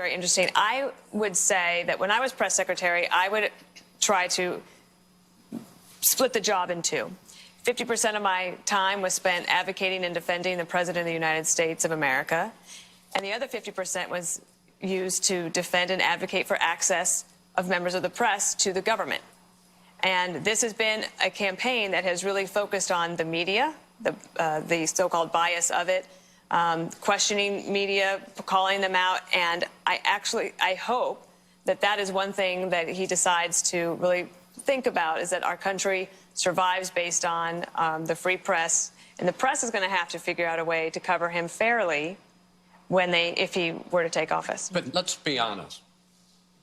Very interesting. I would say that when I was press secretary, I would try to split the job in two. 50% of my time was spent advocating and defending the President of the United States of America, and the other 50% was used to defend and advocate for access of members of the press to the government. And this has been a campaign that has really focused on the media, the so-called bias of it, questioning media, calling them out, and I hope that that is one thing that he decides to really think about, is that our country survives based on the free press, and the press is going to have to figure out a way to cover him fairly if he were to take office. But let's be honest.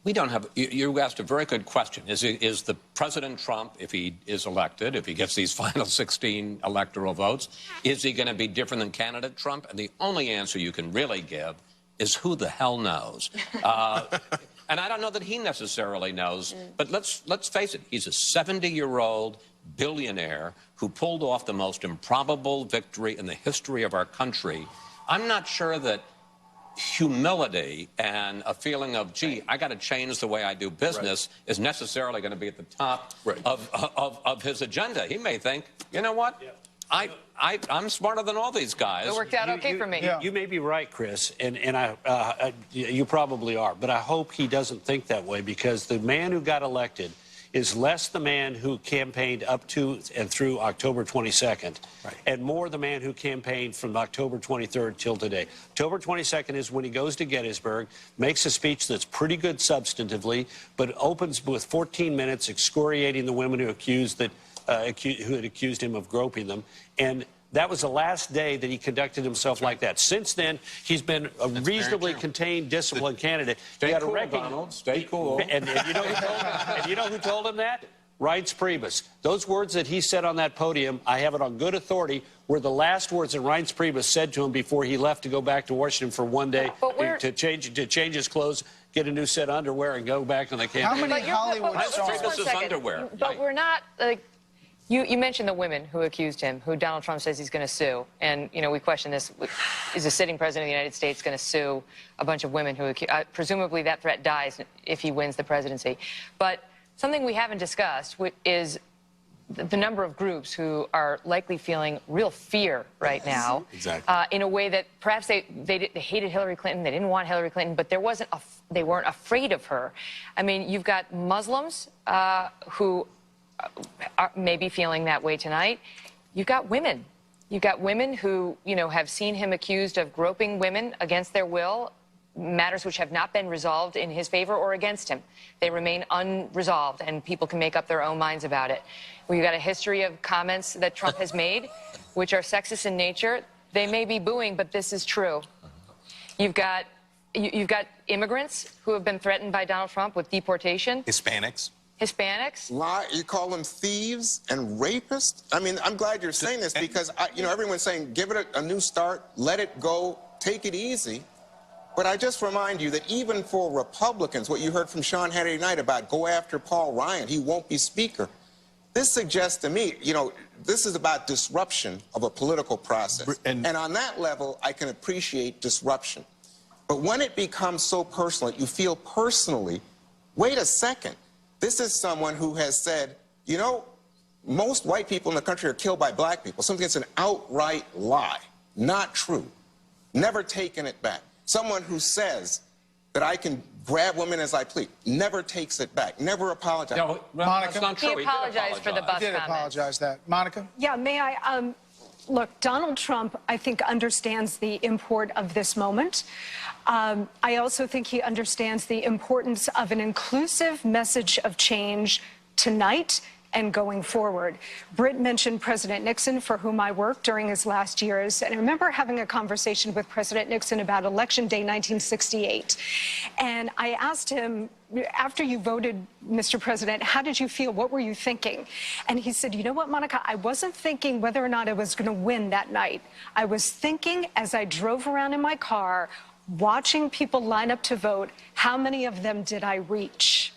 We don't have, you asked a very good question. Is the President Trump, if he is elected, if he gets these final 16 electoral votes, is he going to be different than candidate Trump? And the only answer you can really give is who the hell knows? And I don't know that he necessarily knows, but let's face it, he's a 70-year-old billionaire who pulled off the most improbable victory in the history of our country. I'm not sure that humility and a feeling of, gee, I got to change the way I do business is necessarily going to be at the top of his agenda. He may think, you know what? I'm smarter than all these guys. It worked out okay for me. You may be right, Chris, and you probably are, but I hope he doesn't think that way, because the man who got elected is less the man who campaigned up to and through October 22nd, and more the man who campaigned from October 23rd till today. October 22nd is when he goes to Gettysburg, makes a speech that's pretty good substantively, but opens with 14 minutes excoriating the women who who had accused him of groping them. And that was the last day that he conducted himself like that. Since then, he's been a reasonably contained, disciplined candidate. Stay cool, Donald. Stay cool. And you know who told him that? Reince Priebus. Those words that he said on that podium, I have it on good authority, were the last words that Reince Priebus said to him before he left to go back to Washington for one day to change his clothes, get a new set of underwear, and go back on the campaign. How many Hollywood stars? This is underwear. But we're not like. You mentioned the women who accused him, who Donald Trump says he's going to sue. And, you know, we question this. Is a sitting president of the United States going to sue a bunch of women who presumably that threat dies if he wins the presidency? But something we haven't discussed is the number of groups who are likely feeling real fear right now. Exactly. In a way that perhaps they hated Hillary Clinton, they didn't want Hillary Clinton, but they weren't afraid of her. I mean, you've got Muslims who are maybe feeling that way tonight. You've got women. You've got women who, you know, have seen him accused of groping women against their will, matters which have not been resolved in his favor or against him. They remain unresolved, and people can make up their own minds about it. We've got a history of comments that Trump has made, which are sexist in nature. They may be booing, but this is true. You've got immigrants who have been threatened by Donald Trump with deportation. Hispanics. You call them thieves and rapists? I mean, I'm glad you're saying this, because, you know, everyone's saying, give it a new start, let it go, take it easy. But I just remind you that even for Republicans, what you heard from Sean Hannity tonight about go after Paul Ryan, he won't be speaker. This suggests to me, you know, this is about disruption of a political process. And on that level, I can appreciate disruption. But when it becomes so personal, you feel personally, wait a second. This is someone who has said, you know, most white people in the country are killed by black people. Something that's an outright lie, not true, never taken it back. Someone who says that I can grab women as I please, never takes it back, never apologizes. No, Monica, that's not true. He apologized for the bus comment. He did apologize that. Monica? Yeah, may I? Look, Donald Trump, I think, understands the import of this moment. I also think he understands the importance of an inclusive message of change tonight and going forward. Britt mentioned President Nixon, for whom I worked during his last years. And I remember having a conversation with President Nixon about Election Day 1968. And I asked him, after you voted, Mr. President, how did you feel? What were you thinking? And he said, you know what, Monica, I wasn't thinking whether or not I was going to win that night. I was thinking, as I drove around in my car, watching people line up to vote, how many of them did I reach?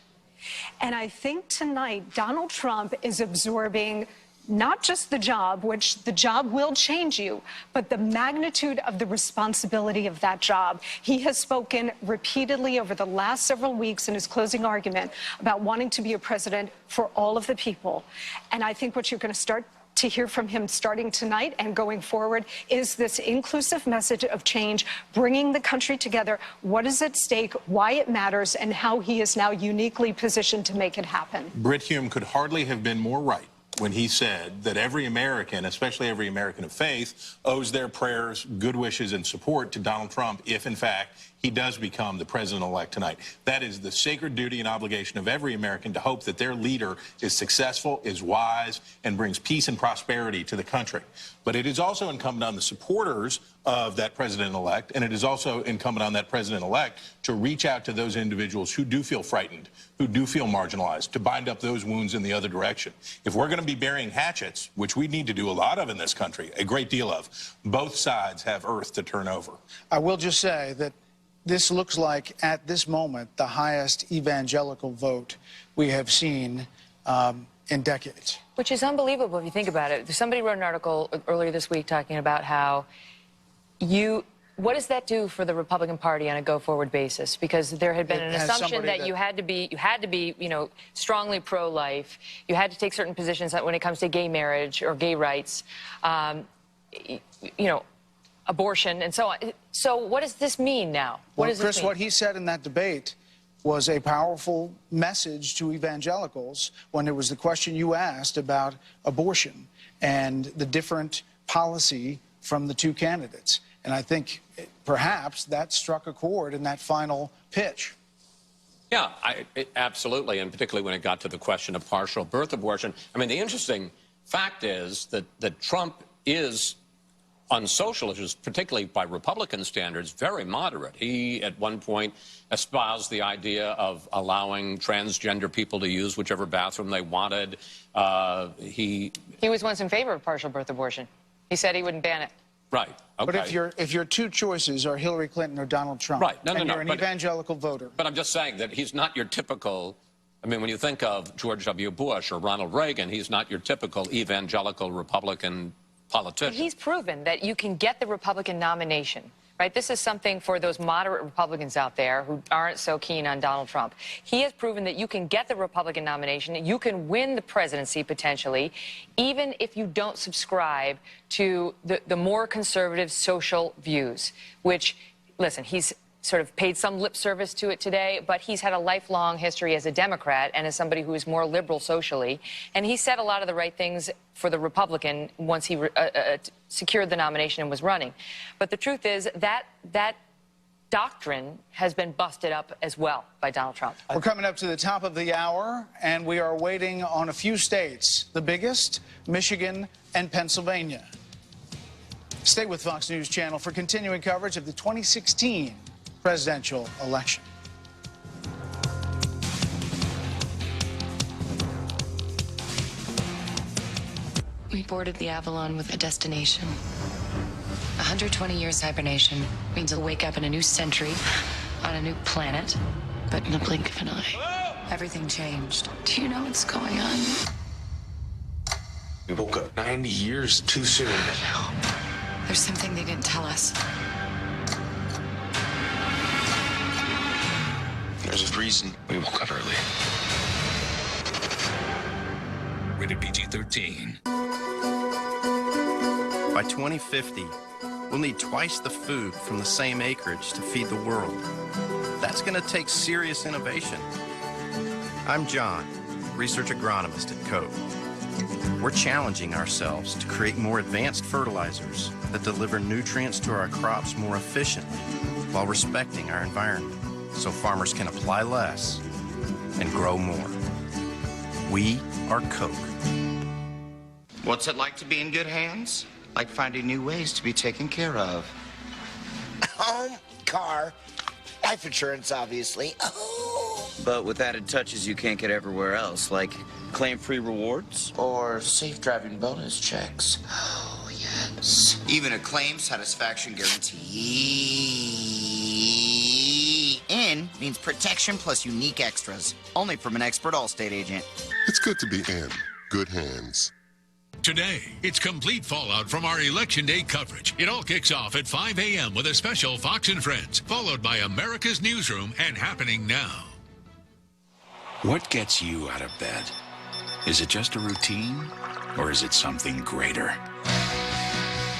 And I think tonight Donald Trump is absorbing not just the job, which the job will change you, but the magnitude of the responsibility of that job. He has spoken repeatedly over the last several weeks in his closing argument about wanting to be a president for all of the people. And I think what you're going to start to hear from him starting tonight and going forward is this inclusive message of change, bringing the country together, what is at stake, why it matters, and how he is now uniquely positioned to make it happen. Brit Hume could hardly have been more right when he said that every American, especially every American of faith, owes their prayers, good wishes, and support to Donald Trump if, in fact, he does become the president-elect tonight. That is the sacred duty and obligation of every American to hope that their leader is successful, is wise, and brings peace and prosperity to the country. But it is also incumbent on the supporters of that president-elect, and it is also incumbent on that president-elect to reach out to those individuals who do feel frightened, who do feel marginalized, to bind up those wounds in the other direction. If we're going to be burying hatchets, which we need to do a lot of in this country, a great deal of, both sides have earth to turn over. I will just say that this looks like, at this moment, the highest evangelical vote we have seen in decades. Which is unbelievable if you think about it. Somebody wrote an article earlier this week talking about how what does that do for the Republican Party on a go-forward basis? Because there had been an assumption that you had to be, you know, strongly pro-life. You had to take certain positions when it comes to gay marriage or gay rights, you know, abortion and so on. So what does this mean now? What does Chris, it mean? what he said in that debate was a powerful message to evangelicals when it was the question you asked about abortion and the different policy from the two candidates. And I think perhaps that struck a chord in that final pitch. Yeah, absolutely, and particularly when it got to the question of partial birth abortion. I mean, the interesting fact is that Trump is, on social issues, particularly by Republican standards, very moderate. He, at one point, espoused the idea of allowing transgender people to use whichever bathroom they wanted. He was once in favor of partial birth abortion. He said he wouldn't ban it. Right. Okay. But if your two choices are Hillary Clinton or Donald Trump, right. No, and you're an evangelical voter. But I'm just saying that he's not your typical, I mean, when you think of George W. Bush or Ronald Reagan, he's not your typical evangelical Republican politician. But he's proven that you can get the Republican nomination, right? This is something for those moderate Republicans out there who aren't so keen on Donald Trump. He has proven that you can get the Republican nomination, you can win the presidency potentially, even if you don't subscribe to the more conservative social views, which, listen, he's sort of paid some lip service to it today, but he's had a lifelong history as a Democrat and as somebody who is more liberal socially. And he said a lot of the right things for the Republican once he secured the nomination and was running. But the truth is that doctrine has been busted up as well by Donald Trump. We're coming up to the top of the hour, and we are waiting on a few states, the biggest, Michigan and Pennsylvania. Stay with Fox News Channel for continuing coverage of the 2016 presidential election. We boarded the Avalon with a destination. 120 years hibernation means we'll wake up in a new century, on a new planet, but in the blink of an eye. Everything changed. Do you know what's going on? We woke up 90 years too soon. There's something they didn't tell us. There's a reason we woke up early. Rated PG-13. By 2050, we'll need twice the food from the same acreage to feed the world. That's going to take serious innovation. I'm John, research agronomist at Coke. We're challenging ourselves to create more advanced fertilizers that deliver nutrients to our crops more efficiently while respecting our environment, so farmers can apply less and grow more. We are Coke. What's it like to be in good hands? Like finding new ways to be taken care of. Home, car, life insurance, obviously. Oh. But with added touches you can't get everywhere else, like claim-free rewards or safe driving bonus checks. Oh, yes. Even a claim satisfaction guarantee. N means protection plus unique extras. Only from an expert Allstate agent. It's good to be in good hands. Today, it's complete fallout from our Election Day coverage. It all kicks off at 5 a.m. with a special Fox and Friends, followed by America's Newsroom and Happening Now. What gets you out of bed? Is it just a routine, or is it something greater?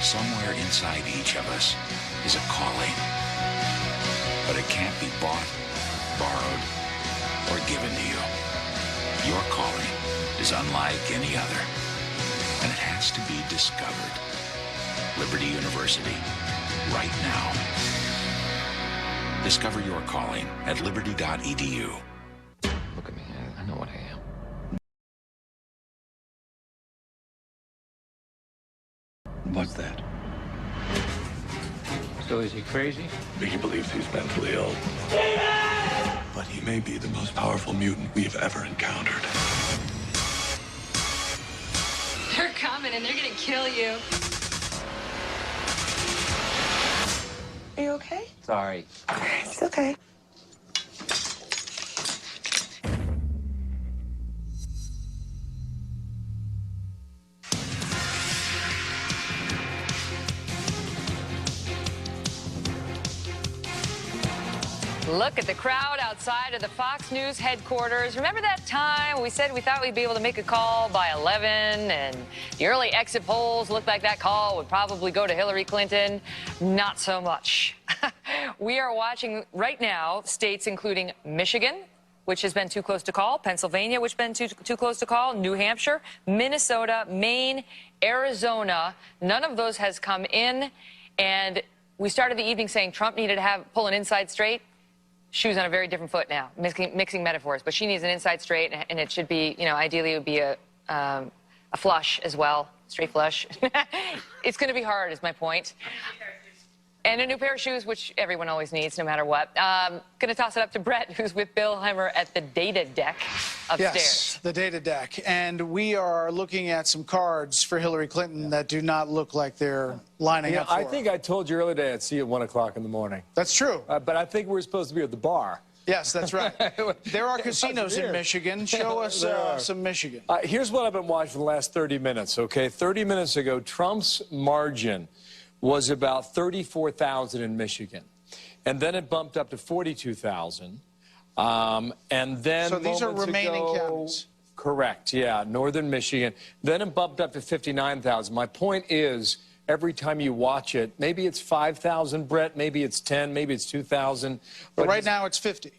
Somewhere inside each of us is a calling. But it can't be bought, borrowed, or given to you. Your calling is unlike any other. And it has to be discovered. Liberty University, right now. Discover your calling at liberty.edu. Look at me. I know what I am. What's that? So is he crazy? He believes he's mentally ill. But he may be the most powerful mutant we've ever encountered. They're coming and they're gonna kill you. Are you okay? Sorry. It's okay. Look at the crowd outside of the Fox News headquarters. Remember that time we said we thought we'd be able to make a call by 11, and the early exit polls looked like that call would probably go to Hillary Clinton? Not so much. We are watching right now states including Michigan, which has been too close to call, Pennsylvania, which has been too close to call, New Hampshire, Minnesota, Maine, Arizona. None of those has come in, and we started the evening saying Trump needed to pull an inside straight. Shoes on a very different foot now, mixing metaphors. But she needs an inside straight, and it should be, you know, ideally it would be a flush as well, straight flush. It's going to be hard, is my point. And a new pair of shoes, which everyone always needs, no matter what. Going to toss it up to Brett, who's with Bill Heimer at the data deck upstairs. Yes, the data deck. And we are looking at some cards for Hillary Clinton that do not look like they're lining up for I her. think I told you earlier today I'd see you at 1 o'clock in the morning. That's true. But I think we're supposed to be at the bar. Yes, that's right. There are casinos in Michigan. Show us some Michigan. Here's what I've been watching for the last 30 minutes, okay? 30 minutes ago, Trump's margin was about 34,000 in Michigan. And then it bumped up to 42,000. And then so these are remaining counties. Correct, yeah, northern Michigan. Then it bumped up to 59,000. My point is, every time you watch it, maybe it's 5,000, Brett, maybe it's 10, maybe it's 2,000. But right now it's 50.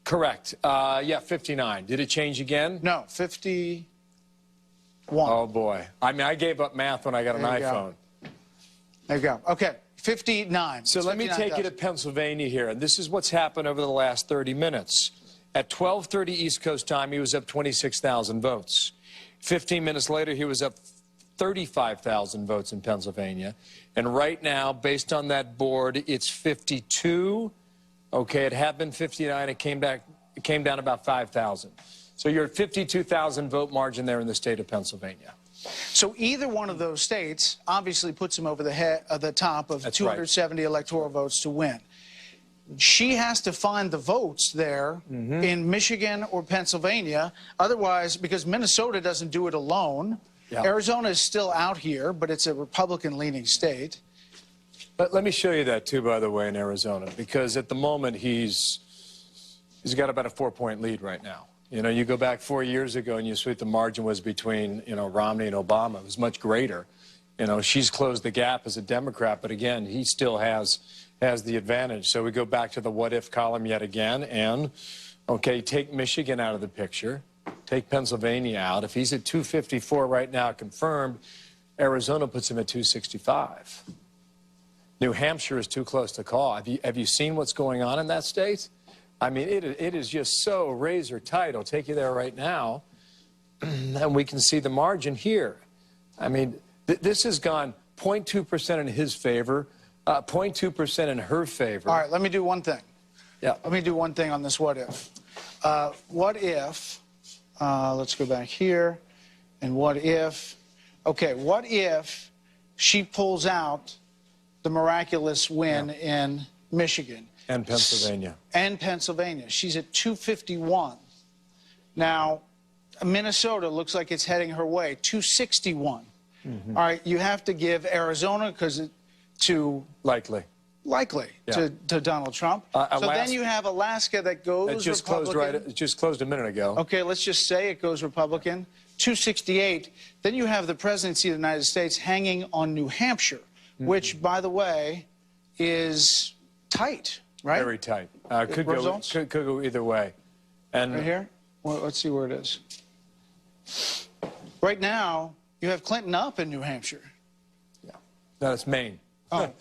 Correct. Yeah, 59. Did it change again? No, 51. Oh, boy. I mean, I gave up math when I got an iPhone. There you go. Okay, 59. So let me take you to Pennsylvania here, and this is what's happened over the last 30 minutes. At 12:30 East Coast time, he was up 26,000 votes. 15 minutes later, he was up 35,000 votes in Pennsylvania. And right now, based on that board, it's 52. Okay, it had been 59. It came down about 5,000. So you're at 52,000 vote margin there in the state of Pennsylvania. So either one of those states obviously puts him over the top of 270 electoral votes to win. She has to find the votes there in Michigan or Pennsylvania. Otherwise, because Minnesota doesn't do it alone, Arizona is still out here, but it's a Republican-leaning state. But let me show you that, too, by the way, in Arizona, because at the moment he's got about a 4-point lead right now. You know, you go back 4 years ago and you see what the margin was between, you know, Romney and Obama. It was much greater. You know, she's closed the gap as a Democrat, but again, he still has the advantage. So we go back to the what-if column yet again, and, okay, take Michigan out of the picture. Take Pennsylvania out. If he's at 254 right now, confirmed, Arizona puts him at 265. New Hampshire is too close to call. Have you seen what's going on in that state? I mean, it is just so razor tight. I'll take you there right now, and we can see the margin here. I mean, this has gone 0.2% in his favor, 0.2% in her favor. All right, let me do one thing. Yeah. Let me do one thing on this what if. What if, let's go back here, and what if, okay, what if she pulls out the miraculous win in Michigan? And Pennsylvania. And Pennsylvania. She's at 251. Now, Minnesota looks like it's heading her way, 261. All right, you have to give Arizona Likely. to Donald Trump. So then you have Alaska that goes It just Republican. it just closed a minute ago. Okay, let's just say it goes Republican. 268. Then you have the presidency of the United States hanging on New Hampshire, which, by the way, is tight, right? Very tight. Could go either way. And right here? Well, let's see where it is. Right now, you have Clinton up in New Hampshire. No, it's Maine. Oh,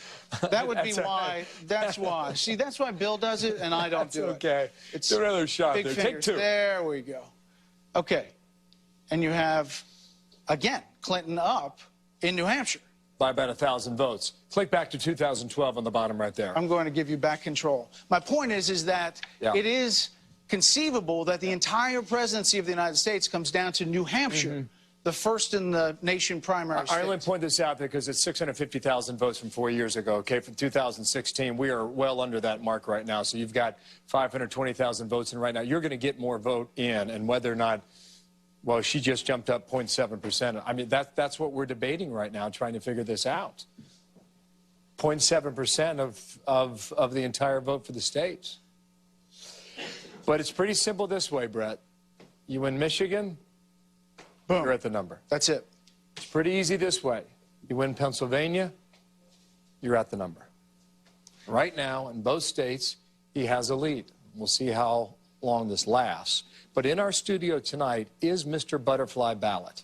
that would be why. That's why. See, that's why Bill does it and I don't do it. Okay. It's do another shot big there. fingers. Take two. There we go. Okay. And you have, again, Clinton up in New Hampshire. By about 1,000 votes. Click back to 2012 on the bottom right there. I'm going to give you back control. My point is that it is conceivable that the entire presidency of the United States comes down to New Hampshire, the first in the nation primary state. I only point this out because it's 650,000 votes from 4 years ago. Okay, from 2016, we are well under that mark right now. So you've got 520,000 votes in right now. You're going to get more vote in, and whether or not, well, she just jumped up 0.7%. I mean, that's what we're debating right now, trying to figure this out. 0.7% of the entire vote for the states. But it's pretty simple this way, Brett. You win Michigan, boom, you're at the number. That's it. It's pretty easy this way. You win Pennsylvania, you're at the number. Right now, in both states, he has a lead. We'll see how long this lasts. But in our studio tonight is Mr. Butterfly Ballot.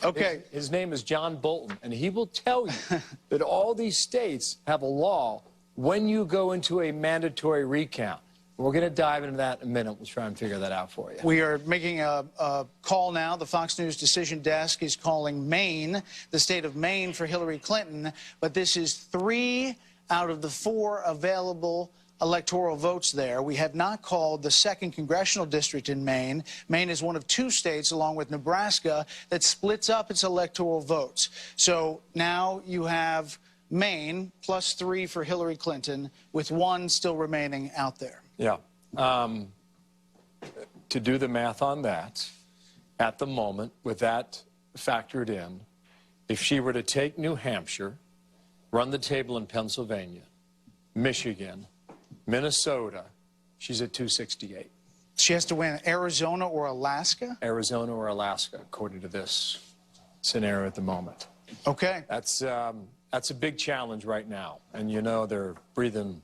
Okay. His name is John Bolton, and he will tell you that all these states have a law when you go into a mandatory recount. We're going to dive into that in a minute. We'll try and figure that out for you. We are making a call now. The Fox News decision desk is calling Maine, the state of Maine, for Hillary Clinton. But this is 3 out of the 4 available electoral votes there. We have not called the 2nd congressional district in Maine. Maine is one of 2 states, along with Nebraska, that splits up its electoral votes. So now you have Maine plus 3 for Hillary Clinton, with 1 still remaining out there. Yeah. To do the math on that, at the moment, with that factored in, if she were to take New Hampshire, run the table in Pennsylvania, Michigan, Minnesota, she's at 268. She has to win Arizona or Alaska? Arizona or Alaska, according to this scenario at the moment. Okay. That's a big challenge right now. And you know they're breathing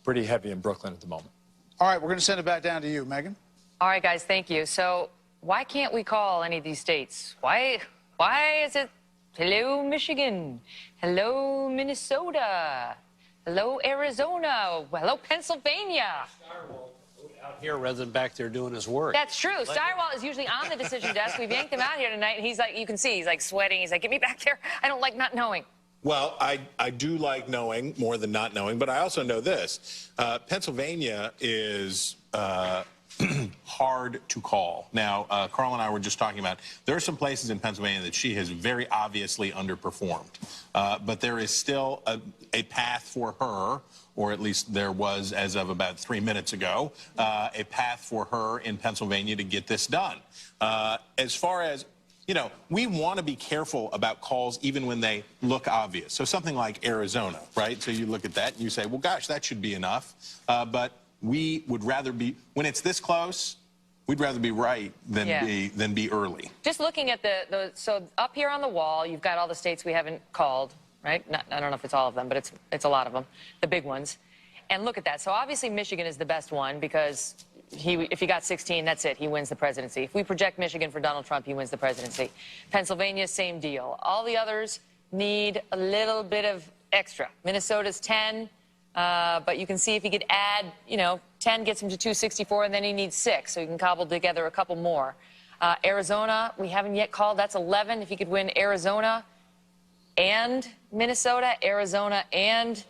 pretty heavy in Brooklyn at the moment. All right, we're going to send it back down to you, Megan. All right, guys, thank you. So why can't we call any of these states? Why is it hello, Michigan, hello, Minnesota, hello, Arizona, hello, Pennsylvania? Out here rather than back there doing his work. That's true. Steyerwalt is usually on the decision desk. We've yanked him out here tonight, and he's like, you can see, he's like sweating. He's like, get me back there. I don't like not knowing. Well, I do like knowing more than not knowing, but I also know this. Pennsylvania is hard to call. Now, Carl and I were just talking about, there are some places in Pennsylvania that she has very obviously underperformed. But there is still a path for her, or at least there was as of about 3 minutes ago, a path for her in Pennsylvania to get this done. As far as, you know, we want to be careful about calls even when they look obvious. So something like Arizona, right? So you look at that and you say, well, gosh, that should be enough. But we would rather be, when it's this close, we'd rather be right than be early. Just looking at so up here on the wall, you've got all the states we haven't called, right? I don't know if it's all of them, but it's a lot of them, the big ones. And look at that. So obviously Michigan is the best one because if he got 16, that's it. He wins the presidency. If we project Michigan for Donald Trump, he wins the presidency. Pennsylvania, same deal. All the others need a little bit of extra. Minnesota's 10, but you can see if he could add, 10 gets him to 264, and then he needs 6, so he can cobble together a couple more. Arizona, we haven't yet called. That's 11. If he could win Arizona and Minnesota, Arizona and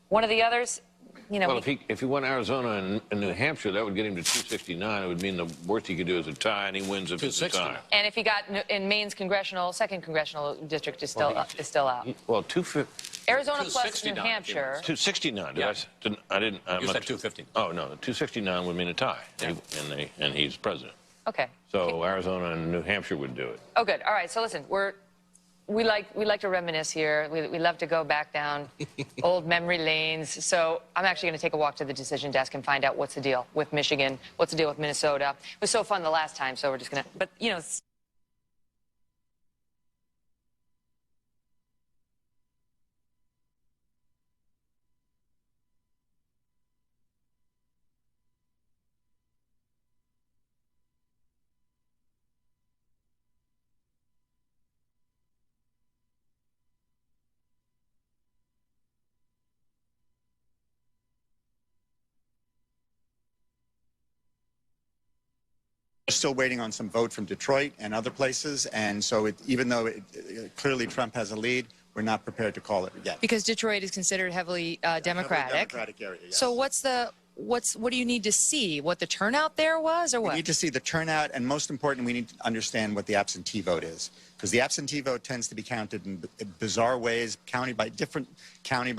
one of the others, well, if he won Arizona and New Hampshire, that would get him to 269. It would mean the worst he could do is a tie, and he wins if it's a tie. And if he got in Maine's second congressional district is still out. Well, 250. Arizona plus New Hampshire. 269. Yes. I didn't. You said 250. Oh no, 269 would mean a tie, and he's president. Okay. So Arizona and New Hampshire would do it. Oh, good. All right. So listen, we like to reminisce here. We love to go back down old memory lanes. So I'm actually going to take a walk to the decision desk and find out what's the deal with Michigan, what's the deal with Minnesota. It was so fun the last time, so we're just going to, but, you know. We're still waiting on some vote from Detroit and other places, and so even though clearly Trump has a lead, we're not prepared to call it yet. Because Detroit is considered heavily Democratic. Democratic area, yes. So what do you need to see? What the turnout there was, or what? We need to see the turnout, and most important, we need to understand what the absentee vote is, because the absentee vote tends to be counted in bizarre ways, county by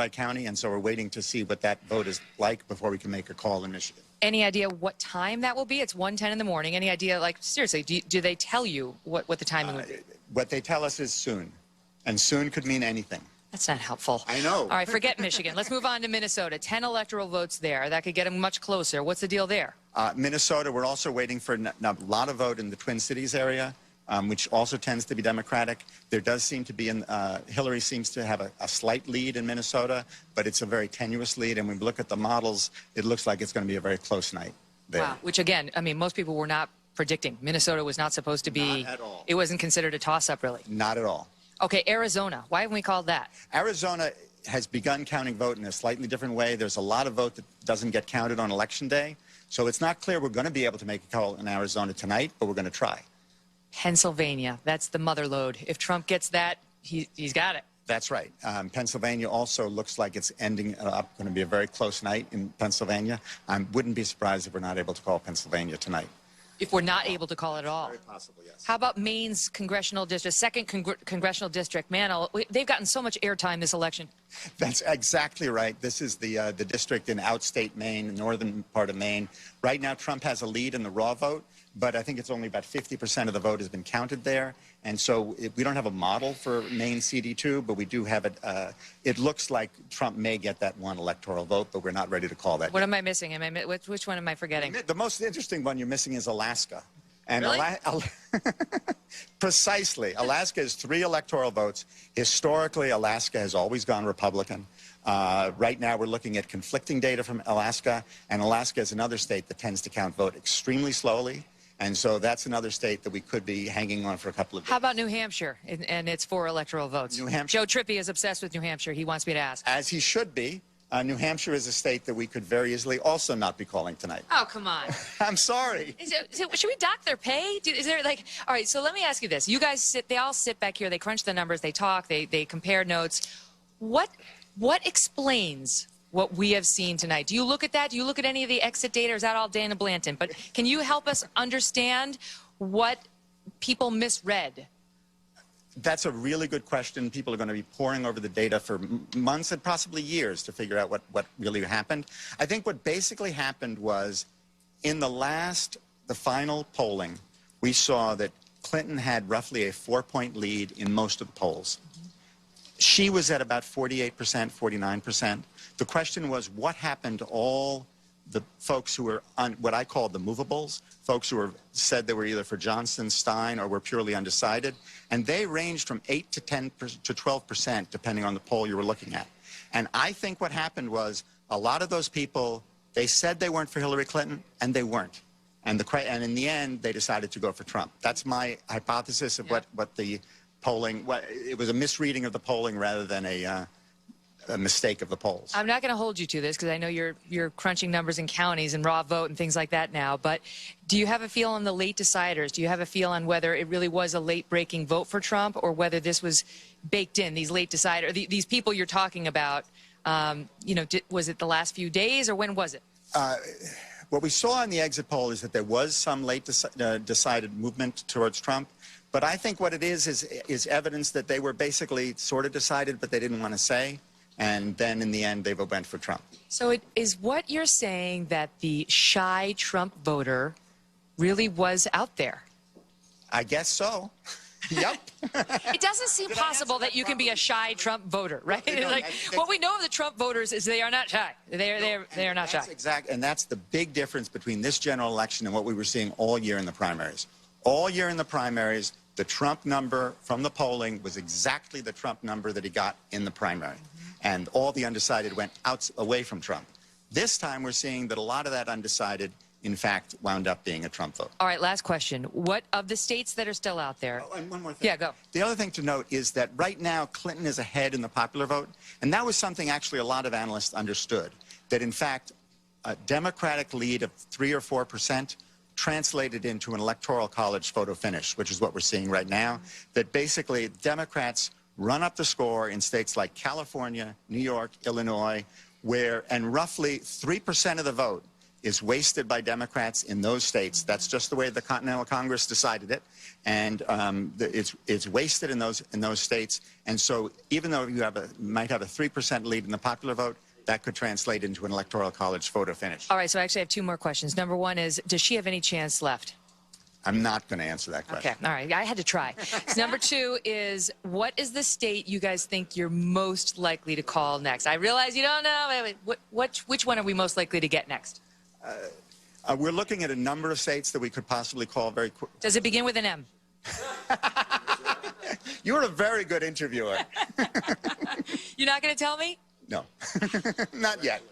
county, and so we're waiting to see what that vote is like before we can make a call in Michigan. Any idea what time that will be? It's 1:10 in the morning. Any idea, like, seriously, do they tell you what the timing would be? What they tell us is soon, and soon could mean anything. That's not helpful. I know. All right, forget Michigan. Let's move on to Minnesota. 10 electoral votes there. That could get them much closer. What's the deal there? Minnesota, we're also waiting for a lot of vote in the Twin Cities area, which also tends to be Democratic. There does seem to be, Hillary seems to have a slight lead in Minnesota, but it's a very tenuous lead. And when we look at the models, it looks like it's going to be a very close night there. Wow, which again, I mean, most people were not predicting. Minnesota was not supposed to be. Not at all. It wasn't considered a toss-up, really. Not at all. Okay, Arizona. Why haven't we called that? Arizona has begun counting vote in a slightly different way. There's a lot of vote that doesn't get counted on Election Day. So it's not clear we're going to be able to make a call in Arizona tonight, but we're going to try. Pennsylvania. That's the mother lode. If Trump gets that, he's got it. That's right. Pennsylvania also looks like it's ending up going to be a very close night in Pennsylvania. I wouldn't be surprised if we're not able to call Pennsylvania tonight. If we're not able to call it at all. Very possible, yes. How about Maine's congressional district, second congressional district? Man, they've gotten so much airtime this election. That's exactly right. This is the district in outstate Maine, the northern part of Maine. Right now, Trump has a lead in the raw vote, but I think it's only about 50% of the vote has been counted there. And so we don't have a model for Maine CD2, but we do have it. It looks like Trump may get that one electoral vote, but we're not ready to call that What yet. am I missing? Which one am I forgetting? The most interesting one you're missing is Alaska. And Really? Precisely. Alaska has 3 electoral votes. Historically, Alaska has always gone Republican. Right now, we're looking at conflicting data from Alaska, and Alaska is another state that tends to count vote extremely slowly. And so that's another state that we could be hanging on for a couple of days. How about New Hampshire and its 4 electoral votes? New Hampshire. Joe Trippi is obsessed with New Hampshire. He wants me to ask. As he should be. New Hampshire is a state that we could very easily also not be calling tonight. Oh, come on. I'm sorry. Should we dock their pay? Is there like, all right, so let me ask you this. You guys they all sit back here, they crunch the numbers, they talk, they compare notes. What explains what we have seen tonight? Do you look at that? Do you look at any of the exit data, or is that all Dana Blanton? But can you help us understand what people misread? That's a really good question. People are going to be poring over the data for months and possibly years to figure out what really happened. I think what basically happened was in the final polling, we saw that Clinton had roughly a 4-point lead in most of the polls. She was at about 48%, 49%. The question was, what happened to all the folks who were on what I call the movables, folks who said they were either for Johnson, Stein, or were purely undecided, and they ranged from 8 to 10 to 12%, depending on the poll you were looking at. And I think what happened was a lot of those people, they said they weren't for Hillary Clinton, and they weren't. And in the end, they decided to go for Trump. That's my hypothesis of what the polling. It was a misreading of the polling rather than a mistake of the polls. I'm not going to hold you to this because I know you're crunching numbers in counties and raw vote and things like that now, but do you have a feel on the late deciders? Do you have a feel on whether it really was a late-breaking vote for Trump or whether this was baked in, these late deciders, these people you're talking about, was it the last few days or when was it? What we saw in the exit poll is that there was some late decided movement towards Trump, but I think what it is evidence that they were basically sort of decided, but they didn't want to say. And then in the end, they went for Trump. So it is what you're saying that the shy Trump voter really was out there? I guess so. Yep. It doesn't seem possible that you can be a shy Trump voter, right? Like, what we know of the Trump voters is they are not shy. They are not shy. Exactly, and that's the big difference between this general election and what we were seeing all year in the primaries. All year in the primaries, the Trump number from the polling was exactly the Trump number that he got in the primary. And all the undecided went away from Trump. This time we're seeing that a lot of that undecided, in fact, wound up being a Trump vote. All right, last question. What of the states that are still out there? Oh, and one more thing. Yeah, go. The other thing to note is that right now Clinton is ahead in the popular vote. And that was something actually a lot of analysts understood, that in fact a Democratic lead of 3 or 4% translated into an electoral college photo finish, which is what we're seeing right now, that basically Democrats run up the score in states like California, New York, Illinois, and roughly 3% of the vote is wasted by Democrats in those states. That's just the way the Continental Congress decided it, and it's wasted in those states. And so, even though you might have a 3% lead in the popular vote, that could translate into an electoral college photo finish. All right, so I actually have 2 more questions. Number 1 is, does she have any chance left? I'm not going to answer that question. Okay, all right, I had to try. So number 2 is, what is the state you guys think you're most likely to call next? I realize you don't know. Which one are we most likely to get next? We're looking at a number of states that we could possibly call very quick. Does it begin with an M? You're a very good interviewer. You're not going to tell me? No, not yet.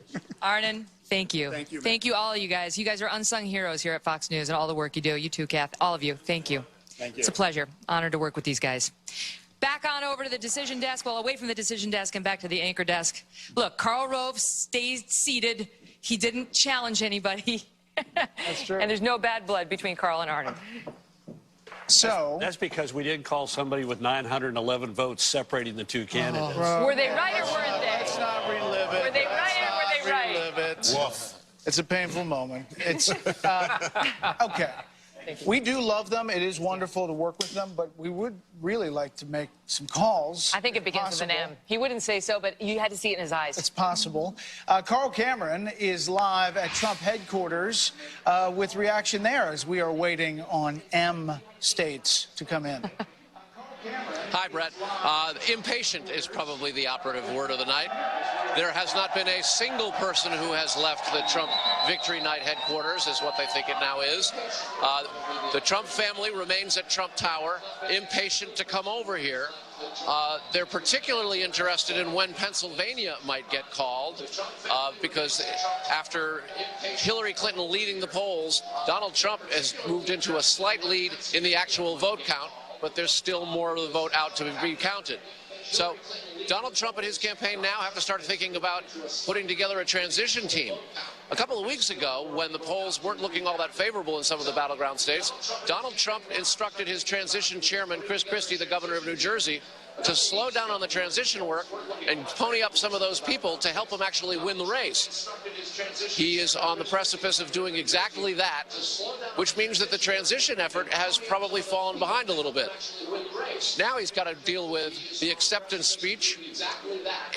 Arnon, thank you. Thank you. Thank you, all of you guys. You guys are unsung heroes here at Fox News and all the work you do. You too, Kath. All of you. Thank you. Thank you. It's a pleasure. Honored to work with these guys. Back on over to the decision desk. Well, away from the decision desk and back to the anchor desk. Look, Karl Rove stays seated. He didn't challenge anybody. That's true. And there's no bad blood between Karl and Arnon. So that's because we didn't call somebody with 911 votes separating the 2 candidates. Were they right or weren't they? Let's not relive it. Were they right or were they right? Relive it. Woof. It's a painful moment. It's okay. We do love them. It is wonderful to work with them, but we would really like to make some calls. I think it begins with an M. He wouldn't say so, but you had to see it in his eyes. It's possible. Carl Cameron is live at Trump headquarters with reaction there as we are waiting on M states to come in. Hi, Brett. Impatient is probably the operative word of the night. There has not been a single person who has left the Trump Victory Night headquarters, is what they think it now is. The Trump family remains at Trump Tower, impatient to come over here. They're particularly interested in when Pennsylvania might get called, because after Hillary Clinton leading the polls, Donald Trump has moved into a slight lead in the actual vote count, but there's still more of the vote out to be counted. So Donald Trump and his campaign now have to start thinking about putting together a transition team. A couple of weeks ago, when the polls weren't looking all that favorable in some of the battleground states, Donald Trump instructed his transition chairman, Chris Christie, the governor of New Jersey, to slow down on the transition work and pony up some of those people to help him actually win the race. He is on the precipice of doing exactly that, which means that the transition effort has probably fallen behind a little bit. Now he's got to deal with the acceptance speech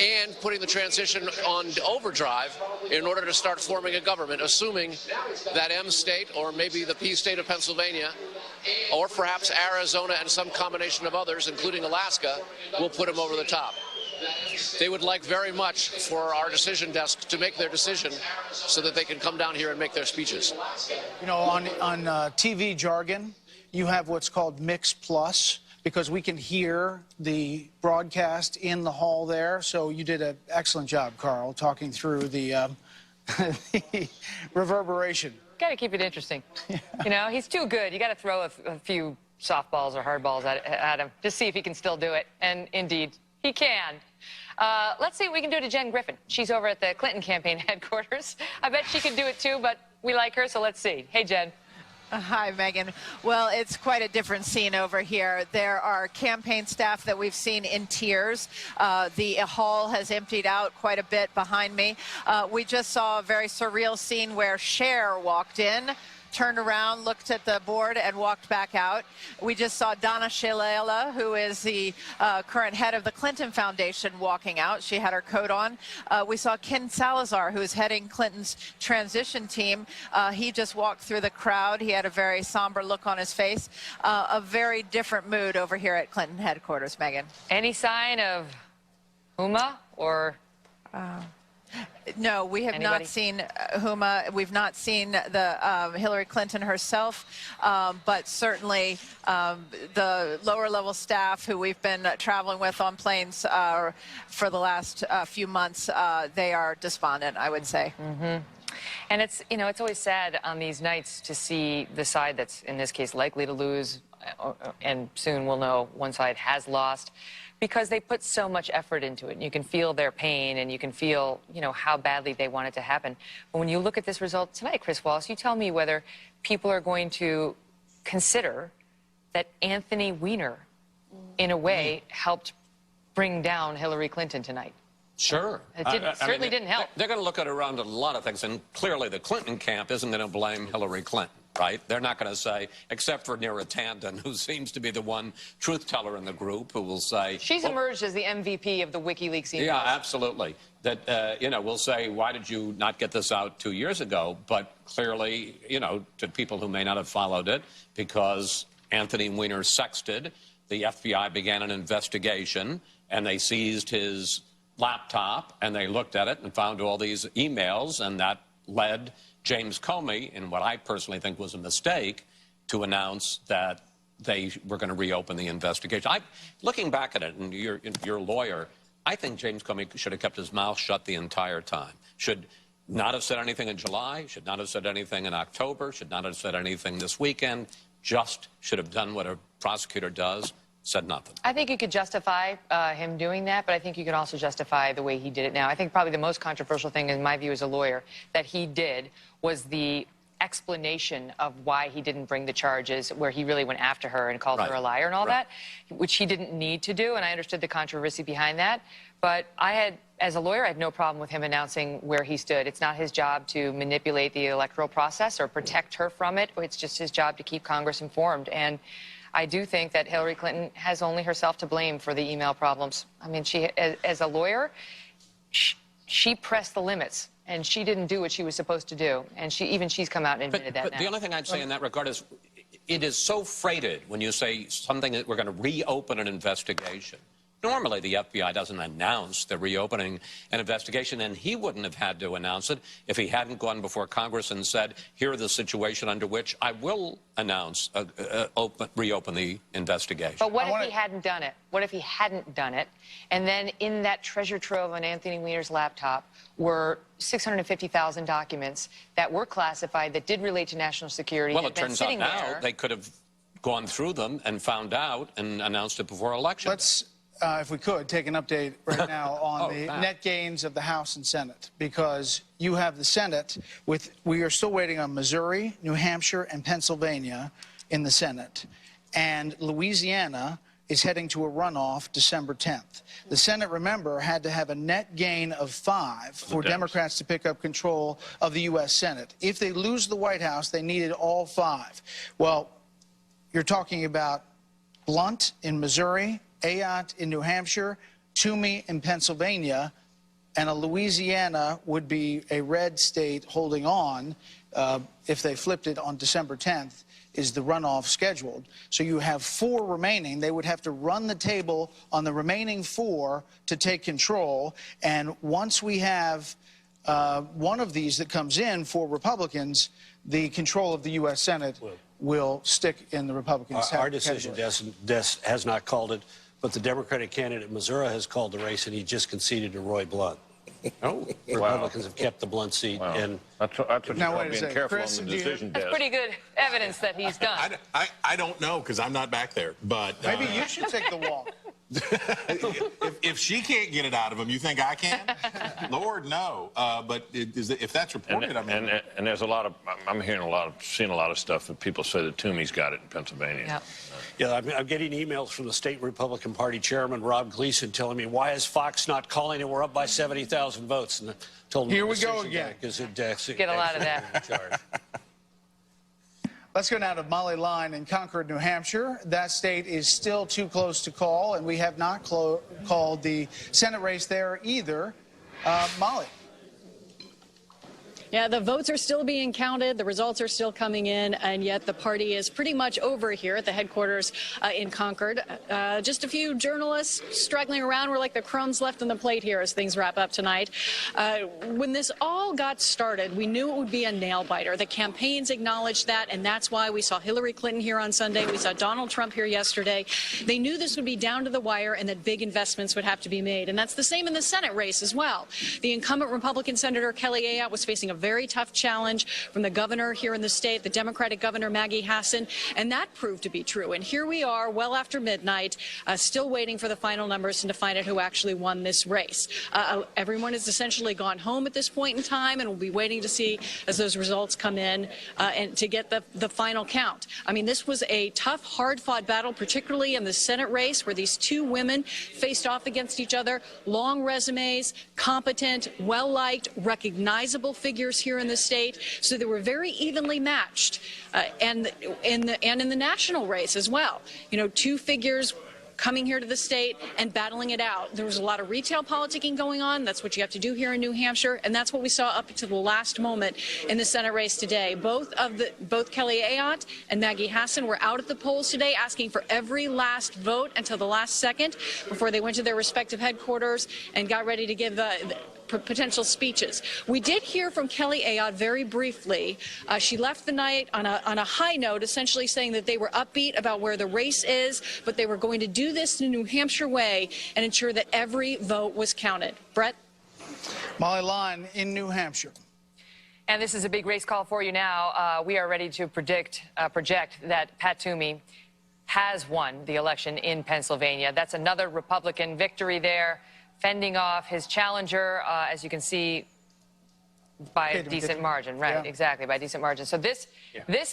and putting the transition on overdrive in order to start forming a government, assuming that M state, or maybe the P state of Pennsylvania, or perhaps Arizona and some combination of others, including Alaska, will put him over the top. They would like very much for our decision desk to make their decision so that they can come down here and make their speeches. You know, on TV jargon, you have what's called Mix Plus, because we can hear the broadcast in the hall there. So you did an excellent job, Carl, talking through the, the reverberation. Got to keep it interesting. You know, he's too good. You got to throw a few softballs or hardballs at him. Just see if he can still do it. And indeed, he can. Let's see what we can do to Jen Griffin. She's over at the Clinton campaign headquarters. I bet she can do it too, but we like her, so let's see. Hey, Jen. Hi, Megan. Well, it's quite a different scene over here. There are campaign staff that we've seen in tears. The hall has emptied out quite a bit behind me. We just saw a very surreal scene where Cher walked in turned around, looked at the board, and walked back out. We just saw Donna Shalala, who is the current head of the Clinton Foundation, walking out. She had her coat on. We saw Ken Salazar, who is heading Clinton's transition team. He just walked through the crowd. He had a very somber look on his face. A very different mood over here at Clinton headquarters, Megyn. Any sign of Huma or... No, we have Anybody? not seen Huma. We've not seen the Hillary Clinton herself, but certainly the lower-level staff who we've been traveling with on planes for the last few months, they are despondent, I would say. Mm-hmm. And it's, you know, it's always sad on these nights to see the side that's, in this case, likely to lose, and soon we'll know one side has lost, because they put so much effort into it. And you can feel their pain, and you can feel, you know, how badly they want it to happen. But when you look at this result tonight, Chris Wallace, you tell me whether people are going to consider that Anthony Weiner, in a way, helped bring down Hillary Clinton tonight. Sure. It certainly didn't help. They're going to look at around a lot of things, and clearly the Clinton camp isn't going to blame Hillary Clinton, right? They're not going to say, except for Neera Tanden, who seems to be the one truth teller in the group, who will say... She's emerged as the MVP of the WikiLeaks emails. Yeah, absolutely. That, you know, we'll say, why did you not get this out 2 years ago? But clearly, you know, to people who may not have followed it, because Anthony Weiner sexted, the FBI began an investigation, and they seized his laptop, and they looked at it and found all these emails, and that led James Comey, in what I personally think was a mistake, to announce that they were going to reopen the investigation. Looking back at it, and you're a lawyer, I think James Comey should have kept his mouth shut the entire time. Should not have said anything in July, should not have said anything in October, should not have said anything this weekend, just should have done what a prosecutor does, said nothing. I think you could justify him doing that, but I think you can also justify the way he did it now. I think probably the most controversial thing, in my view as a lawyer, that he did was the explanation of why he didn't bring the charges, where he really went after her and called her a liar and all that, which he didn't need to do, and I understood the controversy behind that. But I had, as a lawyer, I had no problem with him announcing where he stood. It's not his job to manipulate the electoral process or protect her from it. It's just his job to keep Congress informed. And I do think that Hillary Clinton has only herself to blame for the email problems. I mean, she, as a lawyer, she pressed the limits, and she didn't do what she was supposed to do. And she's come out and admitted that now. But the only thing I'd say in that regard is, it is so freighted when you say something that we're going to reopen an investigation. Normally, the FBI doesn't announce they're reopening an investigation, and he wouldn't have had to announce it if he hadn't gone before Congress and said, here are the situation under which I will announce, reopen the investigation. But what if he hadn't done it? What if he hadn't done it, and then in that treasure trove on Anthony Weiner's laptop were 650,000 documents that were classified, that did relate to national security? Well, it turns out now they could have gone through them and found out and announced it before election. Let's... if we could, take an update right now on the net gains of the House and Senate, because you have the Senate with, we are still waiting on Missouri, New Hampshire, and Pennsylvania in the Senate. And Louisiana is heading to a runoff December 10th. The Senate, remember, had to have a net gain of 5 for Democrats to pick up control of the U.S. Senate. If they lose the White House, they needed all 5. Well, you're talking about Blunt in Missouri, Ayotte in New Hampshire, Toomey in Pennsylvania, and a Louisiana would be a red state holding on if they flipped it on December 10th, is the runoff scheduled. So you have 4 remaining. They would have to run the table on the remaining 4 to take control. And once we have one of these that comes in for Republicans, the control of the U.S. Senate will stick in the Republicans' Our decision has not called it, but the Democratic candidate in Missouri has called the race, and he just conceded to Roy Blunt. Oh, Republicans have kept the Blunt seat. Wow. And that's what you call being careful Chris, on the decision That's desk. pretty good evidence that he's done. I don't know, because I'm not back there. But maybe you should take the walk. if she can't get it out of him, you think I can? Lord, no. But if that's reported, and there's a lot of, I'm seeing a lot of stuff that people say that Toomey's got it in Pennsylvania. Yep. Yeah, I'm getting emails from the state Republican Party chairman, Rob Gleason, telling me, why is Fox not calling it? We're up by 70,000 votes. And I told him, here we go again. Get a lot of that. Let's go now to Molly Line in Concord, New Hampshire. That state is still too close to call, and we have not called the Senate race there either. Molly. Yeah, the votes are still being counted. The results are still coming in, and yet the party is pretty much over here at the headquarters in Concord. Just a few journalists struggling around. We're like the crumbs left on the plate here as things wrap up tonight. When this all got started, we knew it would be a nail-biter. The campaigns acknowledged that, and that's why we saw Hillary Clinton here on Sunday. We saw Donald Trump here yesterday. They knew this would be down to the wire and that big investments would have to be made. And that's the same in the Senate race as well. The incumbent Republican Senator Kelly Ayotte was facing a very tough challenge from the governor here in the state, the Democratic governor Maggie Hassan, and that proved to be true. And here we are, well after midnight, still waiting for the final numbers and to find out who actually won this race. Everyone has essentially gone home at this point in time, and we'll be waiting to see as those results come in and to get the final count. I mean, this was a tough, hard-fought battle, particularly in the Senate race, where these two women faced off against each other. Long resumes, competent, well-liked, recognizable figures here in the state, so they were very evenly matched, and in the national race as well. You know, two figures coming here to the state and battling it out. There was a lot of retail politicking going on. That's what you have to do here in New Hampshire, and that's what we saw up to the last moment in the Senate race today. Both Kelly Ayotte and Maggie Hassan were out at the polls today asking for every last vote until the last second before they went to their respective headquarters and got ready to give the potential speeches. We did hear from Kelly Ayotte very briefly. She left the night on a high note, essentially saying that they were upbeat about where the race is, but they were going to do this the New Hampshire way and ensure that every vote was counted. Brett? Molly Line in New Hampshire. And this is a big race call for you now. We are ready to project that Pat Toomey has won the election in Pennsylvania. That's another Republican victory there, fending off his challenger, as you can see, by a decent margin. Right, yeah. Exactly, by a decent margin. So this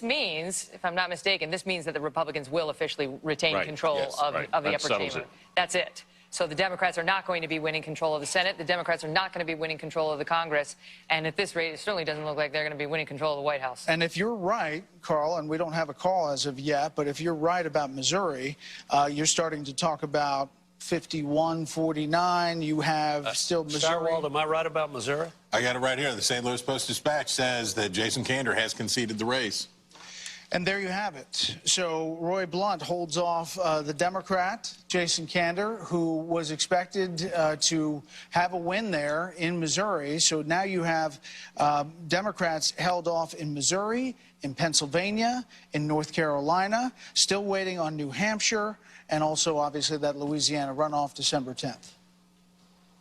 means, if I'm not mistaken, this means that the Republicans will officially retain control of the upper chamber. That's it. So the Democrats are not going to be winning control of the Senate. The Democrats are not going to be winning control of the Congress. And at this rate, it certainly doesn't look like they're going to be winning control of the White House. And if you're right, Carl, and we don't have a call as of yet, but if you're right about Missouri, you're starting to talk about 51-49. You have still Missouri. Starwald, am I right about Missouri? I got it right here. The St. Louis Post-Dispatch says that Jason Kander has conceded the race. And there you have it. So Roy Blunt holds off the Democrat, Jason Kander, who was expected to have a win there in Missouri. So now you have Democrats held off in Missouri, in Pennsylvania, in North Carolina, still waiting on New Hampshire, and also, obviously, that Louisiana runoff December 10th.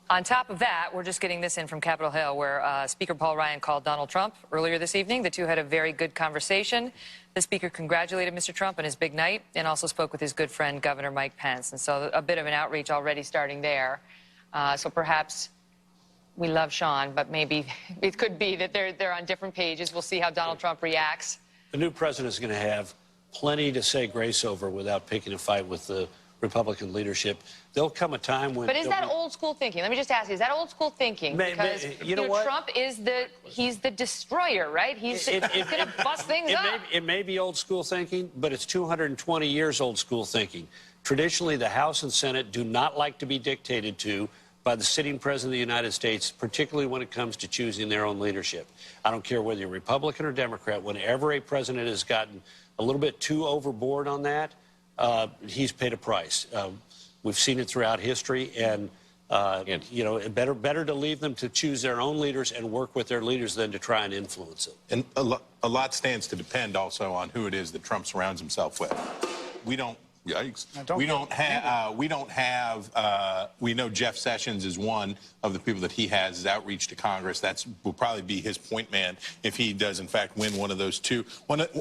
On top of that, we're just getting this in from Capitol Hill, where Speaker Paul Ryan called Donald Trump earlier this evening. The two had a very good conversation. The speaker congratulated Mr. Trump on his big night and also spoke with his good friend, Governor Mike Pence. And so a bit of an outreach already starting there. So perhaps we love Sean, but maybe it could be that they're on different pages. We'll see how Donald Trump reacts. The new president is going to have plenty to say grace over without picking a fight with the Republican leadership. There'll come a time when... But is that old school thinking? Let me just ask you, is that old school thinking? Because you know what? Trump is he's the destroyer, right? He's going to bust things up. It may be old school thinking, but it's 220 years old school thinking. Traditionally, the House and Senate do not like to be dictated to by the sitting president of the United States, particularly when it comes to choosing their own leadership. I don't care whether you're Republican or Democrat. Whenever a president has gotten a little bit too overboard on that, he's paid a price. We've seen it throughout history, and you know, better to leave them to choose their own leaders and work with their leaders than to try and influence them. And a lot stands to depend also on who it is that Trump surrounds himself with. We don't. Yikes. We know Jeff Sessions is one of the people that he has his outreach to Congress. Will probably be his point man if he does, in fact, win one of those two.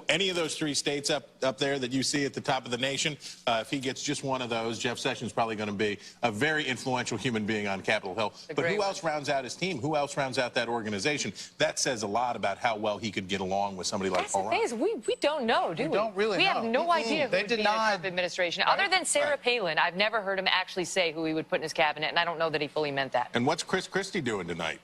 Any of those three states up there that you see at the top of the nation, if he gets just one of those, Jeff Sessions is probably going to be a very influential human being on Capitol Hill. But who else rounds out his team? Who else rounds out that organization? That says a lot about how well he could get along with somebody like Paul Ryan. The thing is, we don't know, do we? We don't really know. We have no idea who would be in the Trump administration. Other than Sarah Palin, I've never heard him actually say who he would put in his cabinet, and I don't know that he fully meant that. And what's Chris Christie doing tonight?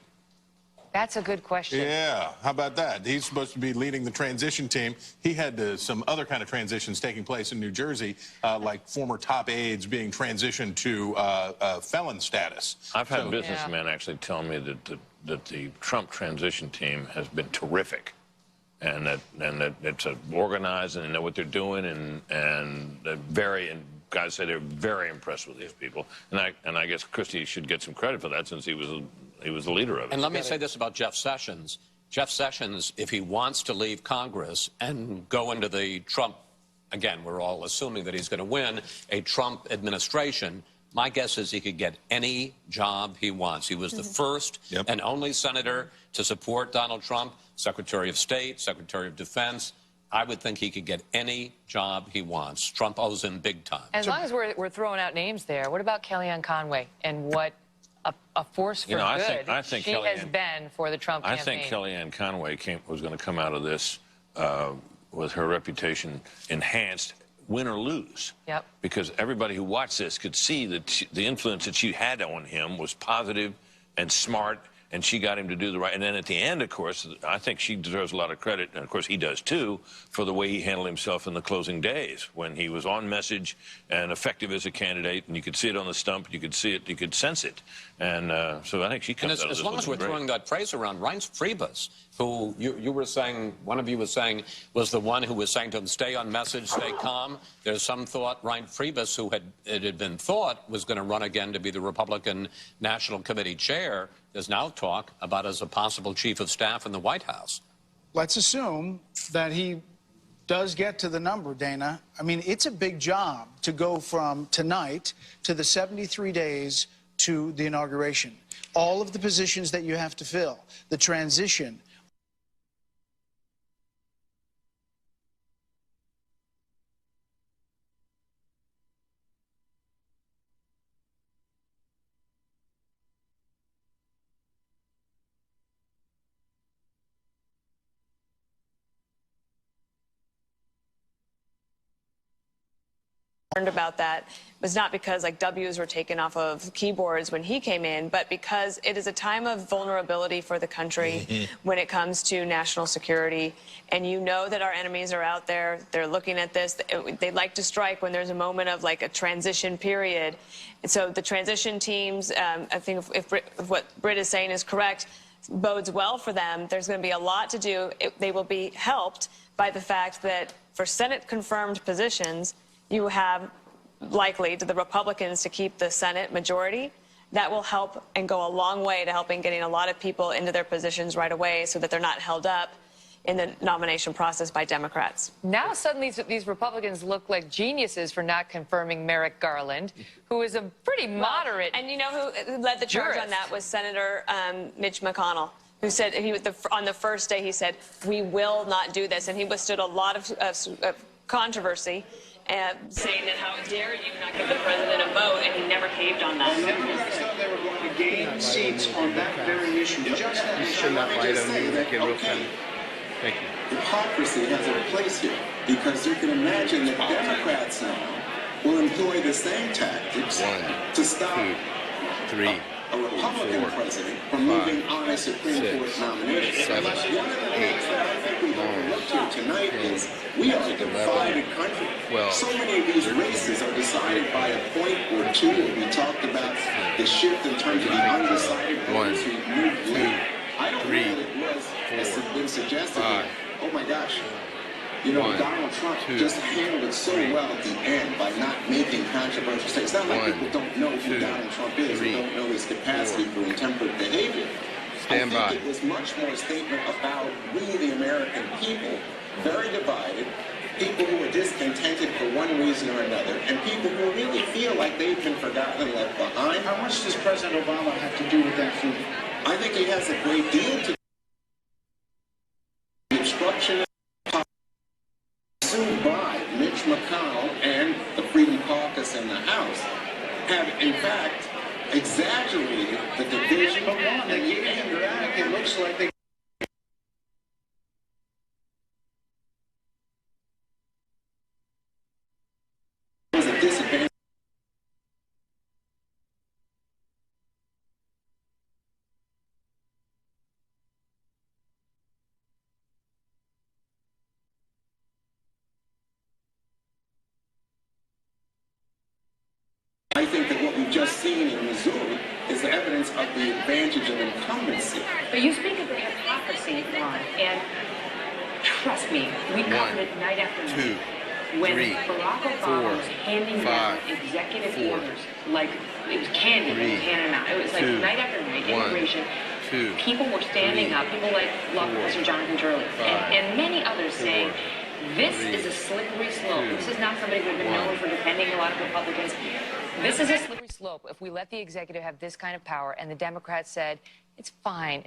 That's a good question. Yeah, how about that? He's supposed to be leading the transition team. He had some other kind of transitions taking place in New Jersey, like former top aides being transitioned to felon status. I've had businessmen actually tell me that the Trump transition team has been terrific, and that it's organized and they know what they're doing, and they're guys say they're very impressed with these people, and I guess Christie should get some credit for that since he was the leader of it. And let me say this about Jeff Sessions. Jeff Sessions, if he wants to leave Congress and go into the Trump, again, we're all assuming that he's going to win, a Trump administration, my guess is he could get any job he wants. He was the first and only senator to support Donald Trump, Secretary of State, Secretary of Defense. I would think he could get any job he wants. Trump owes him big time. As long as we're throwing out names there, what about Kellyanne Conway and what a force for good I think she has been for the Trump campaign? I think Kellyanne Conway was going to come out of this with her reputation enhanced, win or lose. Yep. Because everybody who watched this could see that the influence that she had on him was positive and smart, and she got him to do the right. And then at the end, of course, I think she deserves a lot of credit, and of course he does too, for the way he handled himself in the closing days when he was on message and effective as a candidate, and you could see it on the stump, you could see it, you could sense it. And so I think she comes out of this. As long as we're throwing that phrase around, Reince Priebus, who you were saying, one of you was saying, was the one who was saying to him, stay on message, stay calm. There's some thought Reince Priebus, who it had been thought was going to run again to be the Republican National Committee chair, there's now talk about as a possible chief of staff in the White House. Let's assume that he does get to the number, Dana. I mean, it's a big job to go from tonight to the 73 days to the inauguration. All of the positions that you have to fill, the transition. About that was not because like W's were taken off of keyboards when he came in, but because it is a time of vulnerability for the country when it comes to national security. And you know that our enemies are out there. They're looking at this. They like to strike when there's a moment of like a transition period. And so the transition teams, I think if what Britt is saying is correct, bodes well for them. There's going to be a lot to do. They will be helped by the fact that for Senate confirmed positions, you have likely the Republicans to keep the Senate majority. That will help and go a long way to helping getting a lot of people into their positions right away so that they're not held up in the nomination process by Democrats. Now suddenly these Republicans look like geniuses for not confirming Merrick Garland, who is a pretty moderate And you know who led the charge on that was Senator Mitch McConnell, who said on the first day he said, we will not do this. And he withstood a lot of controversy, saying that how dare you not give the president a vote, and he never caved on that. Democrats thought they were going to gain seats on that very issue. Just that issue. Thank you. Hypocrisy has a place here because you can imagine that Democrats now will employ the same tactics to stop a Republican president from moving on a Supreme Court nomination. One of the things that I think we have to look to tonight is we are a divided country. So many of these races are decided by a point or two. We talked about the shift in terms of the undecided voters who moved late. I don't know that it was, as has been suggested, oh my gosh, you know, Donald Trump just handled it so well at the end by not making controversial statements. It's not like people don't know who Donald Trump is or don't know his capacity for intemperate behavior. I think it was much more a statement about we, the American people, very divided, people who are discontented for one reason or another, and people who really feel like they've been forgotten and left behind. How much does President Obama have to do with that feeling? I think he has a great deal to do. The obstruction assumed by Mitch McConnell and the Freedom Caucus in the House have, in fact, exaggerated the division. But one, and it looks like they was a disadvantage. I think that what we've just seen in Missouri is the evidence of the advantage of incumbency. But you speak of the hypocrisy, Ron, and trust me, we covered it night after night. When Barack Obama was handing down executive orders, like it was candy that was handing out. It was like night after night, immigration. People were standing up, people like Law Professor Jonathan Turley and many others saying, this is a slippery slope. This is not somebody who had been known for defending a lot of Republicans. This is a slippery slope. If we let the executive have this kind of power, and the Democrats said, it's fine,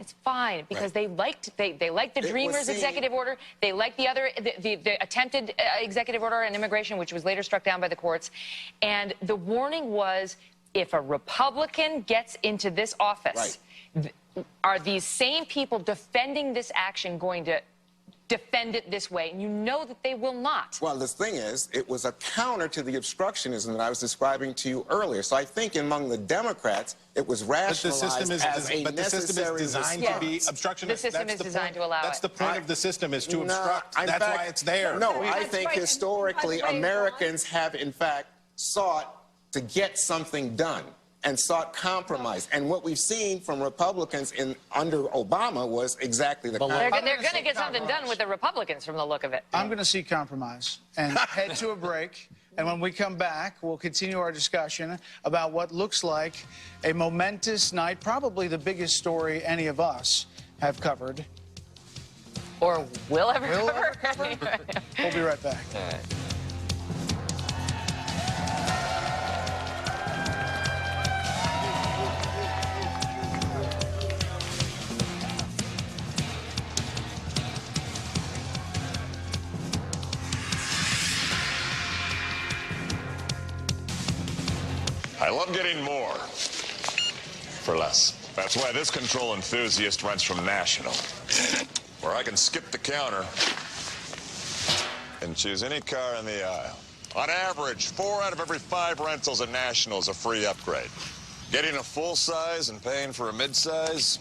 because they liked the Dreamers executive order, they liked the other, the attempted executive order on immigration, which was later struck down by the courts, and the warning was, if a Republican gets into this office, are these same people defending this action going to defend it this way? And you know that they will not. Well, the thing is, it was a counter to the obstructionism that I was describing to you earlier. So I think among the Democrats, it was rationalized as a necessary... But the system is designed to be obstructionist. The system is designed to allow it. That's the point of the system, is to obstruct. That's why it's there. No, I think historically Americans have, in fact, sought to get something done and sought compromise. And what we've seen from Republicans under Obama was exactly the They're going to get something done with the Republicans from the look of it. I'm going to see compromise and head to a break. And when we come back, we'll continue our discussion about what looks like a momentous night, probably the biggest story any of us have covered. Or will ever cover. We'll be right back. All right. I love getting more for less. That's why this control enthusiast rents from National, where I can skip the counter and choose any car in the aisle. On average, 4 out of every 5 rentals at National is a free upgrade. Getting a full size and paying for a mid-size,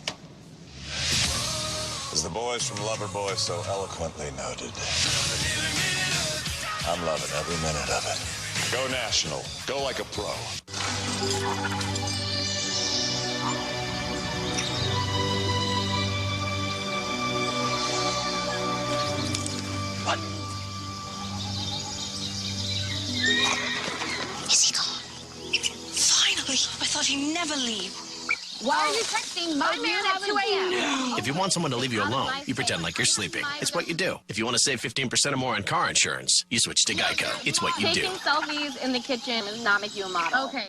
as the boys from Loverboy so eloquently noted. I'm loving every minute of it. Go National. Go like a pro. What? Is he gone? Finally! I thought he'd never leave. Why are you texting my man at 2 a.m.? If you want someone to leave you alone, you pretend like you're sleeping. It's what you do. If you want to save 15% or more on car insurance, you switch to Geico. It's what you do. Taking selfies in the kitchen does not make you a model. Okay.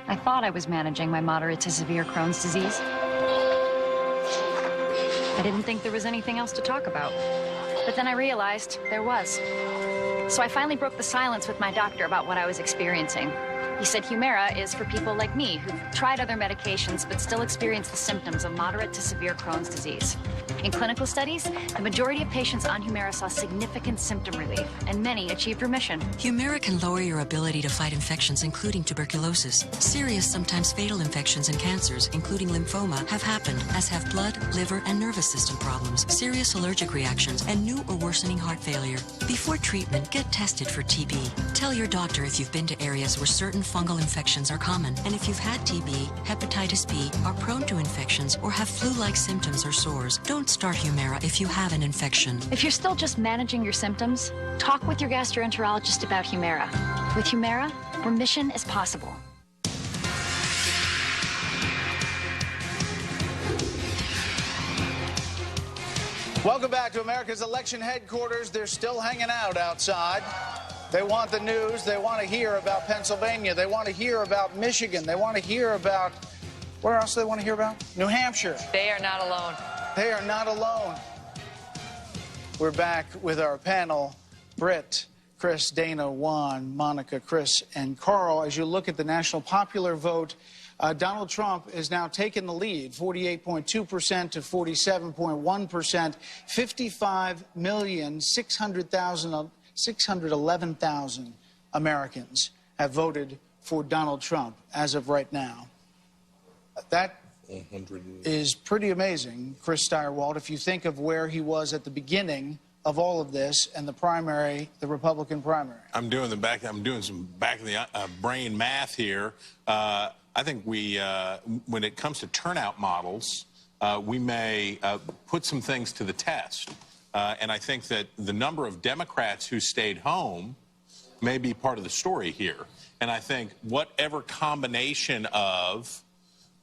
I thought I was managing my moderate to severe Crohn's disease. I didn't think there was anything else to talk about. But then I realized there was. So I finally broke the silence with my doctor about what I was experiencing. He said Humira is for people like me who've tried other medications but still experience the symptoms of moderate to severe Crohn's disease. In clinical studies, the majority of patients on Humira saw significant symptom relief, and many achieved remission. Humira can lower your ability to fight infections, including tuberculosis. Serious, sometimes fatal infections and cancers, including lymphoma, have happened, as have blood, liver, and nervous system problems, serious allergic reactions, and new or worsening heart failure. Before treatment, get tested for TB. Tell your doctor if you've been to areas where certain fungal infections are common, and if you've had TB, hepatitis B, are prone to infections, or have flu-like symptoms or sores. Don't start Humira if you have an infection. If you're still just managing your symptoms, talk with your gastroenterologist about Humira. With Humira, remission is possible. Welcome back to America's election headquarters. They're still hanging out outside. They want the news. They want to hear about Pennsylvania. They want to hear about Michigan. They want to hear about, where else do they want to hear about? New Hampshire. They are not alone. They are not alone. We're back with our panel, Britt, Chris, Dana, Juan, Monica, Chris, and Carl. As you look at the national popular vote, Donald Trump has now taken the lead, 48.2% to 47.1%, 611,000 Americans have voted for Donald Trump as of right now. That is pretty amazing, Chris Steyerwalt, if you think of where he was at the beginning of all of this and the primary, the Republican primary? I'm doing some back of the brain math here. I think when it comes to turnout models, we may put some things to the test. And I think that the number of Democrats who stayed home may be part of the story here. And I think whatever combination of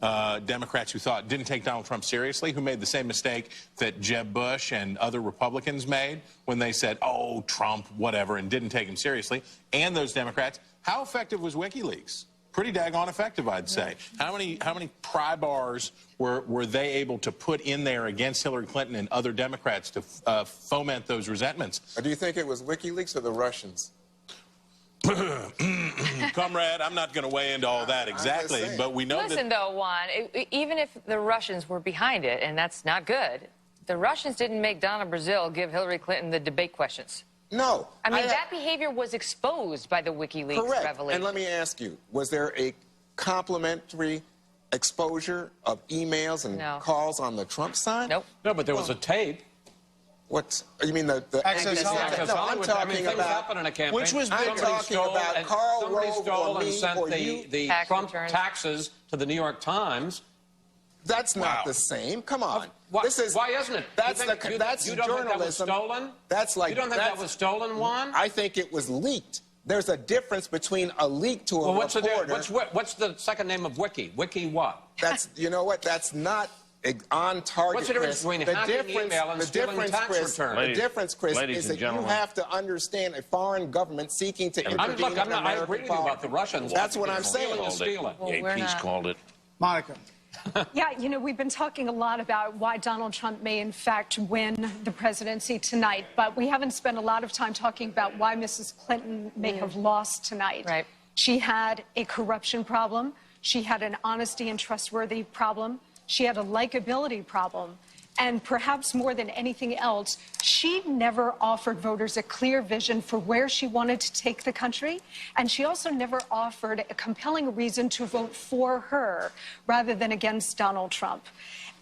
Democrats who didn't take Donald Trump seriously, who made the same mistake that Jeb Bush and other Republicans made when they said, oh, Trump, whatever, and didn't take him seriously, and those Democrats, how effective was WikiLeaks? Pretty daggone effective, I'd say. How many pry bars were they able to put in there against Hillary Clinton and other Democrats to foment those resentments? Or do you think it was WikiLeaks or the Russians? Comrade, I'm not going to weigh into all that exactly, but we know Listen, though, Juan, even if the Russians were behind it, and that's not good, the Russians didn't make Donna Brazile give Hillary Clinton the debate questions. No. I mean, that behavior was exposed by the WikiLeaks revelation. And let me ask you, was there a complimentary exposure of emails and calls on the Trump side? Nope. No, but there was a tape. What? You mean the Access Hollywood? No, I'm talking about in a campaign. Which was I'm talking about Karl Rove stole or and me sent or the you. Trump taxes to the New York Times. That's not the same. Come on. Why isn't it? That's you don't journalism. think that was stolen? That's like you don't think that was stolen, Juan? I think it was leaked. There's a difference between a leak to a reporter. What's the second name of Wiki? Wiki what? That's, you know what? That's not on target. What's the difference between hacking email and stealing tax returns? The difference, Chris, is that you have to understand a foreign government seeking to intervene in American I agree with you about the Russians. That's what I'm saying. AP's called it. Monica. Yeah, you know, we've been talking a lot about why Donald Trump may, in fact, win the presidency tonight, but we haven't spent a lot of time talking about why Mrs. Clinton may have lost tonight. Right. She had a corruption problem. She had an honesty and trustworthy problem. She had a likability problem. And perhaps more than anything else, she never offered voters a clear vision for where she wanted to take the country. And she also never offered a compelling reason to vote for her rather than against Donald Trump.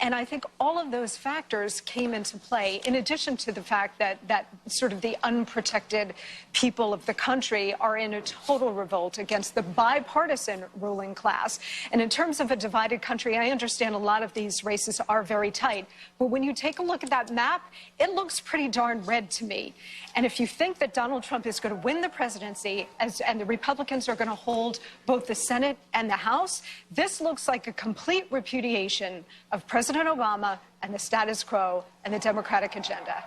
And I think all of those factors came into play, in addition to the fact that sort of the unprotected people of the country are in a total revolt against the bipartisan ruling class. And in terms of a divided country, I understand a lot of these races are very tight. But when you take a look at that map, it looks pretty darn red to me. And if you think that Donald Trump is going to win the presidency and the Republicans are going to hold both the Senate and the House, this looks like a complete repudiation of President Obama and the status quo and the Democratic agenda.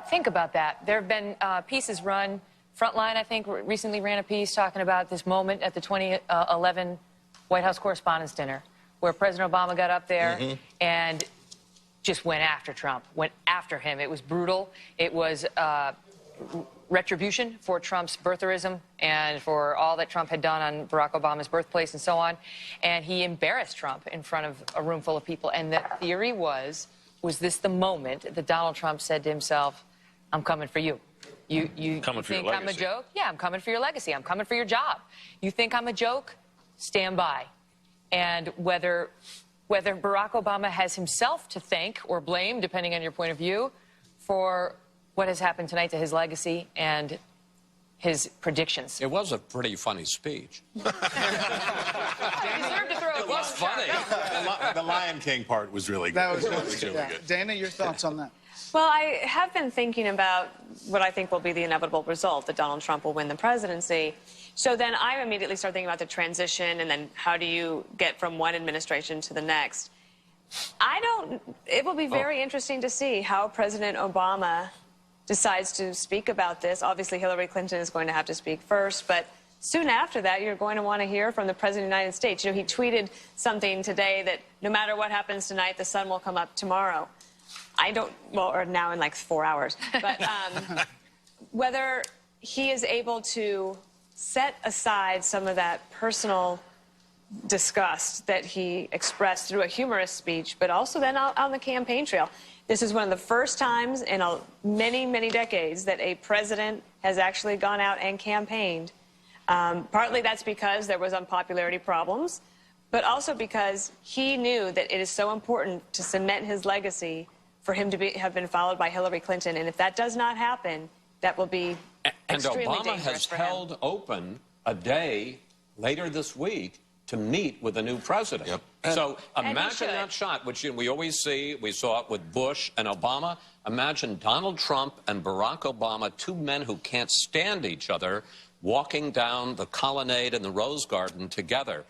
Think about that. There have been pieces run. Frontline, I think, recently ran a piece talking about this moment at the 2011 White House Correspondents' Dinner, where President Obama got up there and just went after Trump, went after him. It was brutal. It was retribution for Trump's birtherism and for all that Trump had done on Barack Obama's birthplace and so on. And he embarrassed Trump in front of a room full of people. And the theory was this the moment that Donald Trump said to himself, I'm coming for you. You coming for your think I'm a legacy. joke? Yeah, I'm coming for your legacy. I'm coming for your job. You think I'm a joke? Stand by. And whether Barack Obama has himself to thank or blame, depending on your point of view, for what has happened tonight to his legacy and his predictions. It was a pretty funny speech. He deserved to throw It was funny. The Lion King part was really good. That was really good. Dana, your thoughts on that? Well, I have been thinking about what I think will be the inevitable result, that Donald Trump will win the presidency. So then I immediately start thinking about the transition and then how do you get from one administration to the next. It will be very interesting to see how President Obama decides to speak about this. Obviously, Hillary Clinton is going to have to speak first, but soon after that, you're going to want to hear from the President of the United States. You know, he tweeted something today that no matter what happens tonight, the sun will come up tomorrow. Or now in like 4 hours. But whether he is able to set aside some of that personal disgust that he expressed through a humorous speech, but also then on the campaign trail. This is one of the first times in many, many decades that a president has actually gone out and campaigned. Partly that's because there was unpopularity problems, but also because he knew that it is so important to cement his legacy for him to have been followed by Hillary Clinton. And if that does not happen, that will be extremely Obama dangerous has for him. held open a day later this week to meet with the new president. Yep. So imagine that shot, which we always see. We saw it with Bush and Obama. Imagine Donald Trump and Barack Obama, two men who can't stand each other, walking down the colonnade and the Rose Garden together.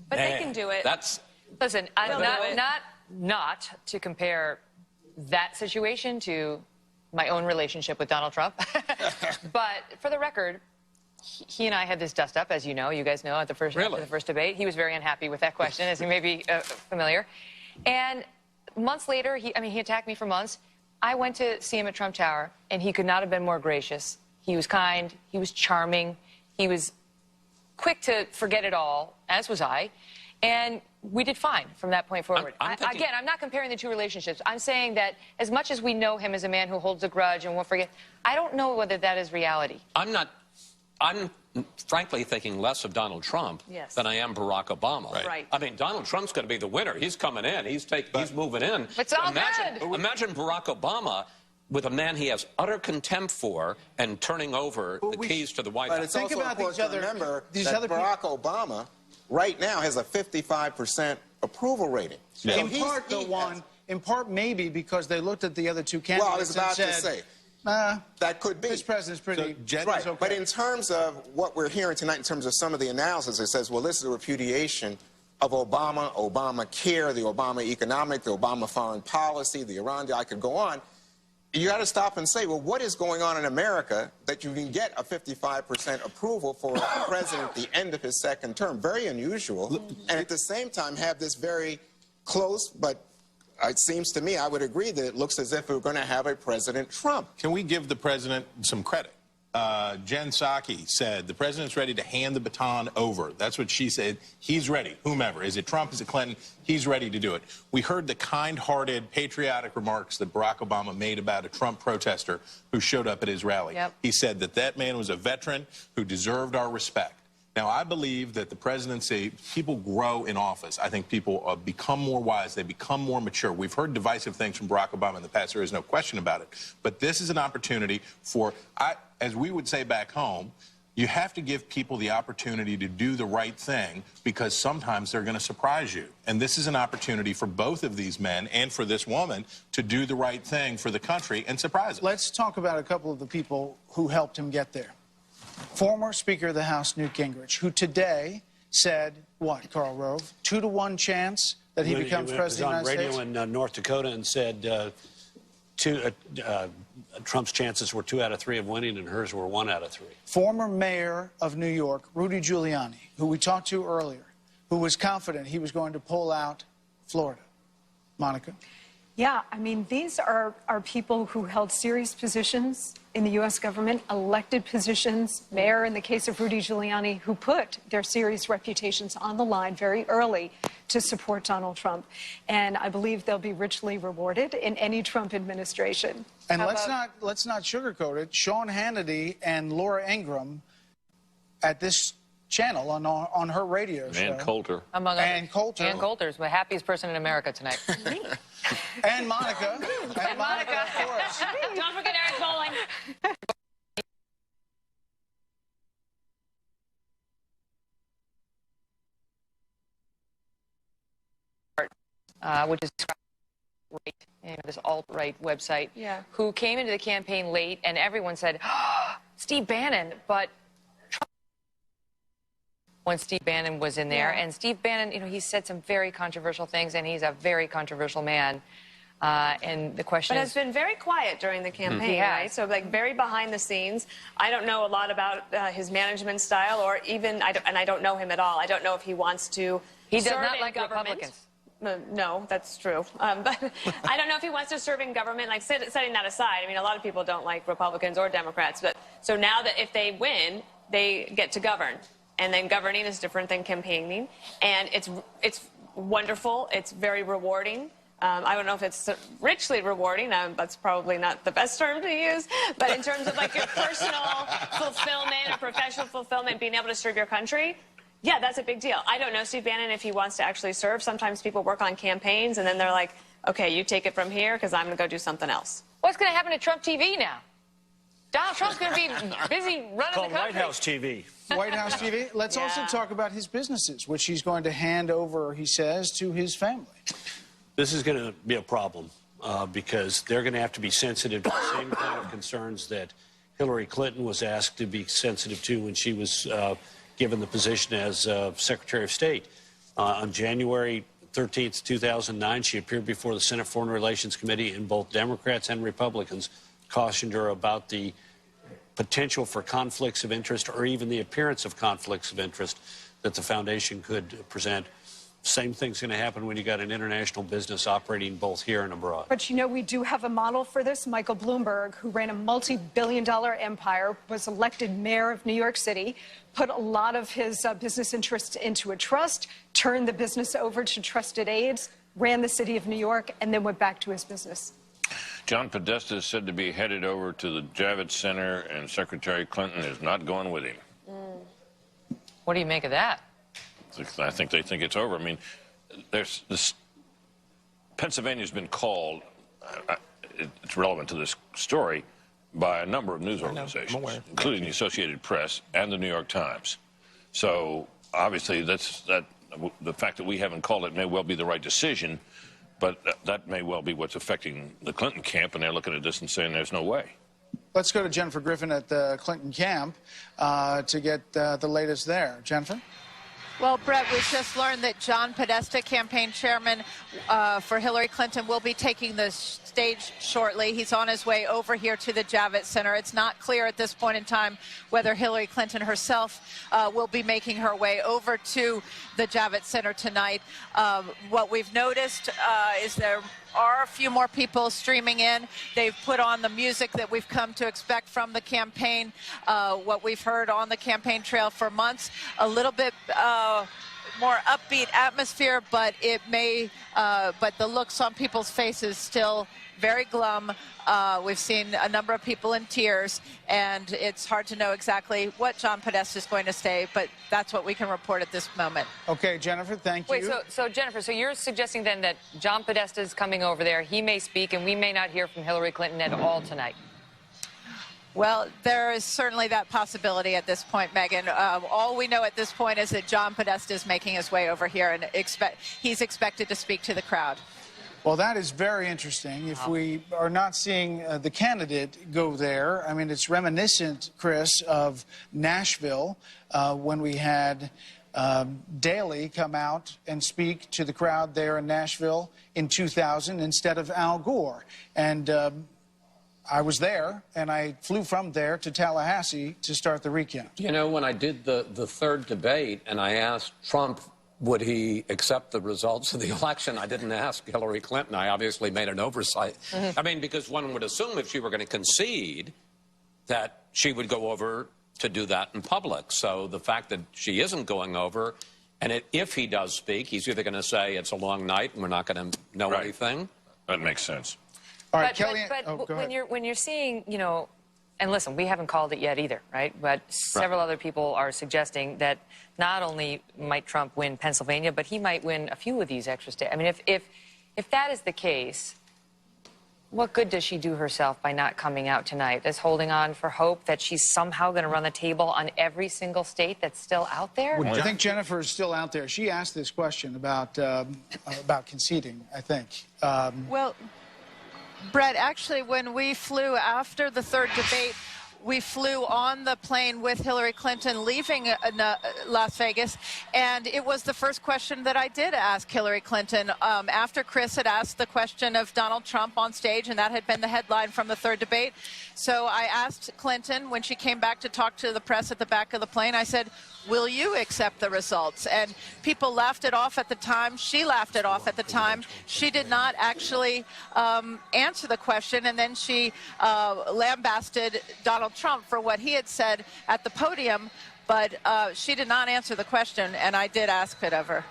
But they can do it. Listen, not to compare that situation to my own relationship with Donald Trump. But for the record, he and I had this dust-up, as you know. You guys know, at the first debate. He was very unhappy with that question, as you may be familiar. And months later, he attacked me for months. I went to see him at Trump Tower, and he could not have been more gracious. He was kind. He was charming. He was quick to forget it all, as was I. And we did fine from that point forward. Again, I'm not comparing the two relationships. I'm saying that as much as we know him as a man who holds a grudge and won't forget, I don't know whether that is reality. I'm frankly thinking less of Donald Trump than I am Barack Obama. Right. I mean, Donald Trump's going to be the winner. He's coming in. He's moving in. It's all imagine Barack Obama with a man he has utter contempt for and turning over the keys to the White House. But it's also important to remember that Barack Obama right now has a 55% approval rating. Yeah. So in part maybe because they looked at the other two candidates. Well, I was about to say. That could be. This president's pretty... right. Okay. But in terms of what we're hearing tonight, in terms of some of the analysis, it says, well, this is a repudiation of Obama, Obamacare, the Obama economic, the Obama foreign policy, the Iran deal. I could go on. You got to stop and say, well, what is going on in America that you can get a 55% approval for a president at the end of his second term? Very unusual. And at the same time have this very close, but it seems to me, I would agree that it looks as if we're going to have a President Trump. Can we give the president some credit? Jen Psaki said the president's ready to hand the baton over. That's what she said. He's ready, whomever. Is it Trump? Is it Clinton? He's ready to do it. We heard the kind-hearted, patriotic remarks that Barack Obama made about a Trump protester who showed up at his rally. Yep. He said that that man was a veteran who deserved our respect. Now, I believe that the presidency, people grow in office. I think people become more wise. They become more mature. We've heard divisive things from Barack Obama in the past. There is no question about it. But this is an opportunity for, as we would say back home, you have to give people the opportunity to do the right thing because sometimes they're going to surprise you. And this is an opportunity for both of these men and for this woman to do the right thing for the country and surprise us. Let's talk about a couple of the people who helped him get there. Former Speaker of the House, Newt Gingrich, who today said, what, Karl Rove, 2-to-1 chance that he becomes president of the United States? He was on radio in North Dakota and said Trump's chances were 2 out of 3 of winning and hers were 1 out of 3. Former mayor of New York, Rudy Giuliani, who we talked to earlier, who was confident he was going to pull out Florida. Monica? Yeah, I mean, these are people who held serious positions in the U.S. government, elected positions, mayor in the case of Rudy Giuliani, who put their serious reputations on the line very early to support Donald Trump. And I believe they'll be richly rewarded in any Trump administration. And let's not sugarcoat it. Sean Hannity and Laura Ingraham at this channel on her radio show. And Coulter. Ann Coulter's the happiest person in America tonight. And Monica. And Monica, of course. Don't forget Eric Bowling. Which is this alt-right website, who came into the campaign late, and everyone said, oh, Steve Bannon, but when Steve Bannon was in there. And Steve Bannon, you know, he said some very controversial things, and he's a very controversial man. And the question But it's been very quiet during the campaign, right? So, like, very behind the scenes. I don't know a lot about his management style, or even, and I don't know him at all. I don't know if he wants to He does serve not in like government. Republicans. No, that's true. But I don't know if he wants to serve in government. Like, setting that aside, I mean, a lot of people don't like Republicans or Democrats. But so now that if they win, they get to govern. And then governing is different than campaigning. And it's wonderful. It's very rewarding. I don't know if it's richly rewarding. That's probably not the best term to use. But in terms of, like, your personal fulfillment and professional fulfillment, being able to serve your country, yeah, that's a big deal. I don't know Steve Bannon if he wants to actually serve. Sometimes people work on campaigns, and then they're like, okay, you take it from here because I'm going to go do something else. What's going to happen to Trump TV now? Donald Trump's going to be busy running the country. White House TV. White House TV. Let's also talk about his businesses, which he's going to hand over, he says, to his family. This is going to be a problem because they're going to have to be sensitive to the same kind of concerns that Hillary Clinton was asked to be sensitive to when she was given the position as Secretary of State. On January 13th, 2009, she appeared before the Senate Foreign Relations Committee, and both Democrats and Republicans cautioned her about the potential for conflicts of interest or even the appearance of conflicts of interest that the foundation could present. Same thing's going to happen when you got an international business operating both here and abroad. But, you know, we do have a model for this. Michael Bloomberg, who ran a multi-billion-dollar empire, was elected mayor of New York City, put a lot of his business interests into a trust, turned the business over to trusted aides, ran the city of New York, and then went back to his business. John Podesta is said to be headed over to the Javits Center, and Secretary Clinton is not going with him. What do you make of that? I think they think it's over. I mean, there's this. Pennsylvania's been called, it's relevant to this story, by a number of news organizations, including the Associated Press and the New York Times. So obviously, the fact that we haven't called it may well be the right decision, but that may well be what's affecting the Clinton camp, and they're looking at this and saying there's no way. Let's go to Jennifer Griffin at the Clinton camp to get the latest there. Jennifer? Well, Brett, we've just learned that John Podesta, campaign chairman for Hillary Clinton, will be taking the stage shortly. He's on his way over here to the Javits Center. It's not clear at this point in time whether Hillary Clinton herself will be making her way over to the Javits Center tonight. What we've noticed is there are a few more people streaming in. They've put on the music that we've come to expect from the campaign, what we've heard on the campaign trail for months, a little bit more upbeat atmosphere, but but the looks on people's faces still very glum. We've seen a number of people in tears, and it's hard to know exactly what John Podesta is going to say, but that's what we can report at this moment. Okay, Jennifer, thank you. Wait, so Jennifer, so you're suggesting then that John Podesta is coming over there, he may speak, and we may not hear from Hillary Clinton at all tonight? Well, there is certainly that possibility at this point, Megan. All we know at this point is that John Podesta is making his way over here, and he's expected to speak to the crowd. Well, that is very interesting. If we are not seeing the candidate go there, I mean, it's reminiscent, Chris, of Nashville when we had Daley come out and speak to the crowd there in Nashville in 2000 instead of Al Gore. And I was there, and I flew from there to Tallahassee to start the recount. You know, when I did the third debate and I asked Trump would he accept the results of the election, I didn't ask Hillary Clinton. I obviously made an oversight. I mean, because one would assume if she were going to concede that she would go over to do that in public. So the fact that she isn't going over, and if he does speak, he's either going to say it's a long night and we're not going to know anything. That makes sense. All right, but when you're seeing, you know, and listen, we haven't called it yet either, right? But several other people are suggesting that not only might Trump win Pennsylvania, but he might win a few of these extra states. I mean, if that is the case, what good does she do herself by not coming out tonight? Is holding on for hope that she's somehow going to run the table on every single state that's still out there? I think Jennifer is still out there. She asked this question about conceding, I think. Well, Brett, actually, when we flew after the third debate, we flew on the plane with Hillary Clinton leaving Las Vegas, and it was the first question that I did ask Hillary Clinton after Chris had asked the question of Donald Trump on stage, and that had been the headline from the third debate. So I asked Clinton when she came back to talk to the press at the back of the plane, I said, will you accept the results? And people laughed it off at the time. She laughed it off at the time. She did not actually answer the question, and then she lambasted Donald Trump for what he had said at the podium, but she did not answer the question, and I did ask it of her.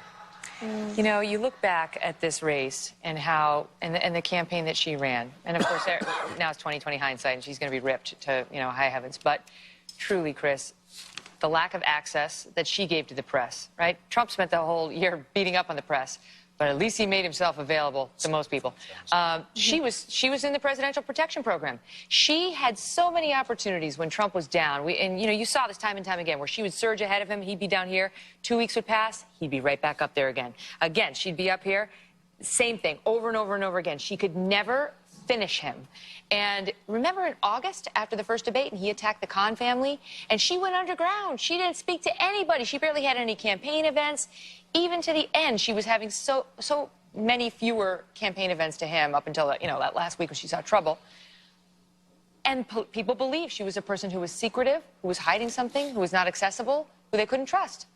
You know, you look back at this race and how, and the campaign that she ran, and of course now it's 20/20 hindsight, and she's going to be ripped to, you know, high heavens. But truly, Chris, the lack of access that she gave to the press, right? Trump spent the whole year beating up on the press, But at least he made himself available to most people. She was in the Presidential Protection Program. She had so many opportunities when Trump was down. And you saw this time and time again, where she would surge ahead of him. He'd be down here. 2 weeks would pass. He'd be right back up there again. Again, she'd be up here. Same thing, over and over and over again. She could never finish him. And remember in August, after the first debate, and he attacked the Khan family, and she went underground. She didn't speak to anybody. She barely had any campaign events. Even to the end, she was having so many fewer campaign events to him up until that last week when she saw trouble. And people believed she was a person who was secretive, who was hiding something, who was not accessible, who they couldn't trust.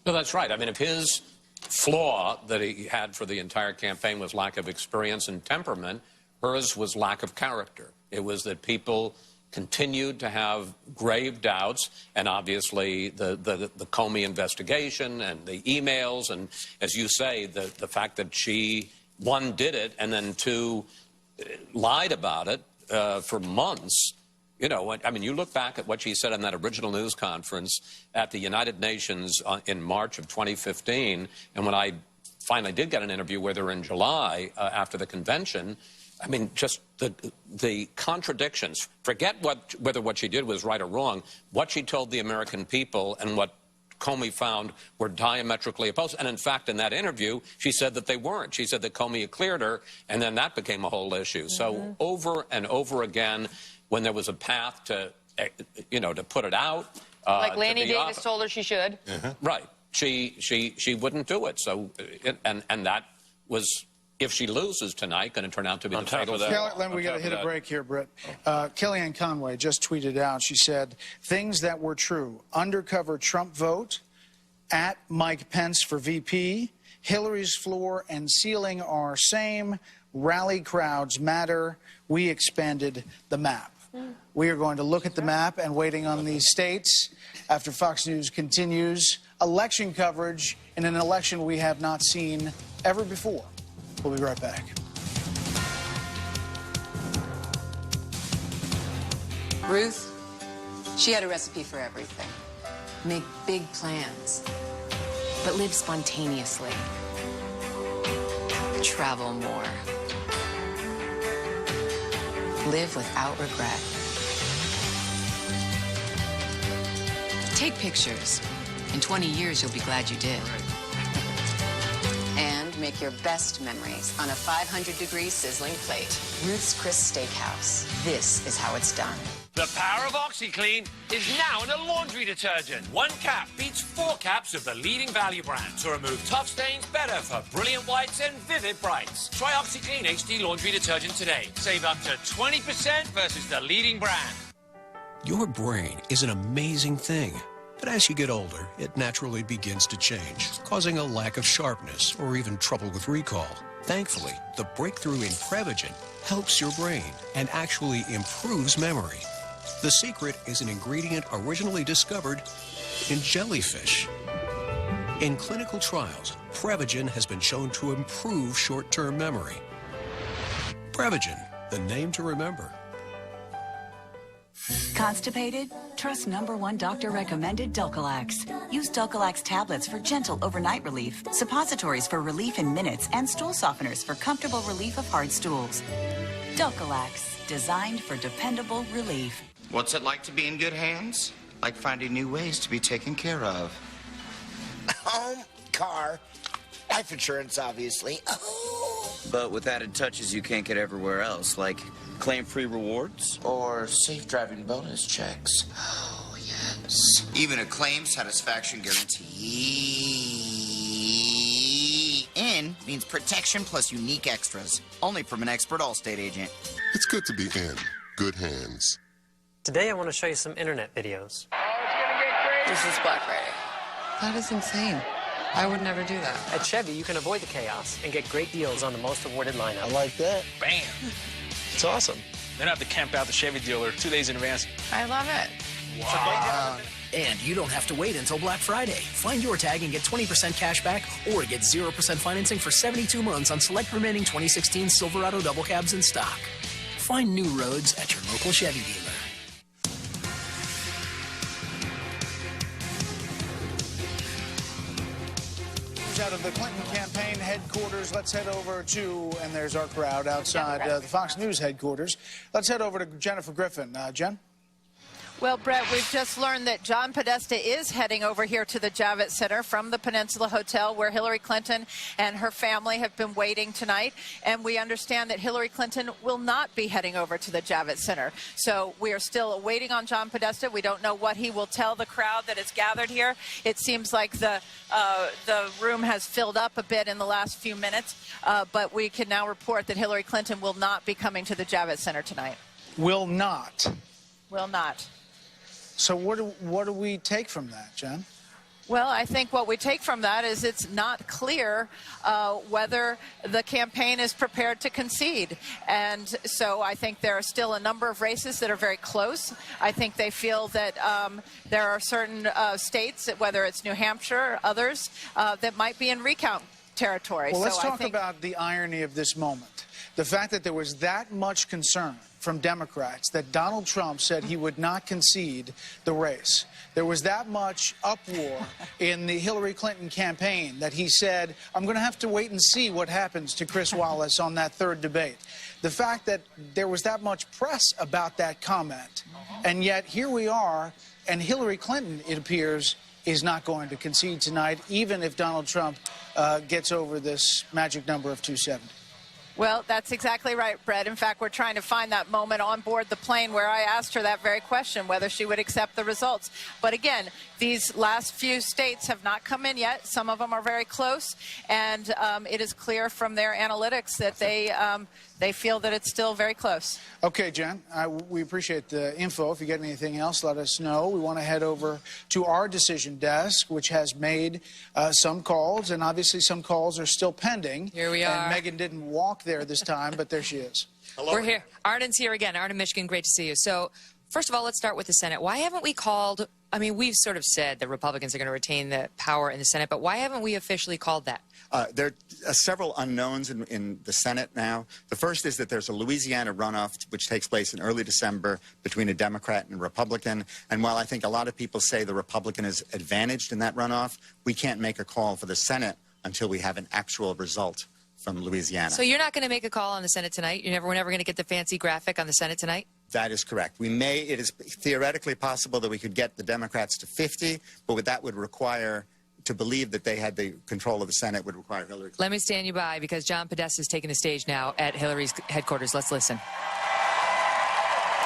No, that's right. I mean, if his flaw that he had for the entire campaign was lack of experience and temperament, hers was lack of character. It was that people continued to have grave doubts, and obviously the Comey investigation and the emails, and as you say, the fact that she, one, did it, and then two, lied about it for months. I mean, you look back at what she said in that original news conference at the United Nations in March of 2015, and when I finally did get an interview with her in July after the convention, I mean, just the contradictions. Forget whether what she did was right or wrong. What she told the American people and what Comey found were diametrically opposed. And in fact, in that interview, she said that they weren't. She said that Comey had cleared her, and then that became a whole issue. So over and over again, when there was a path to, to put it out. Like Lanny Davis told her she should. Right. She wouldn't do it. So, and that was, if she loses tonight, going to turn out to be the fatal. We got to hit a break here, Britt. Kellyanne Conway just tweeted out, she said, things that were true. Undercover Trump vote, at Mike Pence for VP, Hillary's floor and ceiling are same, rally crowds matter, we expanded the map. We are going to look at the map and waiting on these states after Fox News continues election coverage in an election we have not seen ever before. We'll be right back. Ruth, she had a recipe for everything. Make big plans, but live spontaneously. Travel more. Live without regret. Take pictures. In 20 years, you'll be glad you did. And make your best memories on a 500-degree sizzling plate. Ruth's Chris Steakhouse. This is how it's done. The power of OxyClean is now in a laundry detergent. 1 cap beats 4 caps of the leading value brand to remove tough stains better for brilliant whites and vivid brights. Try OxyClean HD laundry detergent today. Save up to 20% versus the leading brand. Your brain is an amazing thing. But as you get older, it naturally begins to change, causing a lack of sharpness or even trouble with recall. Thankfully, the breakthrough in Prevagen helps your brain and actually improves memory. The secret is an ingredient originally discovered in jellyfish. In clinical trials, Prevagen has been shown to improve short-term memory. Prevagen, the name to remember. Constipated? Trust #1 doctor-recommended Dulcolax. Use Dulcolax tablets for gentle overnight relief, suppositories for relief in minutes, and stool softeners for comfortable relief of hard stools. Dulcolax, designed for dependable relief. What's it like to be in good hands? Like finding new ways to be taken care of. Home, car, life insurance, obviously. But with added touches you can't get everywhere else, like claim-free rewards? Or safe driving bonus checks. Oh, yes. Even a claim satisfaction guarantee. In means protection plus unique extras. Only from an expert Allstate agent. It's good to be in good hands. Today I want to show you some internet videos. This is Black Friday. That is insane. I would never do that. At Chevy, you can avoid the chaos and get great deals on the most awarded lineup. I like that. Bam! It's awesome. Then I have to camp out the Chevy dealer 2 days in advance. I love it. Wow. And you don't have to wait until Black Friday. Find your tag and get 20% cash back or get 0% financing for 72 months on select remaining 2016 Silverado double cabs in stock. Find new roads at your local Chevy dealer. Out of the Clinton campaign headquarters headquarters. Let's head over to, and there's our crowd outside the Fox News headquarters. Let's head over to Jennifer Griffin. Jen? Well, Brett, we've just learned that John Podesta is heading over here to the Javits Center from the Peninsula Hotel, where Hillary Clinton and her family have been waiting tonight. And we understand that Hillary Clinton will not be heading over to the Javits Center. So we are still waiting on John Podesta. We don't know what he will tell the crowd that is gathered here. It seems like the room has filled up a bit in the last few minutes, but we can now report that Hillary Clinton will not be coming to the Javits Center tonight. Will not. Will not. So what do we take from that, Jen? Well, I think what we take from that is it's not clear whether the campaign is prepared to concede. And so I think there are still a number of races that are very close. I think they feel that there are certain states, whether it's New Hampshire or others, that might be in recount territory. Well, let's talk about the irony of this moment. The fact that there was that much concern from Democrats that Donald Trump said he would not concede the race. There was that much uproar in the Hillary Clinton campaign that he said, I'm going to have to wait and see what happens to Chris Wallace on that third debate. The fact that there was that much press about that comment, and yet here we are, and Hillary Clinton, it appears, is not going to concede tonight, even if Donald Trump gets over this magic number of 270. Well, that's exactly right, Brett. In fact, we're trying to find that moment on board the plane where I asked her that very question, whether she would accept the results. But again, these last few states have not come in yet. Some of them are very close, and it is clear from their analytics that they feel that it's still very close. Okay, Jen, we appreciate the info. If you get anything else, let us know. We want to head over to our decision desk, which has made some calls, and obviously some calls are still pending. Here we are. And Megan didn't walk there this time, but there she is. Hello. We're here. Arden's here again. Arden, Michigan, great to see you. So, first of all, let's start with the Senate. Why haven't we called, I mean, we've sort of said the Republicans are going to retain the power in the Senate, but why haven't we officially called that? There are several unknowns in the Senate now. The first is that there's a Louisiana runoff which takes place in early December between a Democrat and a Republican. And while I think a lot of people say the Republican is advantaged in that runoff, we can't make a call for the Senate until we have an actual result from Louisiana. So you're not going to make a call on the Senate tonight? We're never going to get the fancy graphic on the Senate tonight? That is correct. It is theoretically possible that we could get the Democrats to 50, but that would require, to believe that they had the control of the Senate would require Hillary Clinton. Let me stand you by, because John Podesta is taking the stage now at Hillary's headquarters. Let's listen.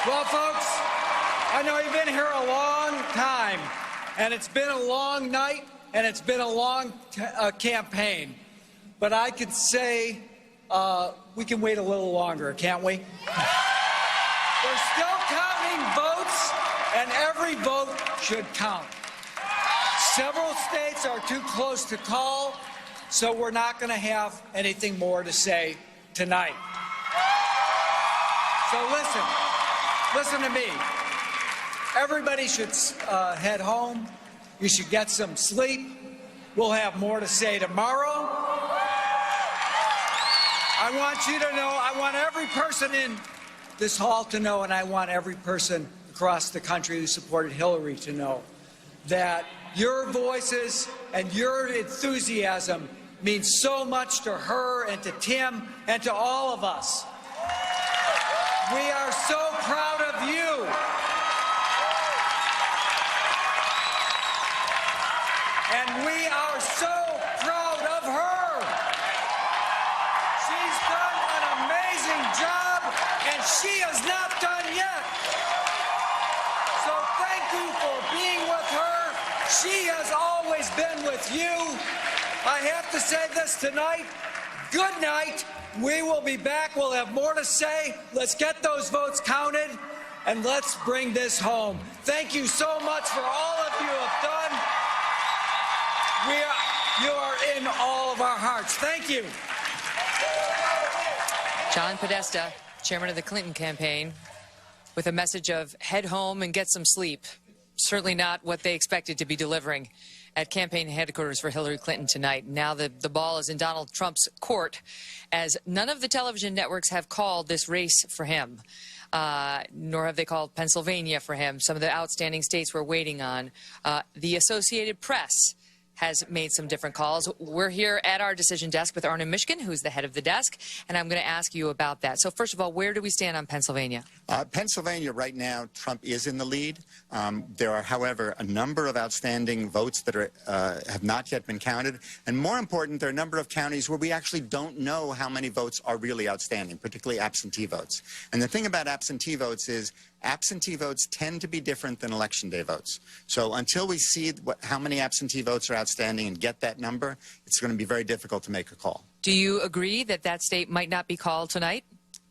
Well, folks, I know you've been here a long time, and it's been a long night, and it's been a long campaign. But I could say we can wait a little longer, can't we? We're still counting votes, and every vote should count. Several states are too close to call, so we're not going to have anything more to say tonight. So listen to me. Everybody should head home. You should get some sleep. We'll have more to say tomorrow. I want you to know, I want every person in this hall to know, and I want every person across the country who supported Hillary to know, that your voices and your enthusiasm means so much to her and to Tim and to all of us. We are so proud of you. And we are so proud of her. She's done an amazing job, and she is not done yet. So thank you for being with her. She has always been with you. I have to say this tonight. Good night. We will be back. We'll have more to say. Let's get those votes counted, and let's bring this home. Thank you so much for all of you have done. You are in all of our hearts. Thank you. John Podesta, chairman of the Clinton campaign, with a message of head home and get some sleep. Certainly not what they expected to be delivering at campaign headquarters for Hillary Clinton tonight. Now the ball is in Donald Trump's court, as none of the television networks have called this race for him, nor have they called Pennsylvania for him. Some of the outstanding states we're waiting on. The Associated Press has made some different calls. We're here at our decision desk with Arne Mishkin, who's the head of the desk, and I'm going to ask you about that. So first of all, where do we stand on Pennsylvania? Pennsylvania right now, Trump is in the lead. There are, however, a number of outstanding votes that have not yet been counted. And more important, there are a number of counties where we actually don't know how many votes are really outstanding, particularly absentee votes. And the thing about absentee votes is absentee votes tend to be different than election day votes. So until we see how many absentee votes are outstanding and get that number, it's going to be very difficult to make a call. Do you agree that that state might not be called tonight?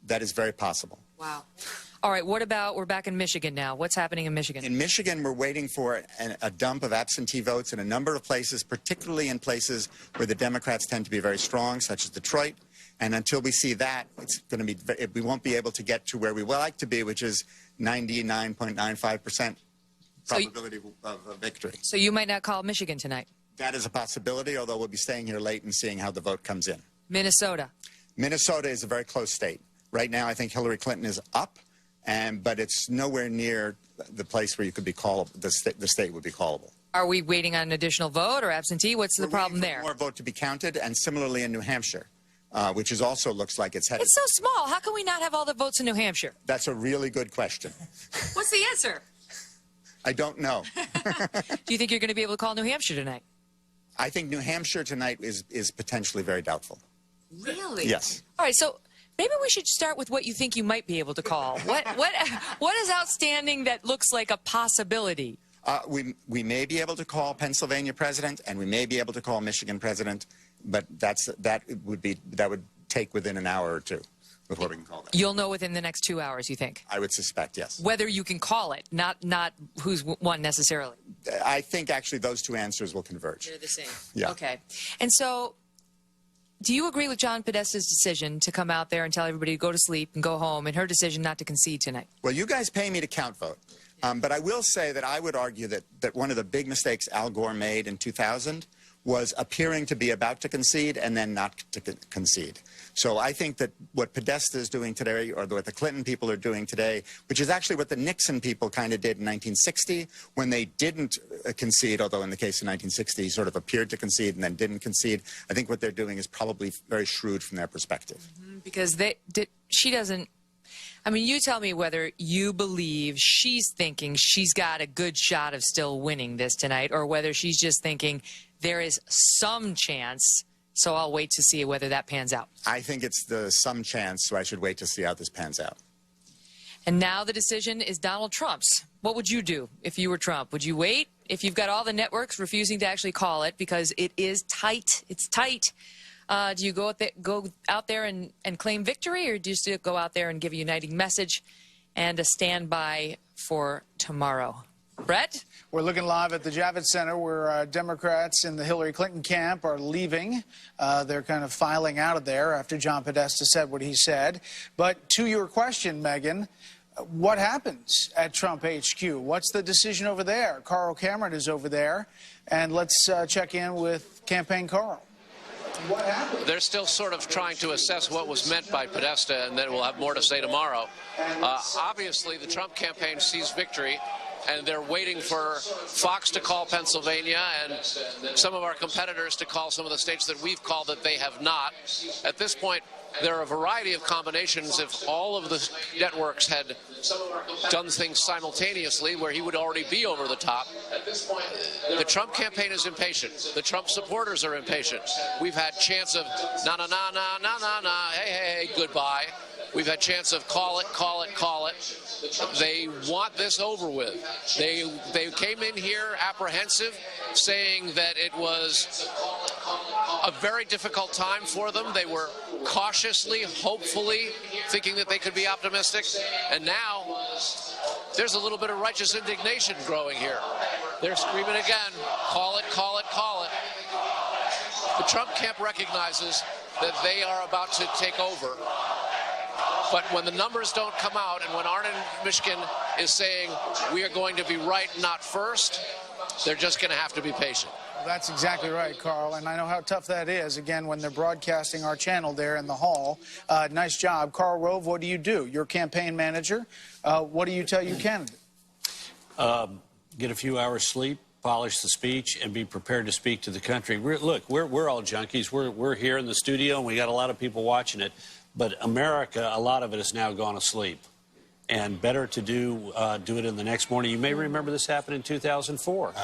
That is very possible. Wow. All right, what about, we're back in Michigan now. What's happening in Michigan? In Michigan, we're waiting for a dump of absentee votes in a number of places, particularly in places where the Democrats tend to be very strong, such as Detroit. And until we see that, it's going to be, we won't be able to get to where we would like to be, which is 99.95% probability of victory. So you might not call Michigan tonight? That is a possibility, although we'll be staying here late and seeing how the vote comes in. Minnesota? Minnesota is a very close state. Right now, I think Hillary Clinton is up, but it's nowhere near the place where you could be callable, the state would be callable. Are we waiting on an additional vote or absentee? What's the problem there? More vote to be counted, and similarly in New Hampshire, which is also looks like it's headed. It's so small. How can we not have all the votes in New Hampshire? That's a really good question. What's the answer? I don't know. Do you think you're going to be able to call New Hampshire tonight? I think New Hampshire tonight is potentially very doubtful. Really? Yes. All right, so maybe we should start with what you think you might be able to call. What is outstanding that looks like a possibility? We may be able to call Pennsylvania president, and we may be able to call Michigan president, but that would take within an hour or two before we can call that. You'll know within the next 2 hours, you think? I would suspect, yes. Whether you can call it, not who's won necessarily. I think actually those two answers will converge. They're the same. Yeah. Okay. And so, do you agree with John Podesta's decision to come out there and tell everybody to go to sleep and go home, and her decision not to concede tonight? Well, you guys pay me to count vote. But I will say that I would argue that one of the big mistakes Al Gore made in 2000 was appearing to be about to concede and then not to concede. So I think that what Podesta is doing today, or what the Clinton people are doing today, which is actually what the Nixon people kind of did in 1960 when they didn't concede, although in the case of 1960 he sort of appeared to concede and then didn't concede. I think what they're doing is probably very shrewd from their perspective. Because she doesn't, I mean, you tell me whether you believe she's thinking she's got a good shot of still winning this tonight, or whether she's just thinking there is some chance, so I'll wait to see whether that pans out. I think it's the some chance, so I should wait to see how this pans out. And now the decision is Donald Trump's. What would you do if you were Trump? Would you wait if you've got all the networks refusing to actually call it because it is tight? It's tight. Do you go out there and claim victory, or do you still go out there and give a uniting message and a standby for tomorrow? Brett? We're looking live at the Javits Center where Democrats in the Hillary Clinton camp are leaving. They're kind of filing out of there after John Podesta said what he said. But to your question, Megan, what happens at Trump HQ? What's the decision over there? Carl Cameron is over there. And let's check in with Campaign Carl. What happened? They're still sort of trying to assess what was meant by Podesta, and then we'll have more to say tomorrow. Obviously, the Trump campaign sees victory, and they're waiting for Fox to call Pennsylvania and some of our competitors to call some of the states that we've called that they have not. At this point, there are a variety of combinations. If all of the networks had done things simultaneously, where he would already be over the top. The Trump campaign is impatient. The Trump supporters are impatient. We've had chants of na na na na na na na, hey hey hey, goodbye. We've had chants of call it, call it, call it. They want this over with. They came in here apprehensive, saying that it was a very difficult time for them. They were cautiously, hopefully, thinking that they could be optimistic. And now, there's a little bit of righteous indignation growing here. They're screaming again, call it, call it, call it. The Trump camp recognizes that they are about to take over. But when the numbers don't come out, and when Arne Mishkin is saying we are going to be right, not first, they're just going to have to be patient. That's exactly right, Carl, and I know how tough that is, again, when they're broadcasting our channel there in the hall. Nice job. Karl Rove, what do you do? You're campaign manager. What do you tell your candidate? Get a few hours sleep, polish the speech, and be prepared to speak to the country. Look, we're all junkies. We're here in the studio, and we got a lot of people watching it. But America, a lot of it has now gone asleep. And better to do it in the next morning. You may remember this happened in 2004.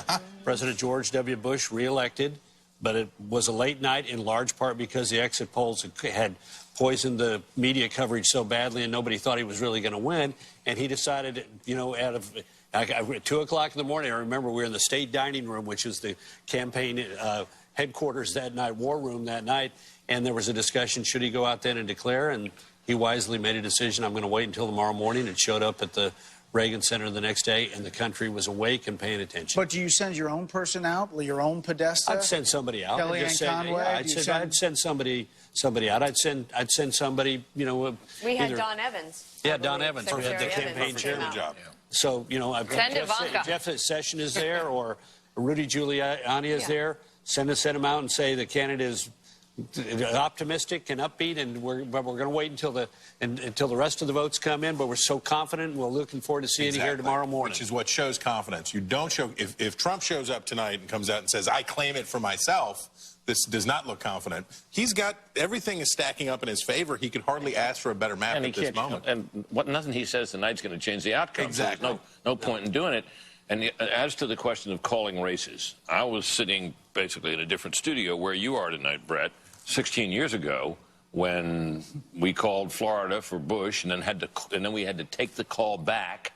President George W. Bush reelected, but it was a late night in large part because the exit polls had poisoned the media coverage so badly and nobody thought he was really going to win. And he decided, you know, at 2 o'clock in the morning, I remember we were in the state dining room, which is the campaign headquarters that night, war room that night, and there was a discussion, should he go out then and declare? And he wisely made a decision, I'm going to wait until tomorrow morning, and showed up at the Reagan Center the next day, and the country was awake and paying attention. But do you send your own person out, your own Podesta? I'd send somebody out. Kellyanne Conway? Yeah, I'd send somebody out. I'd send somebody, you know. We had Don Evans. Yeah, Don Evans. We had the campaign chairman job. So, you know, Jeff Sessions is there, or Rudy Giuliani is there. Send him out and say the candidate is optimistic and upbeat, and we're going to wait until the rest of the votes come in, but we're so confident, and we're looking forward to seeing you here tomorrow morning. Which is what shows confidence. You don't show, if Trump shows up tonight and comes out and says, I claim it for myself, this does not look confident. He's got, everything is stacking up in his favor. He could hardly ask for a better map at this moment. And nothing he says tonight's going to change the outcome. Exactly. So no point in doing it. And as to the question of calling races, I was sitting basically in a different studio where you are tonight, Brett, 16 years ago, when we called Florida for Bush, and then we had to take the call back,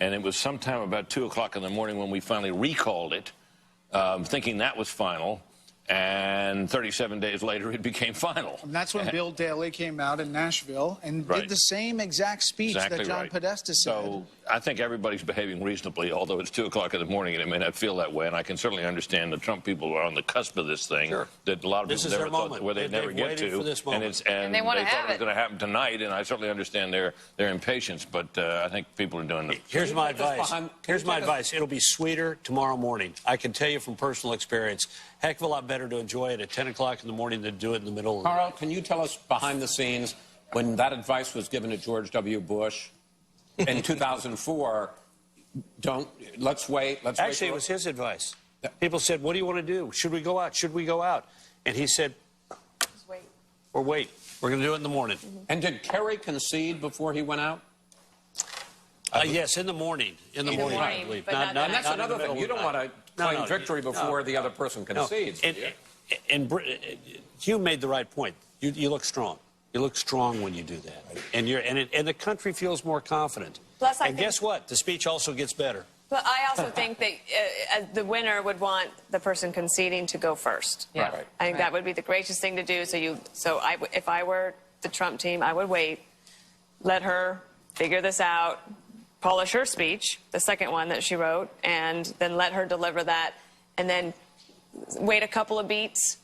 and it was sometime about 2 o'clock in the morning when we finally recalled it, thinking that was final, and 37 days later it became final. And that's when Bill Daley came out in Nashville and did the same exact speech that John Podesta said. So I think everybody's behaving reasonably, although it's 2 o'clock in the morning and it may not feel that way. And I can certainly understand the Trump people are on the cusp of this thing that a lot of people never thought where they'd never get to. And they thought it was going to happen tonight. And I certainly understand their impatience. But I think people are doing it. Here's my advice. Here's my advice. It'll be sweeter tomorrow morning. I can tell you from personal experience, heck of a lot better to enjoy it at 10 o'clock in the morning than do it in the middle of the night. Carl, can you tell us behind the scenes when that advice was given to George W. Bush in 2004? Let's wait. Actually, it was his advice. People said, what do you want to do? Should we go out? Should we go out? And he said, just wait. Or wait. We're going to do it in the morning. And did Kerry concede before he went out? Yes, in the morning. In the morning, I believe. And that's another thing. You don't want to claim victory before the other person concedes. And Hugh made the right point. You look strong. You look strong when you do that, and the country feels more confident. Plus, and guess what? The speech also gets better. But I also think that the winner would want the person conceding to go first. Yeah. Right. I think that would be the gracious thing to do. If I were the Trump team, I would wait, let her figure this out, polish her speech, the second one that she wrote, and then let her deliver that, and then wait a couple of beats,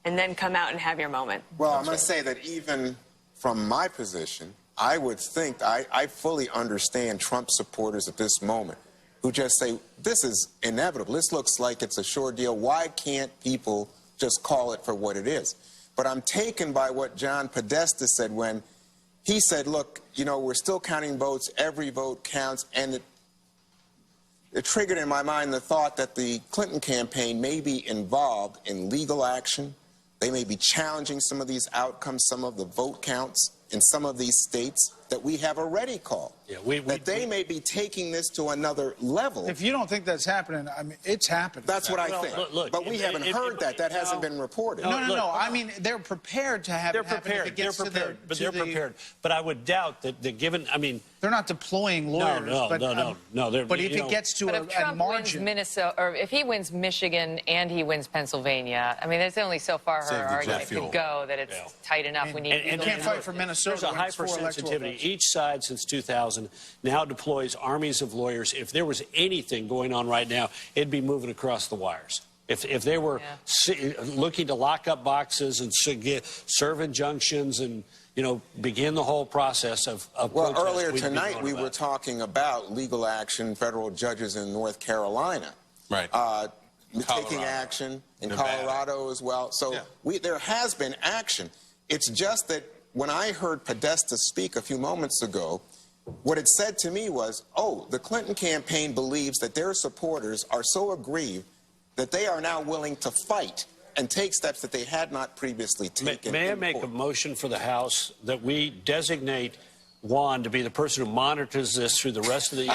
and then come out and have your moment. Well, I must say that even from my position, I would think I fully understand Trump supporters at this moment who just say, this is inevitable. This looks like it's a sure deal. Why can't people just call it for what it is? But I'm taken by what John Podesta said when he said, look, you know, we're still counting votes. Every vote counts. And it triggered in my mind the thought that the Clinton campaign may be involved in legal action. They may be challenging some of these outcomes, some of the vote counts in some of these states that we have already called. Yeah, that they may be taking this to another level. If you don't think that's happening, I mean, it's happening. That's what I think. Look, but we haven't heard that. That hasn't been reported. No. I mean, they're prepared to have it happen if it gets to the... They're prepared. But I would doubt that given, I mean... They're not deploying lawyers. No. But if it gets to if Trump wins Minnesota, or if he wins Michigan and he wins Pennsylvania, I mean, there's only so far her argument could go that it's tight enough. We need... And can't fight for Minnesota. There's a hypersensitivity. Each side since 2000 now deploys armies of lawyers. If there was anything going on right now, it'd be moving across the wires. If they were looking to lock up boxes and serve injunctions and, you know, begin the whole process of well, protest, earlier tonight we were talking about legal action, federal judges in North Carolina. Right. Taking action in Colorado as well. So there has been action. It's just that when I heard Podesta speak a few moments ago, what it said to me was, oh, the Clinton campaign believes that their supporters are so aggrieved that they are now willing to fight and take steps that they had not previously taken. May I make a motion for the House that we designate Juan to be the person who monitors this through the rest of the year?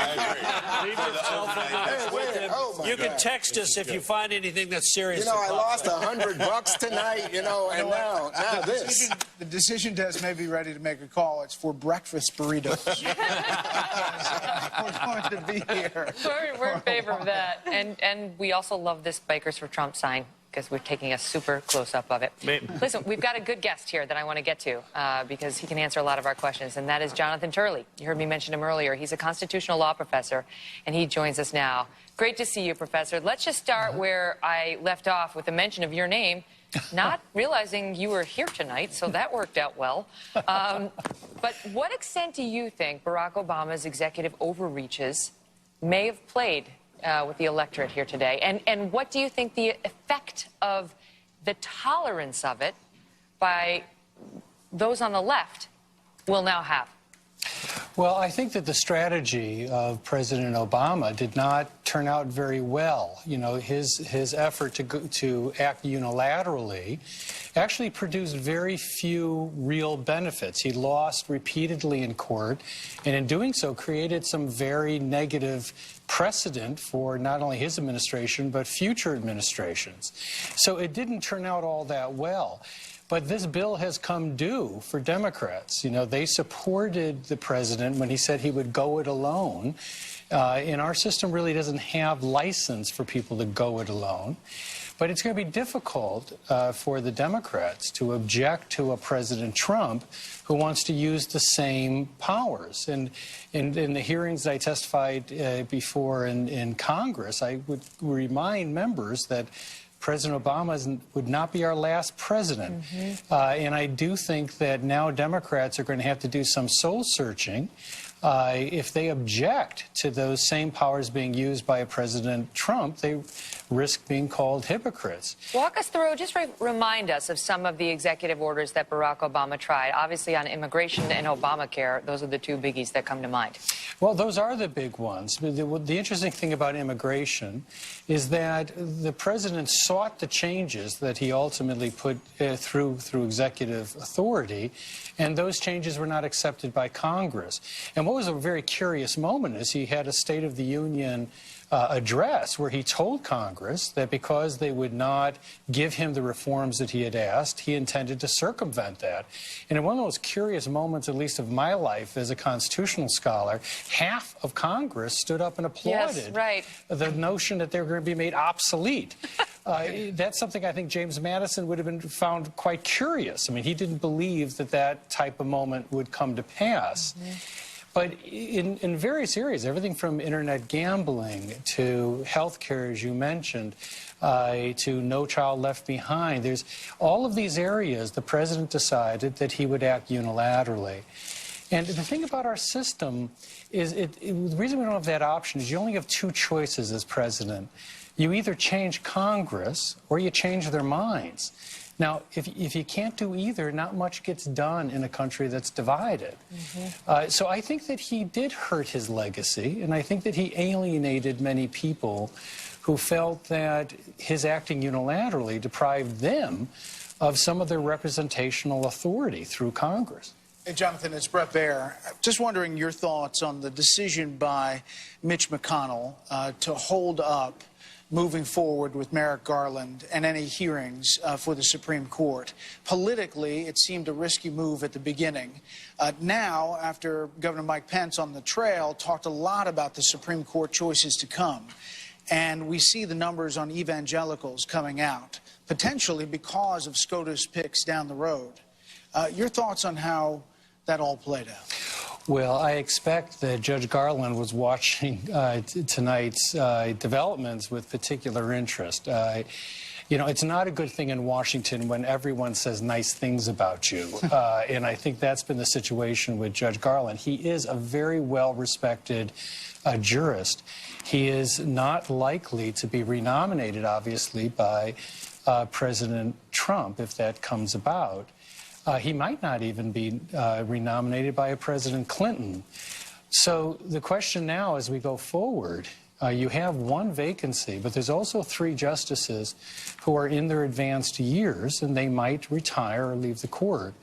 Leave your cell phone with him. You can text us if you find anything that's serious. You know, I lost $100 tonight, you know, and now this. The decision desk may be ready to make a call. It's for breakfast burritos. We're going to be here. We're in favor of that. And we also love this Bikers for Trump sign, because we're taking a super close-up of it. Listen, we've got a good guest here that I want to get to because he can answer a lot of our questions, and that is Jonathan Turley. You heard me mention him earlier. He's a constitutional law professor, and he joins us now. Great to see you, Professor. Let's just start where I left off with the mention of your name, not realizing you were here tonight, so that worked out well. But what extent do you think Barack Obama's executive overreaches may have played with the electorate here today? And what do you think the effect of the tolerance of it by those on the left will now have? Well, I think that the strategy of President Obama did not turn out very well. You know, his effort to act unilaterally actually produced very few real benefits. He lost repeatedly in court, and in doing so created some very negative precedent for not only his administration, but future administrations. So it didn't turn out all that well. But this bill has come due for Democrats. You know, they supported the president when he said he would go it alone. And our system really doesn't have license for people to go it alone. But it's going to be difficult for the Democrats to object to a President Trump who wants to use the same powers. And in the hearings I testified before in Congress, I would remind members that President Obama would not be our last president. And I do think that now Democrats are going to have to do some soul searching if they object to those same powers being used by President Trump. They risk being called hypocrites. Walk us through, just remind us of some of the executive orders that Barack Obama tried. Obviously on immigration and Obamacare, those are the two biggies that come to mind. Well, those are the big ones. The interesting thing about immigration is that the president sought the changes that he ultimately put through executive authority, and those changes were not accepted by Congress. And what was a very curious moment is he had a State of the Union address where he told Congress that because they would not give him the reforms that he had asked, he intended to circumvent that. And in one of those curious moments, at least of my life as a constitutional scholar, half of Congress stood up and applauded the notion that they were going to be made obsolete. That's something I think James Madison would have been found quite curious. I mean, he didn't believe that that type of moment would come to pass. But in various areas, everything from internet gambling to health care, as you mentioned, to No Child Left Behind, there's all of these areas the president decided that he would act unilaterally. And the thing about our system is the reason we don't have that option is you only have two choices as president. You either change Congress or you change their minds. Now, if you can't do either, not much gets done in a country that's divided. So I think that he did hurt his legacy, and I think that he alienated many people who felt that his acting unilaterally deprived them of some of their representational authority through Congress. Hey, Jonathan, it's Brett Baer. Just wondering your thoughts on the decision by Mitch McConnell to hold up moving forward with Merrick Garland and any hearings for the Supreme Court. Politically, it seemed a risky move at the beginning. Now, after Governor Mike Pence on the trail talked a lot about the Supreme Court choices to come, and we see the numbers on evangelicals coming out, potentially because of SCOTUS picks down the road. Your thoughts on how that all played out? Well, I expect that Judge Garland was watching tonight's developments with particular interest. You know, it's not a good thing in Washington when everyone says nice things about you. And I think that's been the situation with Judge Garland. He is a very well-respected jurist. He is not likely to be renominated, obviously, by President Trump if that comes about. He might not even be renominated by a President Clinton. So the question now as we go forward, you have one vacancy, but there's also 3 justices who are in their advanced years, and they might retire or leave the court.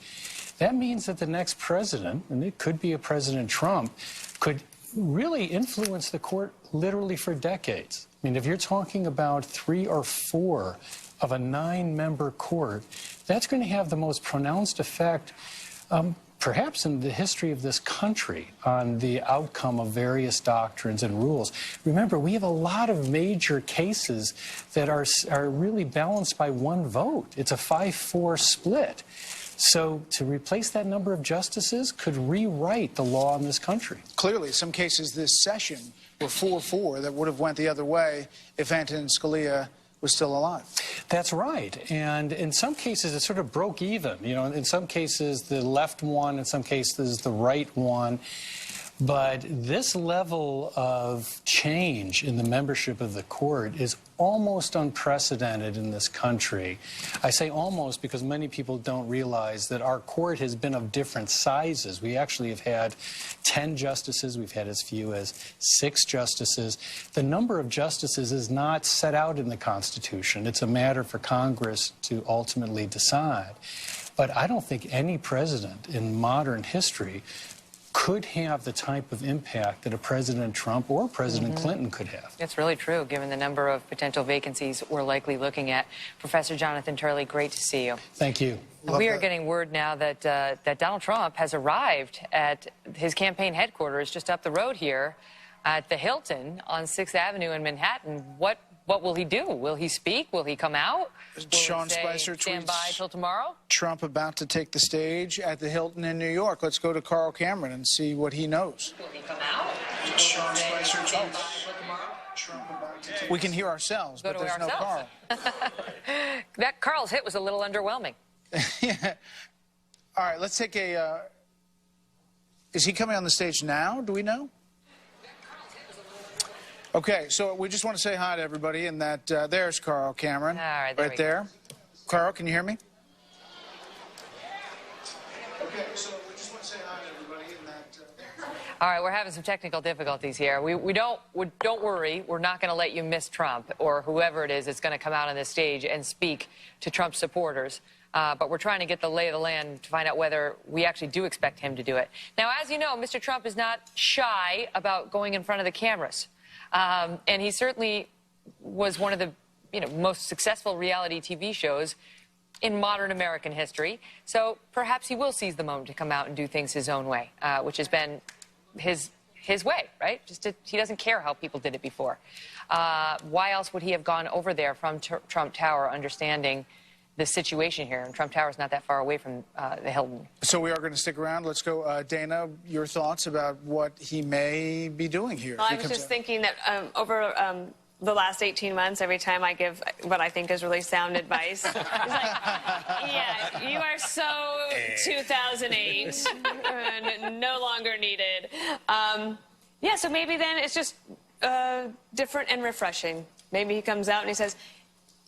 That means that the next president, and it could be a President Trump, could really influence the court literally for decades. I mean, if you're talking about 3 or 4 of a 9-member court, that's going to have the most pronounced effect perhaps in the history of this country on the outcome of various doctrines and rules. Remember, we have a lot of major cases that are really balanced by 1 vote. It's a 5-4 split. So to replace that number of justices could rewrite the law in this country. Clearly, some cases this session were 4-4 that would have went the other way if Antonin Scalia was still alive. That's right. And in some cases, it sort of broke even. You know, in some cases, the left won, in some cases, the right won. But this level of change in the membership of the court is almost unprecedented in this country. I say almost because many people don't realize that our court has been of different sizes. We actually have had 10 justices. We've had as few as 6 justices. The number of justices is not set out in the Constitution. It's a matter for Congress to ultimately decide. But I don't think any president in modern history could have the type of impact that a President Trump or President Clinton could have. It's really true, given the number of potential vacancies we're likely looking at. Professor Jonathan Turley, great to see you. Thank you. We are getting word now that that Donald Trump has arrived at his campaign headquarters just up the road here at the Hilton on 6th Avenue in Manhattan. What will he do? Will he speak? Will he come out? Will Sean he say, Spicer stand tweets, by till tomorrow? Trump about to take the stage at the Hilton in New York. Let's go to Carl Cameron and see what he knows. Will he come out? Sean Spicer tweets. We can hear ourselves, but there's no Carl. That Carl's hit was a little underwhelming. Yeah. All right, let's take a... is he coming on the stage now? Do we know? Okay, so we just want to say hi to everybody, and that there's Carl Cameron. All right, right there. Carl, can you hear me? Okay, so we just want to say hi to everybody, and that All right, we're having some technical difficulties here. Don't worry. We're not going to let you miss Trump or whoever it is that's going to come out on this stage and speak to Trump supporters. But we're trying to get the lay of the land to find out whether we actually do expect him to do it. Now, as you know, Mr. Trump is not shy about going in front of the cameras. And he certainly was one of the most successful reality TV shows in modern American history. So perhaps he will seize the moment to come out and do things his own way, which has been his way, right? He doesn't care how people did it before. Why else would he have gone over there from Trump Tower, understanding the situation here? And Trump Tower is not that far away from the Hilton. So we are going to stick around. Let's go. Dana, your thoughts about what he may be doing here? Well, I was just thinking that over the last 18 months, every time I give what I think is really sound advice, it's like, yeah, you are so 2008 and no longer needed. Yeah, so maybe then it's just different and refreshing. Maybe he comes out and he says,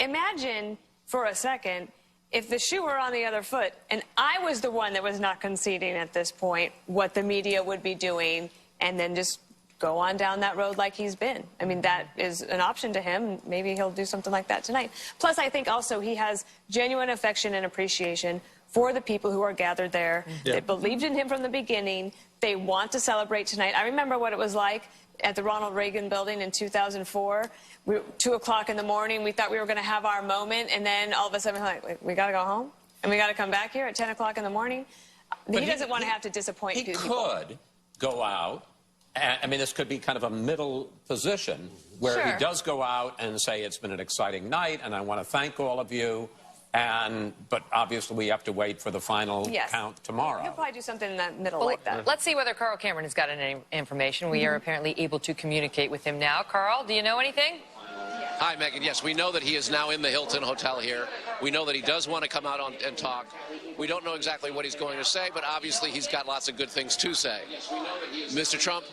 imagine for a second if the shoe were on the other foot and I was the one that was not conceding at this point, what the media would be doing, and then just go on down that road like he's been. I mean, that is an option to him. Maybe he'll do something like that tonight. Plus, I think also he has genuine affection and appreciation for the people who are gathered there. They believed in him from the beginning. They want to celebrate tonight. I remember what it was like at the Ronald Reagan building in 2004. 2 o'clock in the morning, we thought we were going to have our moment, and then all of a sudden, we're like, wait, we got to go home? And we got to come back here at 10 o'clock in the morning? But he doesn't want to have to disappoint people. He could go out. I mean, this could be kind of a middle position where he does go out and say, it's been an exciting night, and I want to thank all of you. But obviously, we have to wait for the final count tomorrow. He'll probably do something in that middle like that. Let's see whether Carl Cameron has got any information. We are apparently able to communicate with him now. Carl, do you know anything? Hi, Megan. Yes, we know that he is now in the Hilton Hotel here. We know that he does want to come out and talk. We don't know exactly what he's going to say, but obviously he's got lots of good things to say. Mr. Trump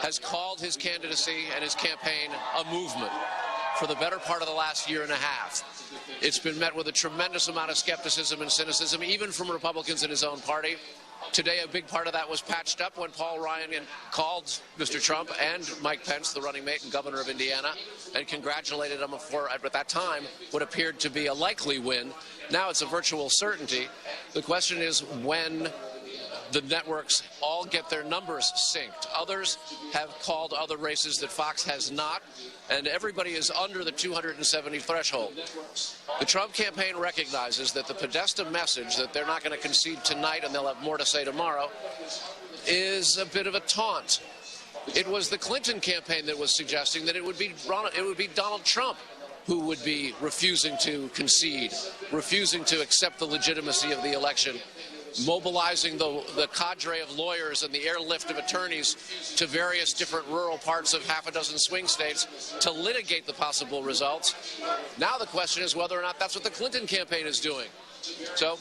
has called his candidacy and his campaign a movement. for the better part of the last year and a half. It's been met with a tremendous amount of skepticism and cynicism, even from Republicans in his own party. Today, a big part of that was patched up when Paul Ryan called Mr. Trump and Mike Pence, the running mate and governor of Indiana, and congratulated him for, at that time, what appeared to be a likely win. Now it's a virtual certainty. The question is when the networks all get their numbers synced. Others have called other races that Fox has not, and everybody is under the 270 threshold. The Trump campaign recognizes that the Podesta message that they're not going to concede tonight and they'll have more to say tomorrow is a bit of a taunt. It was the Clinton campaign that was suggesting that it would be Donald Trump who would be refusing to concede, refusing to accept the legitimacy of the election, mobilizing the cadre of lawyers and the airlift of attorneys to various different rural parts of half a dozen swing states to litigate the possible results. Now the question is whether or not that's what the Clinton campaign is doing. So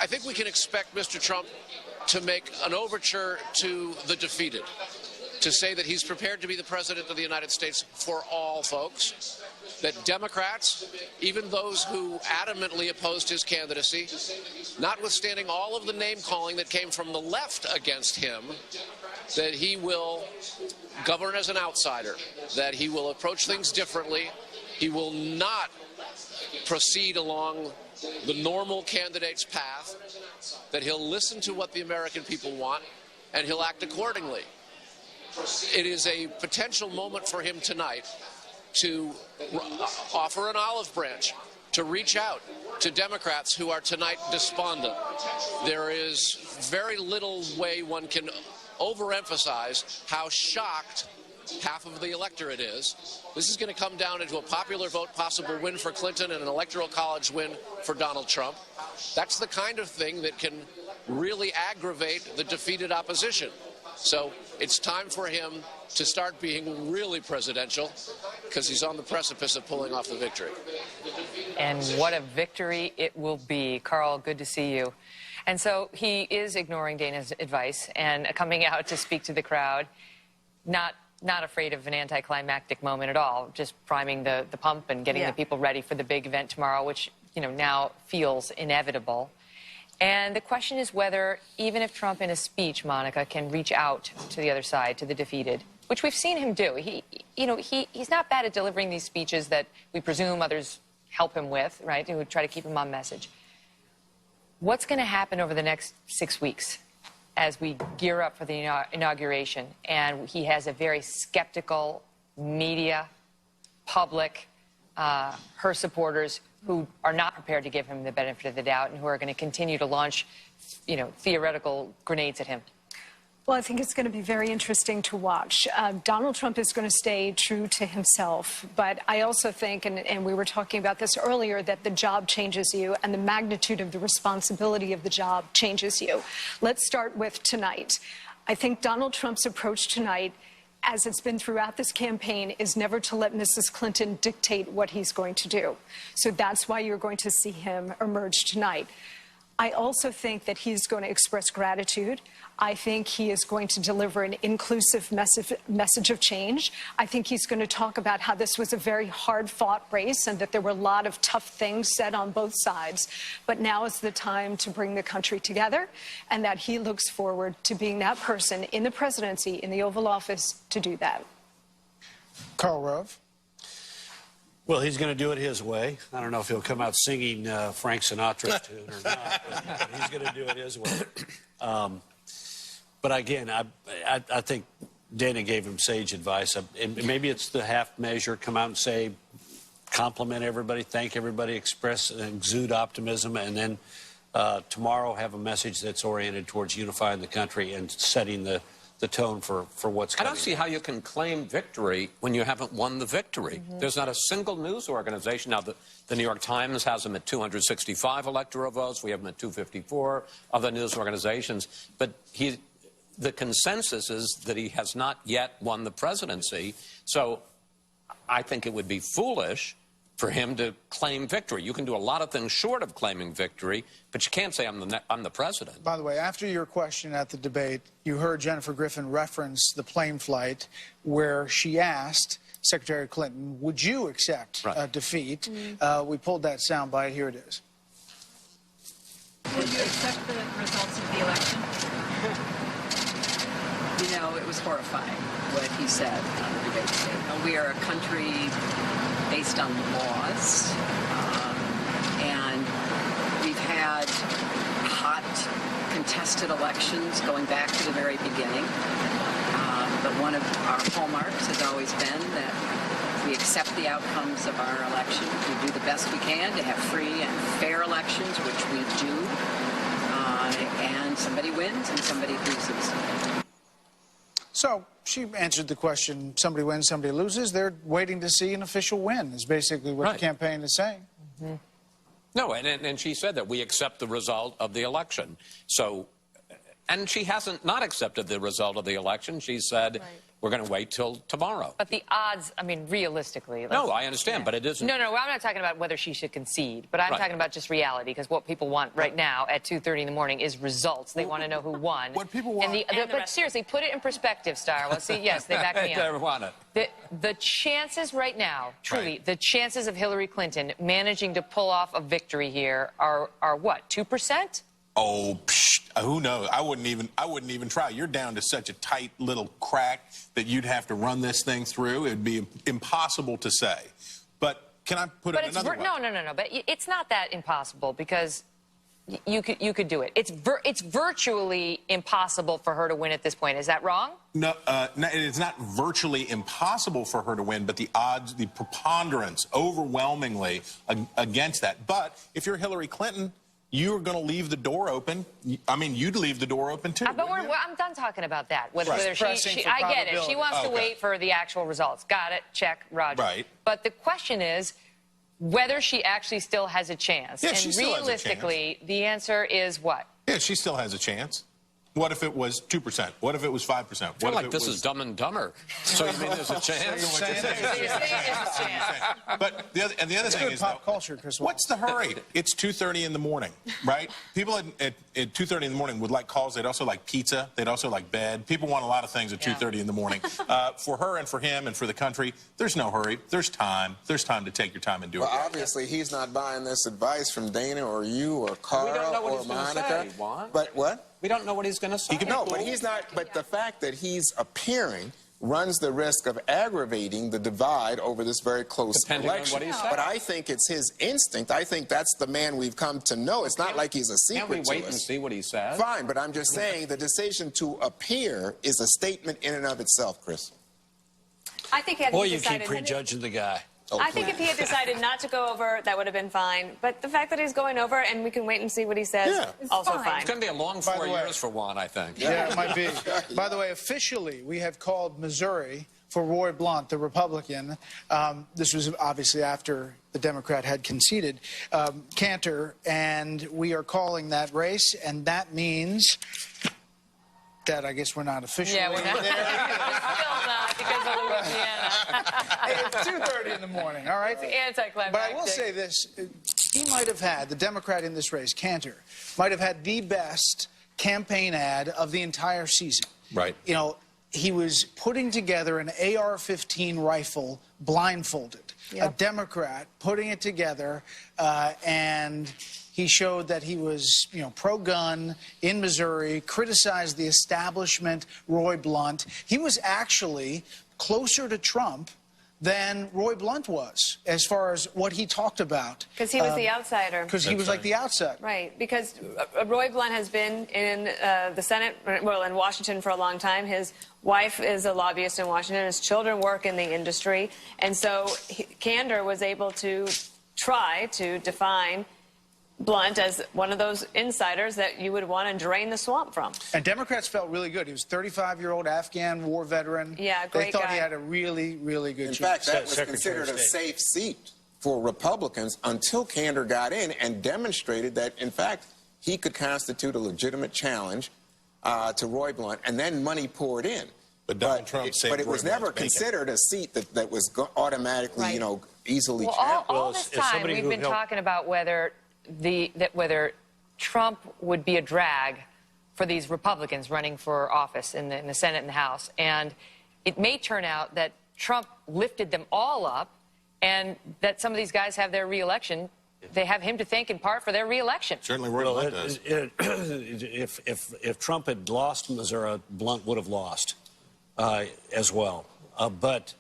I think we can expect Mr. Trump to make an overture to the defeated, to say that he's prepared to be the president of the United States for all folks, that Democrats, even those who adamantly opposed his candidacy, notwithstanding all of the name-calling that came from the left against him, that he will govern as an outsider, that he will approach things differently, he will not proceed along the normal candidate's path, that he'll listen to what the American people want, and he'll act accordingly. It is a potential moment for him tonight to offer an olive branch, to reach out to Democrats who are tonight despondent. There is very little way one can overemphasize how shocked half of the electorate is. This is going to come down into a popular vote possible win for Clinton and an electoral college win for Donald Trump. That's the kind of thing that can really aggravate the defeated opposition. So it's time for him to start being really presidential because he's on the precipice of pulling off the victory. And what a victory it will be. Carl, good to see you. And so he is ignoring Dana's advice and coming out to speak to the crowd, not afraid of an anticlimactic moment at all, just priming the pump and getting the people ready for the big event tomorrow, which, you know, now feels inevitable. And the question is whether, even if Trump in a speech, Monica, can reach out to the other side, to the defeated, which we've seen him do. He's not bad at delivering these speeches that we presume others help him with, right, who try to keep him on message. What's going to happen over the next 6 weeks as we gear up for the inauguration? And he has a very skeptical media, public, her supporters who are not prepared to give him the benefit of the doubt and who are going to continue to launch, theoretical grenades at him. Well, I think it's going to be very interesting to watch. Donald Trump is going to stay true to himself, but I also think, and we were talking about this earlier, that the job changes you and the magnitude of the responsibility of the job changes you. Let's start with tonight. I think Donald Trump's approach tonight, as it's been throughout this campaign, is never to let Mrs. Clinton dictate what he's going to do. So that's why you're going to see him emerge tonight. I also think that he's going to express gratitude. I think he is going to deliver an inclusive message of change. I think he's going to talk about how this was a very hard-fought race and that there were a lot of tough things said on both sides. But now is the time to bring the country together, and that he looks forward to being that person in the presidency, in the Oval Office, to do that. Karl Rove. Well, he's going to do it his way. I don't know if he'll come out singing Frank Sinatra tune or not, but he's going to do it his way. But again, I think Dana gave him sage advice. And maybe it's the half measure, come out and say, compliment everybody, thank everybody, express and exude optimism, and then tomorrow have a message that's oriented towards unifying the country and setting the tone for what's coming. I don't see how you can claim victory when you haven't won the victory. There's not a single news organization. Now, the New York Times has him at 265 electoral votes. We have him at 254, other news organizations. But the consensus is that he has not yet won the presidency. So I think it would be foolish for him to claim victory. You can do a lot of things short of claiming victory, but you can't say I'm the president. By the way, after your question at the debate, you heard Jennifer Griffin reference the plane flight where she asked Secretary Clinton, would you accept defeat? We pulled that soundbite. Here it is. Would you accept the results of the election? You know, it was horrifying what he said on the debate stage. We are a country based on laws, and we've had hot, contested elections going back to the very beginning. But one of our hallmarks has always been that we accept the outcomes of our elections. We do the best we can to have free and fair elections, which we do. And somebody wins and somebody loses. So she answered the question, somebody wins, somebody loses. They're waiting to see an official win, is basically what the campaign is saying. Mm-hmm. No, and she said that we accept the result of the election. So, and she hasn't not accepted the result of the election. She said, we're going to wait till tomorrow. But the odds, I mean, realistically. No, I understand, but it isn't. No, I'm not talking about whether she should concede, but I'm talking about just reality, because what people want right now at 2:30 in the morning is results. They want to know who won. What people want. But seriously, put it in perspective, Star. Well, see, yes, they back me up. They want it. The chances right now, truly, the chances of Hillary Clinton managing to pull off a victory here are what, 2%? Oh, who knows? I wouldn't even try. You're down to such a tight little crack that you'd have to run this thing through. It'd be impossible to say. But can I put it another way? No. But it's not that impossible, because you could do it. It's virtually impossible for her to win at this point. Is that wrong? No, it's not virtually impossible for her to win, but the odds, the preponderance, overwhelmingly against that. But if you're Hillary Clinton, you're going to leave the door open. I mean, you'd leave the door open, too. But I'm done talking about that. Whether I get it. She wants to wait for the actual results. Got it. Check. Roger. Right. But the question is whether she actually still has a chance. Yeah, and she still realistically, the answer is what? Yeah, she still has a chance. What if it was 2%? What if it was 5%? I feel like this is Dumb and Dumber. So you mean there's a chance? But the other thing is, pop culture, Chris. What's the hurry? It's 2:30 in the morning, right? People at 2:30 in the morning would like calls. They'd also like pizza. They'd also like bed. People want a lot of things at 2:30 in the morning. For her and for him and for the country, there's no hurry. There's time. There's time to take your time and do it. Well, obviously, he's not buying this advice from Dana or you or Carl or Monica. But what? We don't know what he's going to say. No, but he's not. But the fact that he's appearing runs the risk of aggravating the divide over this very close election. But I think it's his instinct. I think that's the man we've come to know. It's not like he's a secret to us. Can't we wait and see what he says? Fine, but I'm just saying the decision to appear is a statement in and of itself, Chris. I think Boy, you keep prejudging the guy. I think if he had decided not to go over, that would have been fine. But the fact that he's going over and we can wait and see what he says, also fine. It's going to be a long 4 years for Juan, I think. Yeah, it might be. By the way, officially, we have called Missouri for Roy Blunt, the Republican. This was obviously after the Democrat had conceded, Cantor, and we are calling that race, and that means that I guess we're not officially we're not. there. We're still not, because of Louisiana. Hey, it's 2:30 in the morning, all right? It's anticlimactic. But I will say this. He might have had, the Democrat in this race, Cantor, might have had the best campaign ad of the entire season. Right. You know, he was putting together an AR-15 rifle blindfolded. A Democrat putting it together, and he showed that he was, pro-gun in Missouri, criticized the establishment, Roy Blunt. He was actually closer to Trump than Roy Blunt was, as far as what he talked about. Because he was the outsider. Because he was like the outsider. Right, because Roy Blunt has been in the Senate, well, in Washington for a long time. His wife is a lobbyist in Washington. His children work in the industry. And so Cantor was able to try to define Blunt as one of those insiders that you would want to drain the swamp from. And Democrats felt really good. He was a 35-year-old Afghan war veteran. Yeah, great They thought guy. he had a really, really good In chance. fact, that was considered a safe seat for Republicans until Cantor got in and demonstrated that, in fact, he could constitute a legitimate challenge to Roy Blunt, and then money poured in. But Donald Trump saved But it was Roy never Blunt's considered a seat that was automatically, easily Well, all this time we've been talking about whether Trump would be a drag for these Republicans running for office in the Senate and the House. And it may turn out that Trump lifted them all up, and that some of these guys have their reelection. They have him to thank in part for their reelection. Certainly, if Trump had lost Missouri, Blunt would have lost as well. But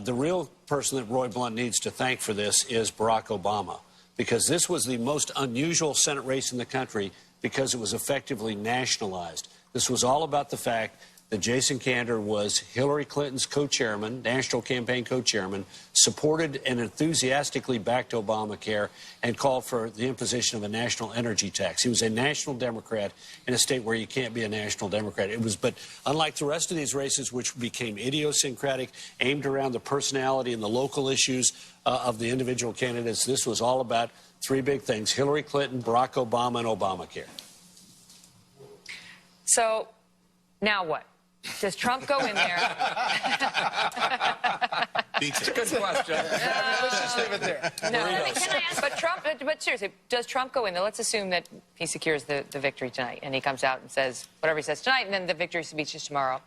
the real person that Roy Blunt needs to thank for this is Barack Obama, because this was the most unusual Senate race in the country because it was effectively nationalized. This was all about the fact that Jason Kander was Hillary Clinton's co-chairman, national campaign co-chairman, supported and enthusiastically backed Obamacare, and called for the imposition of a national energy tax. He was a national Democrat in a state where you can't be a national Democrat. But unlike the rest of these races, which became idiosyncratic, aimed around the personality and the local issues of the individual candidates, this was all about three big things: Hillary Clinton, Barack Obama, and Obamacare. So now what? Does Trump go in there? It's a good question. Let's just leave it there. No, can I ask? But seriously, does Trump go in there? Let's assume that he secures the victory tonight, and he comes out and says whatever he says tonight, and then the victory speech is tomorrow.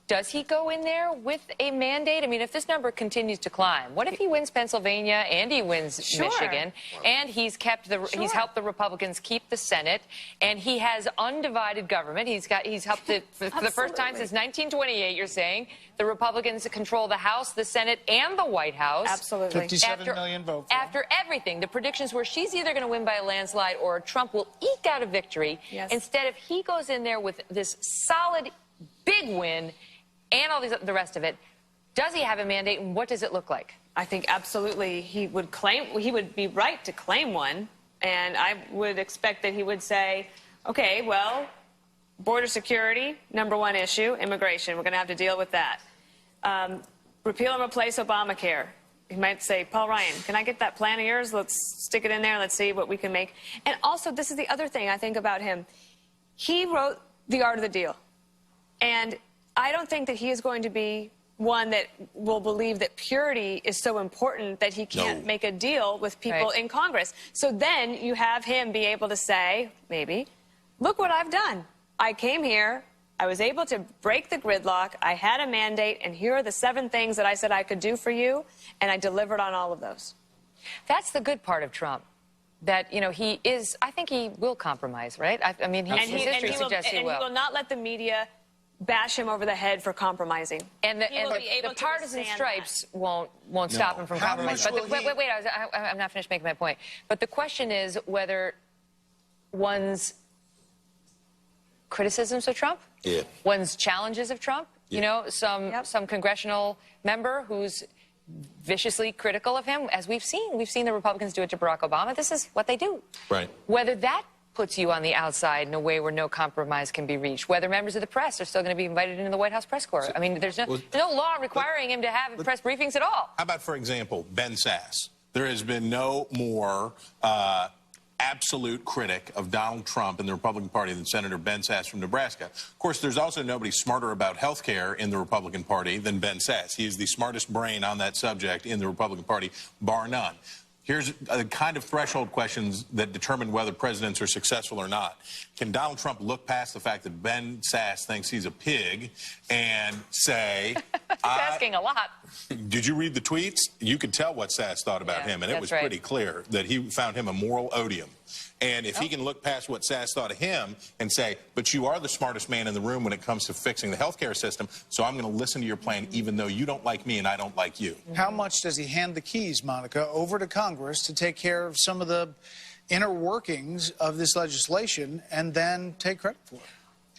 Does he go in there with a mandate? I mean, if this number continues to climb, what if he wins Pennsylvania and he wins Michigan, and he's helped the Republicans keep the Senate, and he has undivided government? He's helped it for the first time since 1928. You're saying the Republicans control the House, the Senate, and the White House. Absolutely. 57 million votes. After everything, the predictions were she's either going to win by a landslide or Trump will eke out a victory. Yes. Instead of he goes in there with this solid, big win. And all the rest of it. Does he have a mandate, and what does it look like? I think absolutely he would be right to claim one, and I would expect that he would say, okay, well, border security, #1 issue, immigration, we're going to have to deal with that. Repeal and replace Obamacare. He might say, Paul Ryan, can I get that plan of yours? Let's stick it in there. Let's see what we can make. And also, this is the other thing I think about him. He wrote The Art of the Deal. And I don't think that he is going to be one that will believe that purity is so important that he can't make a deal with people in Congress. So then you have him be able to say, maybe, look what I've done. I came here. I was able to break the gridlock. I had a mandate, and here are the 7 things that I said I could do for you, and I delivered on all of those. That's the good part of Trump. That, you know, he is, I think he will compromise, right? I mean, his history suggests he will. And he will not let the media bash him over the head for compromising. And the partisan stripes won't stop him from compromising. But wait, I'm not finished making my point. But the question is whether one's criticisms of Trump, one's challenges of Trump, you know, some congressional member who's viciously critical of him, as we've seen the Republicans do it to Barack Obama. This is what they do. Right. Whether that puts you on the outside in a way where no compromise can be reached, whether members of the press are still going to be invited into the White House press corps. I mean, there's no law requiring him to have press briefings at all. How about, for example, Ben Sasse? There has been no more absolute critic of Donald Trump in the Republican Party than Senator Ben Sasse from Nebraska. Of course, there's also nobody smarter about health care in the Republican Party than Ben Sasse. He is the smartest brain on that subject in the Republican Party, bar none. Here's the kind of threshold questions that determine whether presidents are successful or not. Can Donald Trump look past the fact that Ben Sasse thinks he's a pig and say... He's asking a lot. Did you read the tweets? You could tell what Sasse thought about him, and it was pretty clear that he found him a moral odium. And if he can look past what Sasse thought of him and say, but you are the smartest man in the room when it comes to fixing the health care system, so I'm going to listen to your plan even though you don't like me and I don't like you. How much does he hand the keys, Monica, over to Congress to take care of some of the inner workings of this legislation and then take credit for it?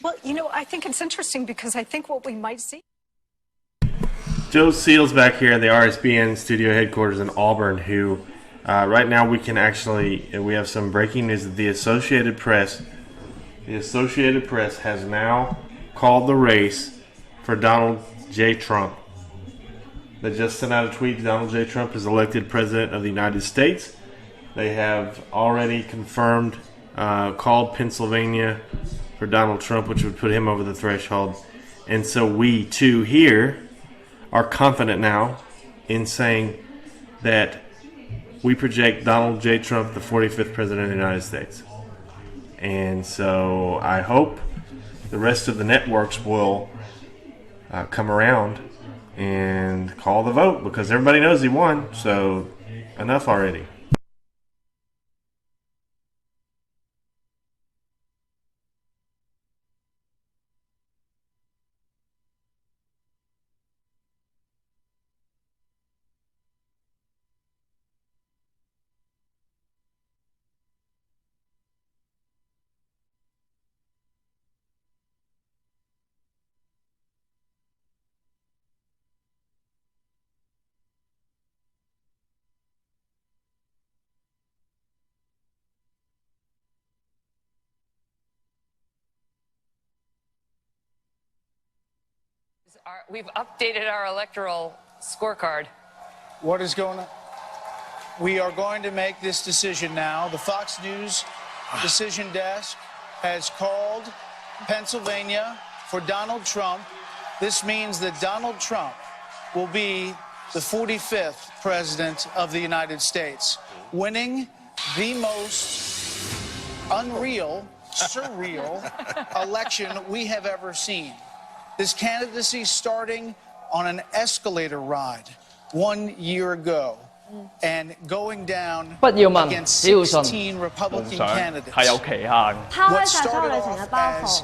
Well, you know, I think it's interesting because I think what we might see... Joe Seals back here in the RSBN studio headquarters in Auburn, who... right now we have some breaking news that the Associated Press has now called the race for Donald J. Trump. They just sent out a tweet. Donald J. Trump is elected President of the United States. They have already confirmed, called Pennsylvania for Donald Trump, which would put him over the threshold. And so we, too, here are confident now in saying that we project Donald J. Trump, the 45th President of the United States. And so I hope the rest of the networks will come around and call the vote because everybody knows he won. So enough already. We've updated our electoral scorecard. What is going on? We are going to make this decision now. The Fox News decision desk has called Pennsylvania for Donald Trump. This means that Donald Trump will be the 45th president of the United States, winning the most unreal, surreal election we have ever seen. This candidacy starting on an escalator ride 1 year ago and going down against 16 Republican candidates. What started off as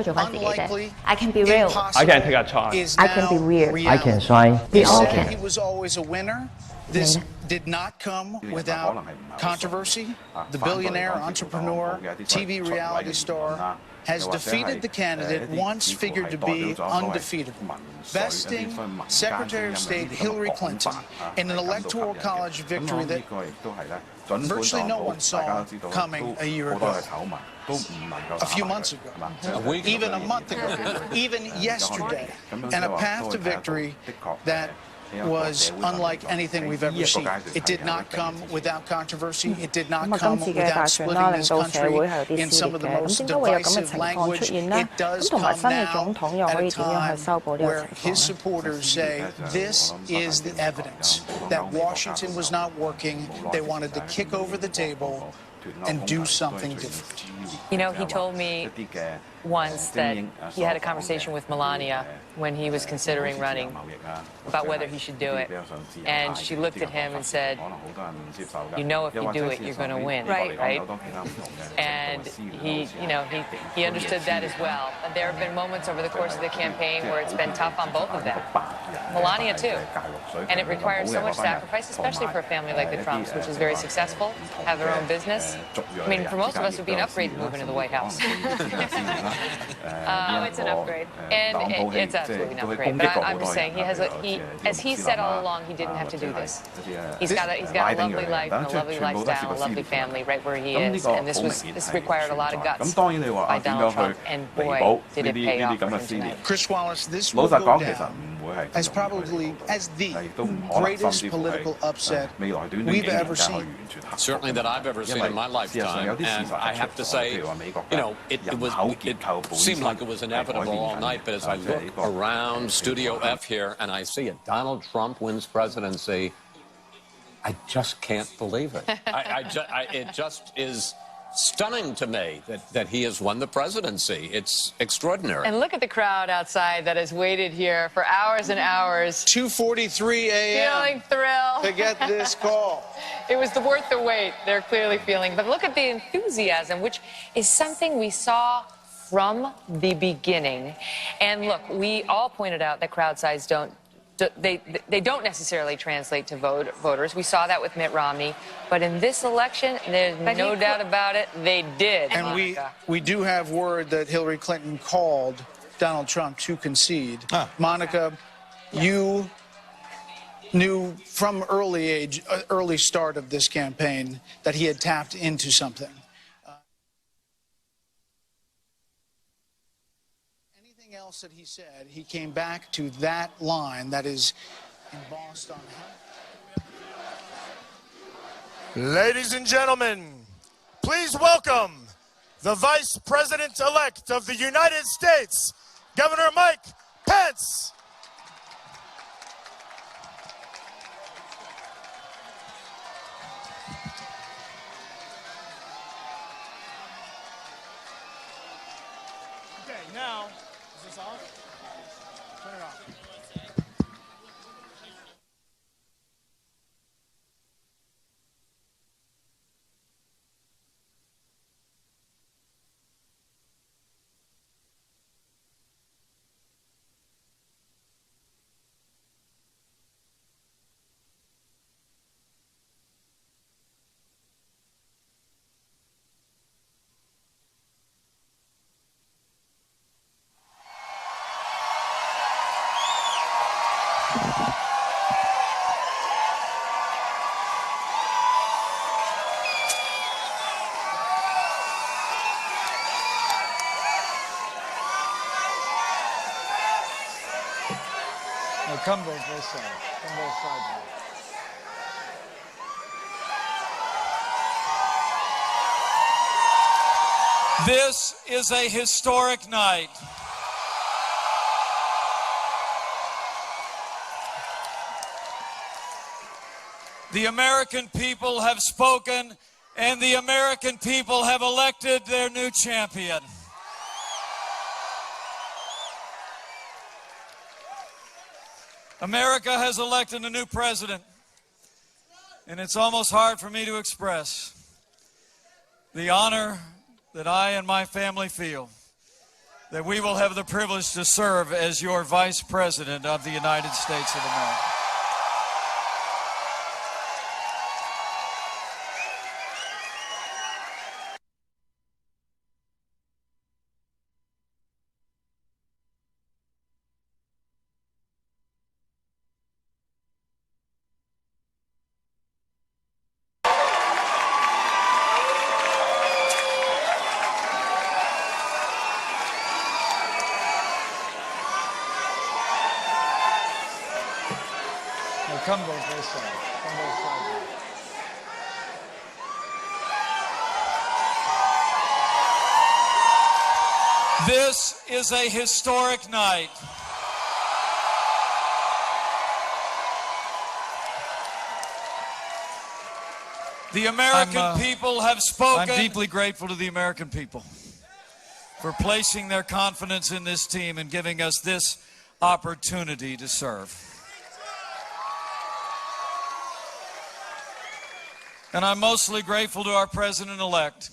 unlikely, I can be real. impossible, I can take a chance. is I can be now weird. reality. I can shine. He We all said can. he was always a winner. This did not come without controversy. The billionaire, entrepreneur, TV reality star has defeated the candidate once figured to be undefeatable, besting Secretary of State Hillary Clinton in an electoral college victory that virtually no one saw coming a year ago, a few months ago, even a month ago, even yesterday, and a path to victory that was unlike anything we've ever seen. It did not come without controversy. It did not come without splitting this country in some of the most divisive language. It does come now at a time where his supporters say this is the evidence that Washington was not working. They wanted to kick over the table and do something different. You know, he told me once that he had a conversation with Melania when he was considering running about whether he should do it. And she looked at him and said, you know, if you do it, you're going to win, right? And he understood that as well. And there have been moments over the course of the campaign where it's been tough on both of them. Melania, too. And it requires so much sacrifice, especially for a family like the Trumps, which is very successful, have their own business. I mean, for most of us, it would be an upgrade to move into the White House. It's an upgrade. And it's absolutely an upgrade. But I'm just saying, as he said all along, he didn't have to do this. He's got a lovely life and a lovely lifestyle, a lovely family right where he is. And this required a lot of guts by Donald Trump. And boy, did it pay off for him tonight. Chris Wallace, this will go down as probably as the greatest political upset we've ever seen. Certainly that I've ever seen in my lifetime. And I have to say, you know, it seemed like it was inevitable all night, but as I look around Studio F here and I see it, Donald Trump wins presidency, I just can't believe it. It just is stunning to me that he has won the presidency. It's extraordinary. And look at the crowd outside that has waited here for hours and hours. 2:43 a.m. Feeling thrilled. To get this call. It was worth the wait, they're clearly feeling. But look at the enthusiasm, which is something we saw from the beginning. And look, we all pointed out that crowd size don't necessarily translate to voters. We saw that with Mitt Romney. But in this election, there's no doubt about it, they did. And we do have word that Hillary Clinton called Donald Trump to concede. Monica, you knew from early start of this campaign that he had tapped into something. Anything else that he said, he came back to that line that is embossed on him. Ladies and gentlemen, please welcome the Vice President-elect of the United States, Governor Mike Pence. Okay, now, is this off? Turn it off. Now come to this side. Come both sides. This is a historic night. The American people have spoken, and the American people have elected their new champion. America has elected a new president, and it's almost hard for me to express the honor that I and my family feel that we will have the privilege to serve as your Vice President of the United States of America. Come both this side. Come both sides. This is a historic night. The American people have spoken. I'm deeply grateful to the American people for placing their confidence in this team and giving us this opportunity to serve. And I'm mostly grateful to our president-elect,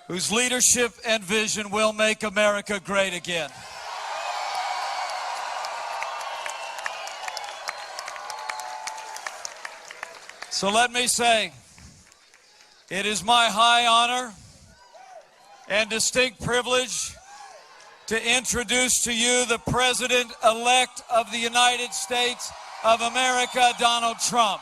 whose leadership and vision will make America great again. So let me say, it is my high honor and distinct privilege to introduce to you the President-elect of the United States of America, Donald Trump.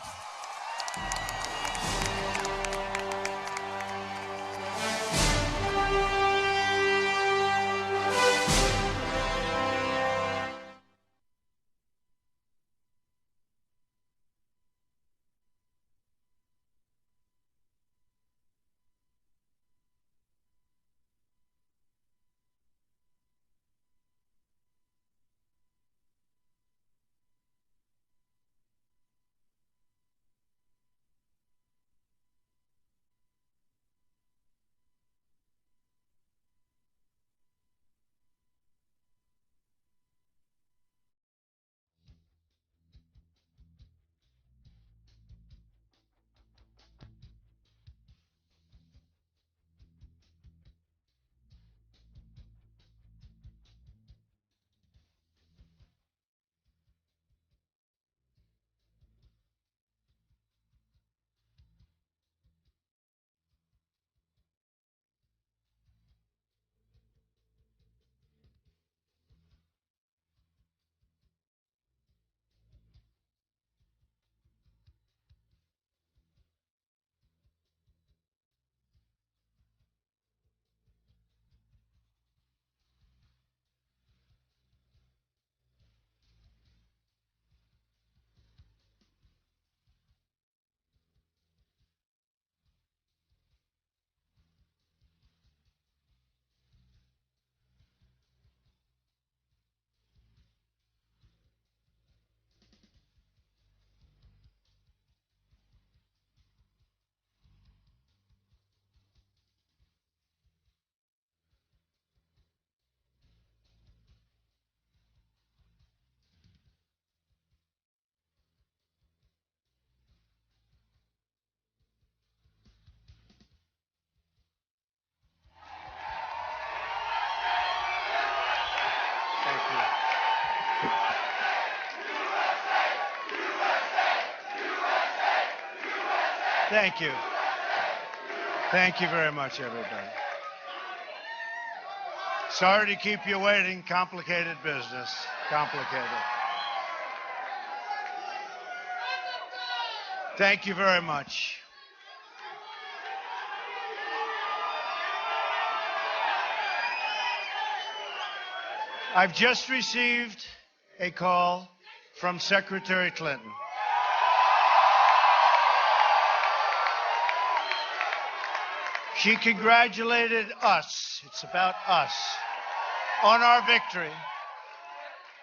Thank you. Thank you very much, everybody. Sorry to keep you waiting. Complicated business. Complicated. Thank you very much. I've just received a call from Secretary Clinton. She congratulated us, it's about us, on our victory.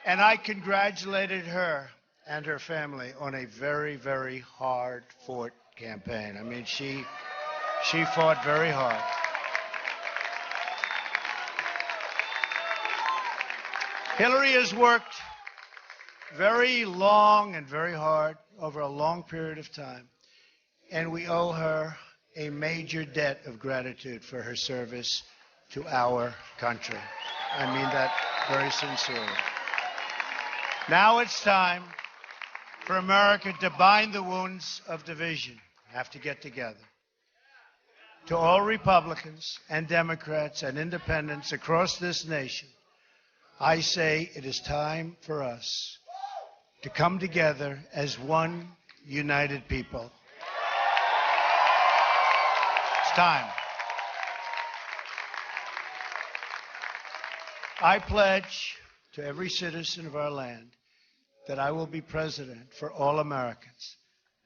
And I congratulated her and her family on a very, very hard-fought campaign. I mean, she fought very hard. Hillary has worked very long and very hard over a long period of time, and we owe her a major debt of gratitude for her service to our country. I mean that very sincerely. Now it's time for America to bind the wounds of division. We have to get together. To all Republicans and Democrats and independents across this nation, I say it is time for us to come together as one united people. It's time. I pledge to every citizen of our land that I will be president for all Americans,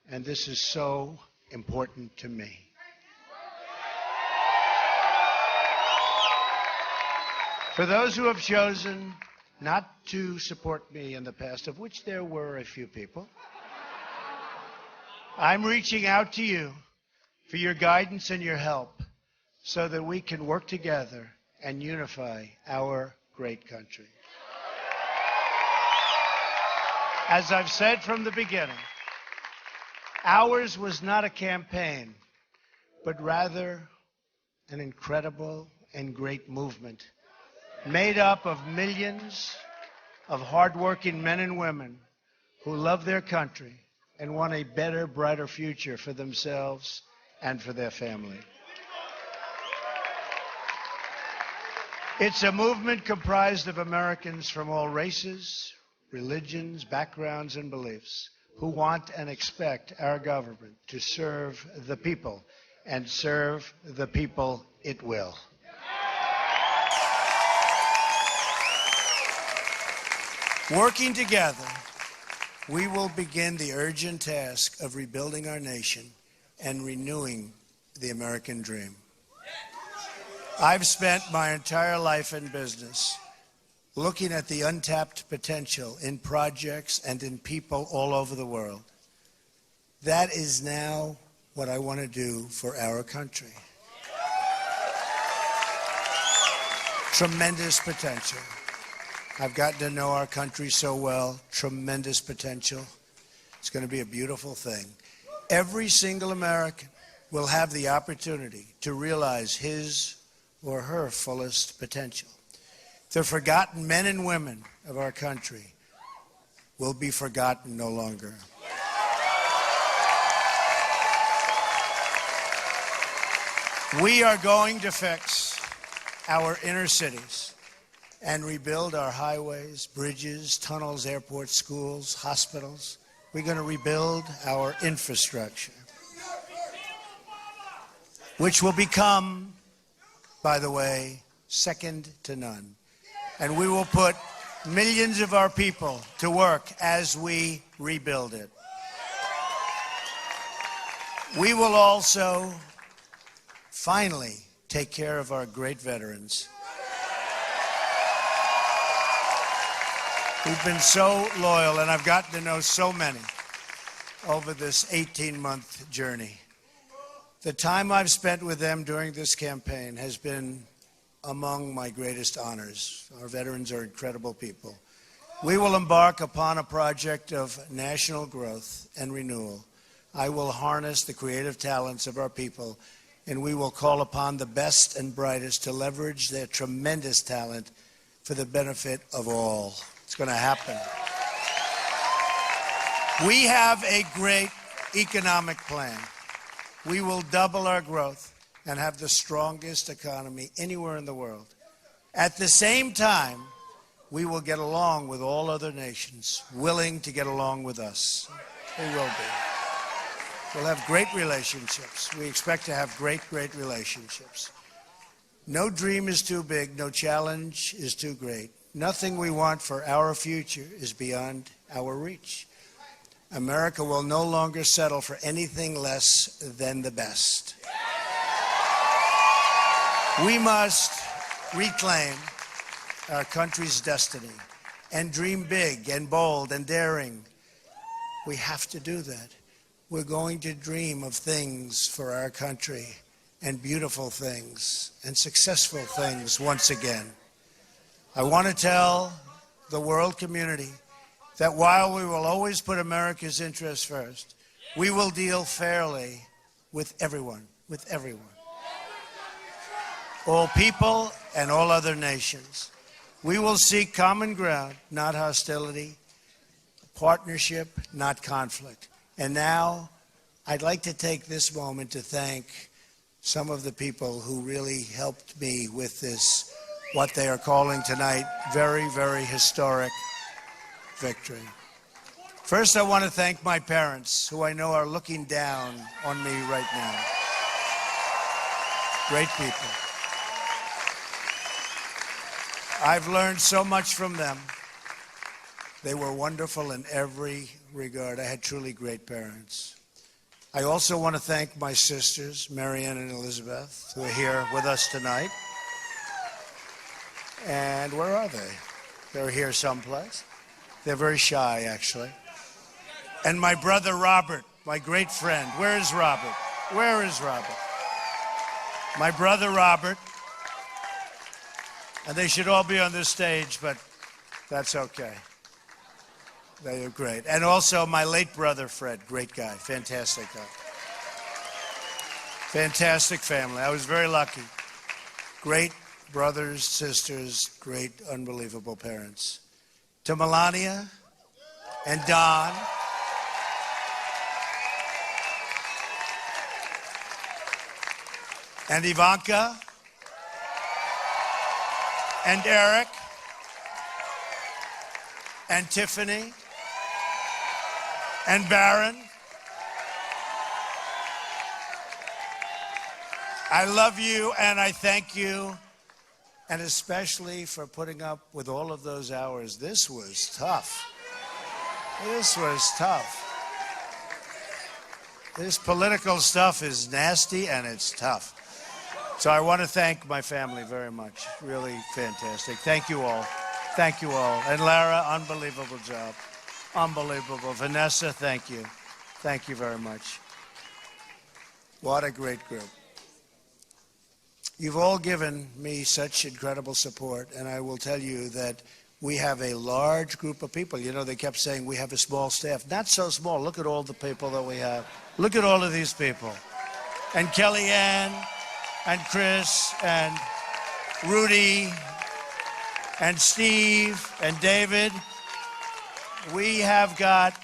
and this is so important to me. For those who have chosen not to support me in the past, of which there were a few people, I'm reaching out to you for your guidance and your help so that we can work together and unify our great country. As I've said from the beginning, ours was not a campaign, but rather an incredible and great movement made up of millions of hardworking men and women who love their country and want a better, brighter future for themselves and for their family. It's a movement comprised of Americans from all races, religions, backgrounds, and beliefs who want and expect our government to serve the people, and serve the people it will. Working together, we will begin the urgent task of rebuilding our nation and renewing the American dream. I've spent my entire life in business looking at the untapped potential in projects and in people all over the world. That is now what I want to do for our country. Tremendous potential. I've gotten to know our country so well. Tremendous potential. It's going to be a beautiful thing. Every single American will have the opportunity to realize his or her fullest potential. The forgotten men and women of our country will be forgotten no longer. We are going to fix our inner cities and rebuild our highways, bridges, tunnels, airports, schools, hospitals. We're going to rebuild our infrastructure, which will become, by the way, second to none. And we will put millions of our people to work as we rebuild it. We will also finally take care of our great veterans. We've been so loyal, and I've gotten to know so many over this 18-month journey. The time I've spent with them during this campaign has been among my greatest honors. Our veterans are incredible people. We will embark upon a project of national growth and renewal. I will harness the creative talents of our people, and we will call upon the best and brightest to leverage their tremendous talent for the benefit of all. It's going to happen. We have a great economic plan. We will double our growth and have the strongest economy anywhere in the world. At the same time, we will get along with all other nations willing to get along with us. They will be. We'll have great relationships. We expect to have great relationships. No dream is too big, no challenge is too great. Nothing we want for our future is beyond our reach. America will no longer settle for anything less than the best. We must reclaim our country's destiny and dream big and bold and daring. We have to do that. We're going to dream of things for our country, and beautiful things and successful things once again. I want to tell the world community that while we will always put America's interests first, we will deal fairly with everyone, all people and all other nations. We will seek common ground, not hostility, partnership, not conflict. And now, I'd like to take this moment to thank some of the people who really helped me with this, what they are calling tonight, very, very historic victory. First, I want to thank my parents, who I know are looking down on me right now. Great people. I've learned so much from them. They were wonderful in every regard. I had truly great parents. I also want to thank my sisters, Marianne and Elizabeth, who are here with us tonight. And where are they? They're here someplace. They're very shy, actually. And my brother Robert, my great friend. Where is Robert? Where is Robert? My brother Robert. And they should all be on this stage, but that's okay. They are great. And also my late brother, Fred. Great guy. Fantastic guy. Fantastic family. I was very lucky. Great brothers, sisters, great, unbelievable parents. To Melania and Don. And Ivanka. And Eric. And Tiffany. And Barron. I love you and I thank you, and especially for putting up with all of those hours. This was tough. This was tough. This political stuff is nasty and it's tough. So I want to thank my family very much. Really fantastic. Thank you all. Thank you all. And Lara, unbelievable job. Unbelievable. Vanessa, thank you. Thank you very much. What a great group. You've all given me such incredible support, and I will tell you that we have a large group of people. You know, they kept saying we have a small staff. Not so small. Look at all the people that we have. Look at all of these people. And Kellyanne, and Chris, and Rudy, and Steve, and David. We have got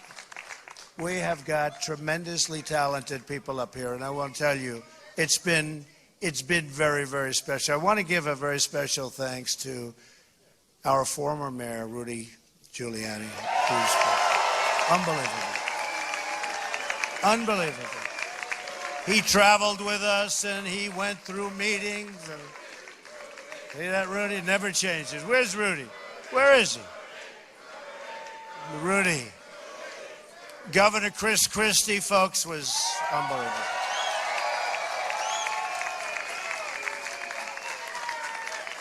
tremendously talented people up here, and I want to tell you, it's been very, very special. I want to give a very special thanks to our former mayor, Rudy Giuliani. Unbelievable. He traveled with us, and he went through meetings. And see that, Rudy? Never changes. Where's Rudy? Where is he? Rudy. Governor Chris Christie, folks, was unbelievable.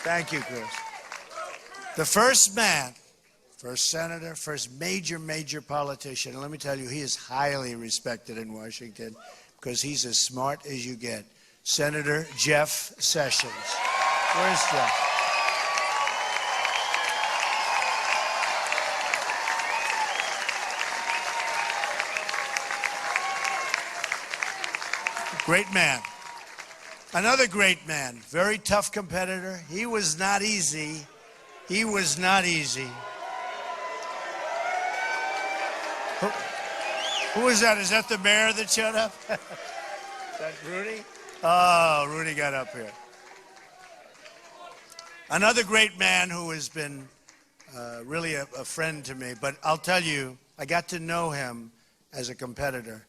Thank you, Chris. The first man, first senator, first major politician, and let me tell you, he is highly respected in Washington because he's as smart as you get. Senator Jeff Sessions. Where's Jeff? Great man. Another great man, very tough competitor. He was not easy. He was not easy. Who was that? Is that the mayor that showed up? Is that Rudy? Oh, Rudy got up here. Another great man who has been really a friend to me. But I'll tell you, I got to know him as a competitor,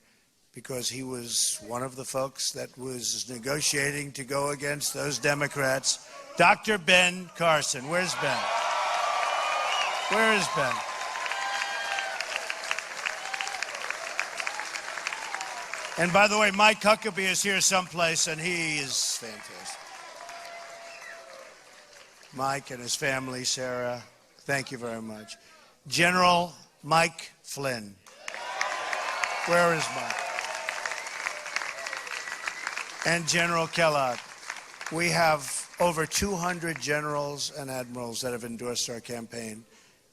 because he was one of the folks that was negotiating to go against those Democrats. Dr. Ben Carson. Where's Ben? Where is Ben? And by the way, Mike Huckabee is here someplace, and he is fantastic. Mike and his family, Sarah, thank you very much. General Mike Flynn. Where is Mike? And General Kellogg. We have over 200 generals and admirals that have endorsed our campaign.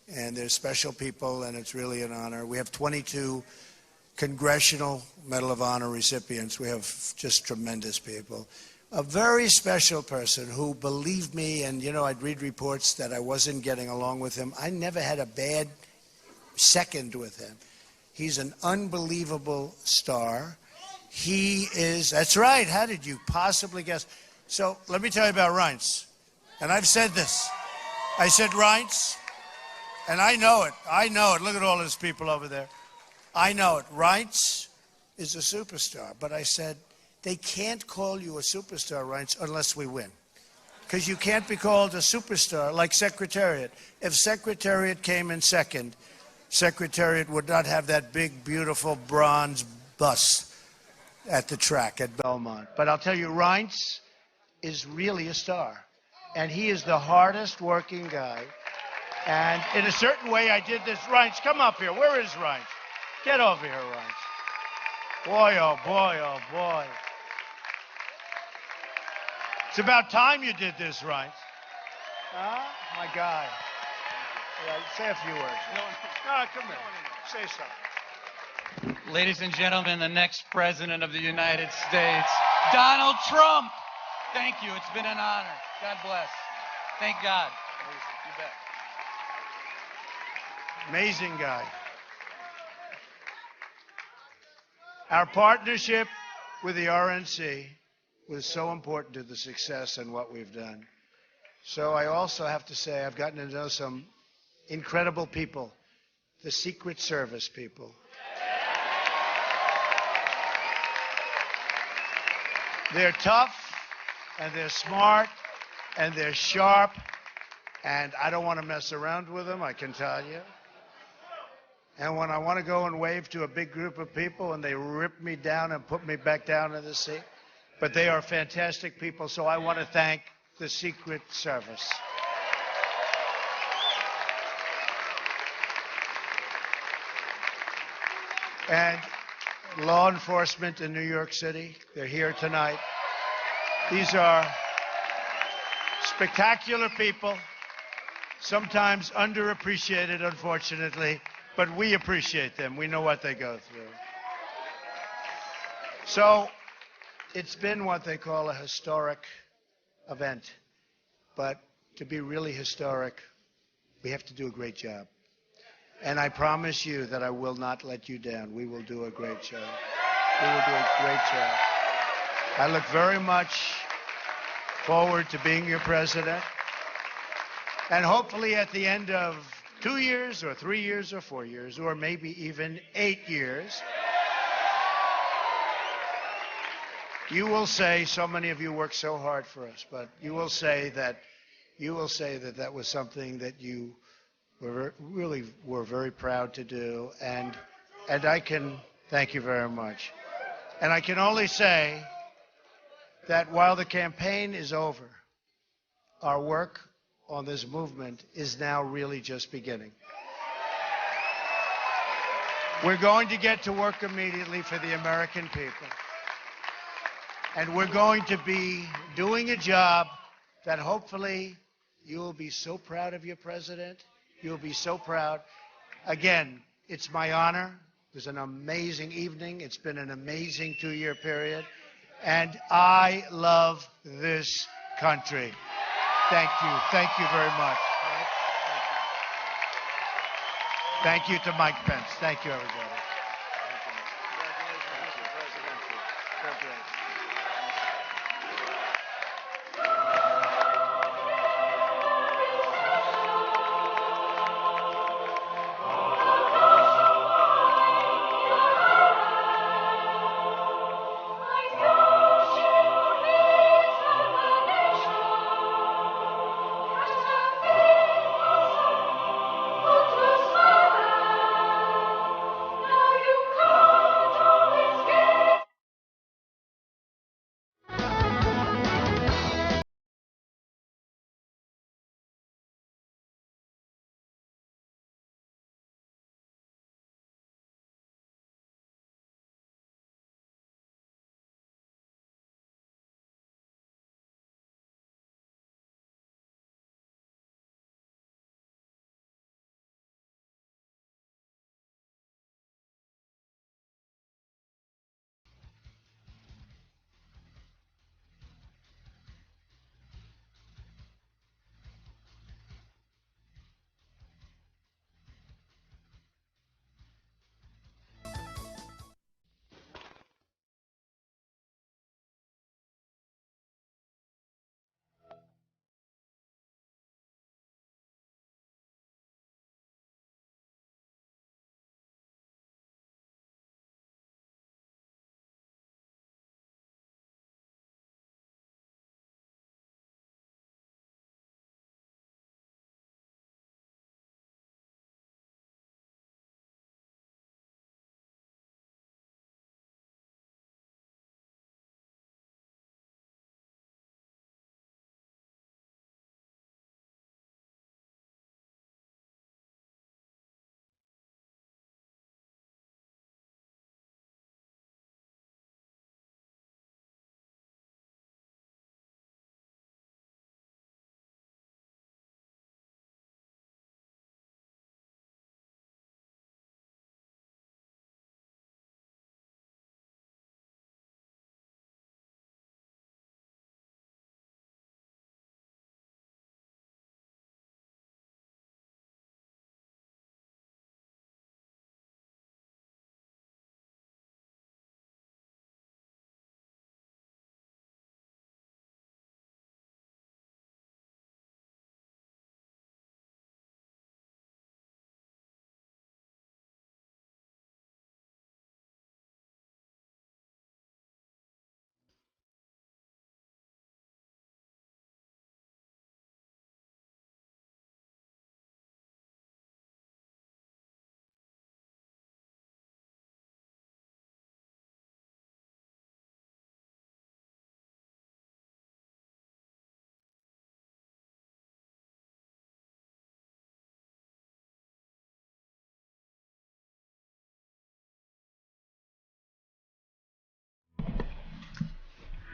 And they're special people, and it's really an honor. We have 22 Congressional Medal of Honor recipients. We have just tremendous people. A very special person who believed me, and, you know, I'd read reports that I wasn't getting along with him. I never had a bad second with him. He's an unbelievable star. He is, that's right, how did you possibly guess? So let me tell you about Reince. And I've said this. I said, Reince, and I know it. I know it. Look at all those people over there. I know it. Reince is a superstar. But I said, they can't call you a superstar, Reince, unless we win. Because you can't be called a superstar like Secretariat. If Secretariat came in second, Secretariat would not have that big, beautiful bronze bus at the track at Belmont. But I'll tell you, Reince is really a star. And he is the hardest working guy. And in a certain way, I did this. Reince, come up here. Where is Reince? Get over here, Reince. Boy, oh boy, oh boy. It's about time you did this, Reince. Huh? My guy. Yeah, say a few words. No, come here. Say something. Ladies and gentlemen, the next president of the United States, Donald Trump. Thank you. It's been an honor. God bless. Thank God. You bet. Amazing guy. Our partnership with the RNC was so important to the success and what we've done. So I also have to say I've gotten to know some incredible people, the Secret Service people. They're tough, and they're smart, and they're sharp, and I don't want to mess around with them, I can tell you. And when I want to go and wave to a big group of people and they rip me down and put me back down in the seat, but they are fantastic people, so I want to thank the Secret Service. And law enforcement in New York City, they're here tonight. These are spectacular people, sometimes underappreciated, unfortunately, but we appreciate them. We know what they go through. So it's been what they call a historic event. But to be really historic, we have to do a great job. And I promise you that I will not let you down. We will do a great job. We will do a great job. I look very much forward to being your president. And hopefully at the end of 2 years or 3 years or 4 years or maybe even 8 years, you will say, so many of you work so hard for us, but you will say that that was something that you were very proud to do, and I can thank you very much. And I can only say that while the campaign is over, our work on this movement is now really just beginning. We're going to get to work immediately for the American people. And we're going to be doing a job that hopefully you will be so proud of your president. You'll be so proud. Again, it's my honor. It was an amazing evening. It's been an amazing 2-year period. And I love this country. Thank you. Thank you very much. Thank you to Mike Pence. Thank you, everybody.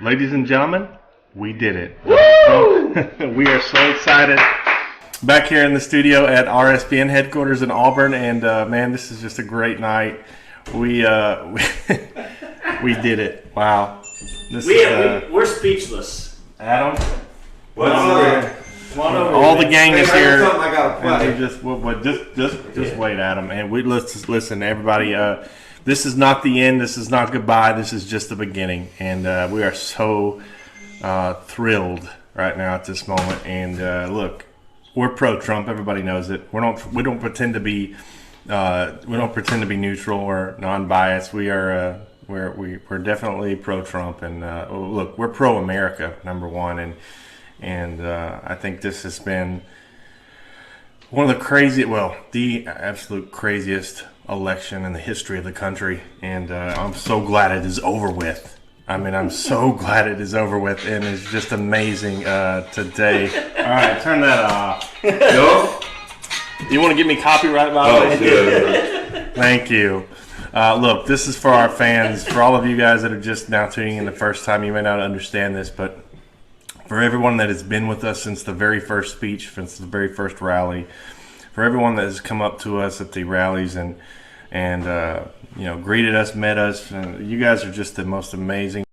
Ladies and gentlemen, we did it. We are so excited. Back here in the studio at RSBN headquarters in Auburn, and man, this is just a great night. We did it. Wow. We're speechless. Adam, What's up? all the gang is here. I gotta play. Just wait, Adam, and let's listen, everybody. This is not the end. This is not goodbye. This is just the beginning, and we are so thrilled right now at this moment. And look, we're pro-Trump. Everybody knows it. We don't pretend to be neutral or non-biased. We're definitely pro-Trump, and look, we're pro-America, number one, and I think this has been one of the absolute craziest election in the history of the country, and I'm so glad it is over with. I mean, I'm so glad it is over with, and it's just amazing today. All right, turn that off. No? You want to give me copyright violation? Thank you. Look, this is for our fans, for all of you guys that are just now tuning in the first time. You may not understand this, but for everyone that has been with us since the very first speech, since the very first rally, for everyone that has come up to us at the rallies and greeted us, met us, you guys are just the most amazing.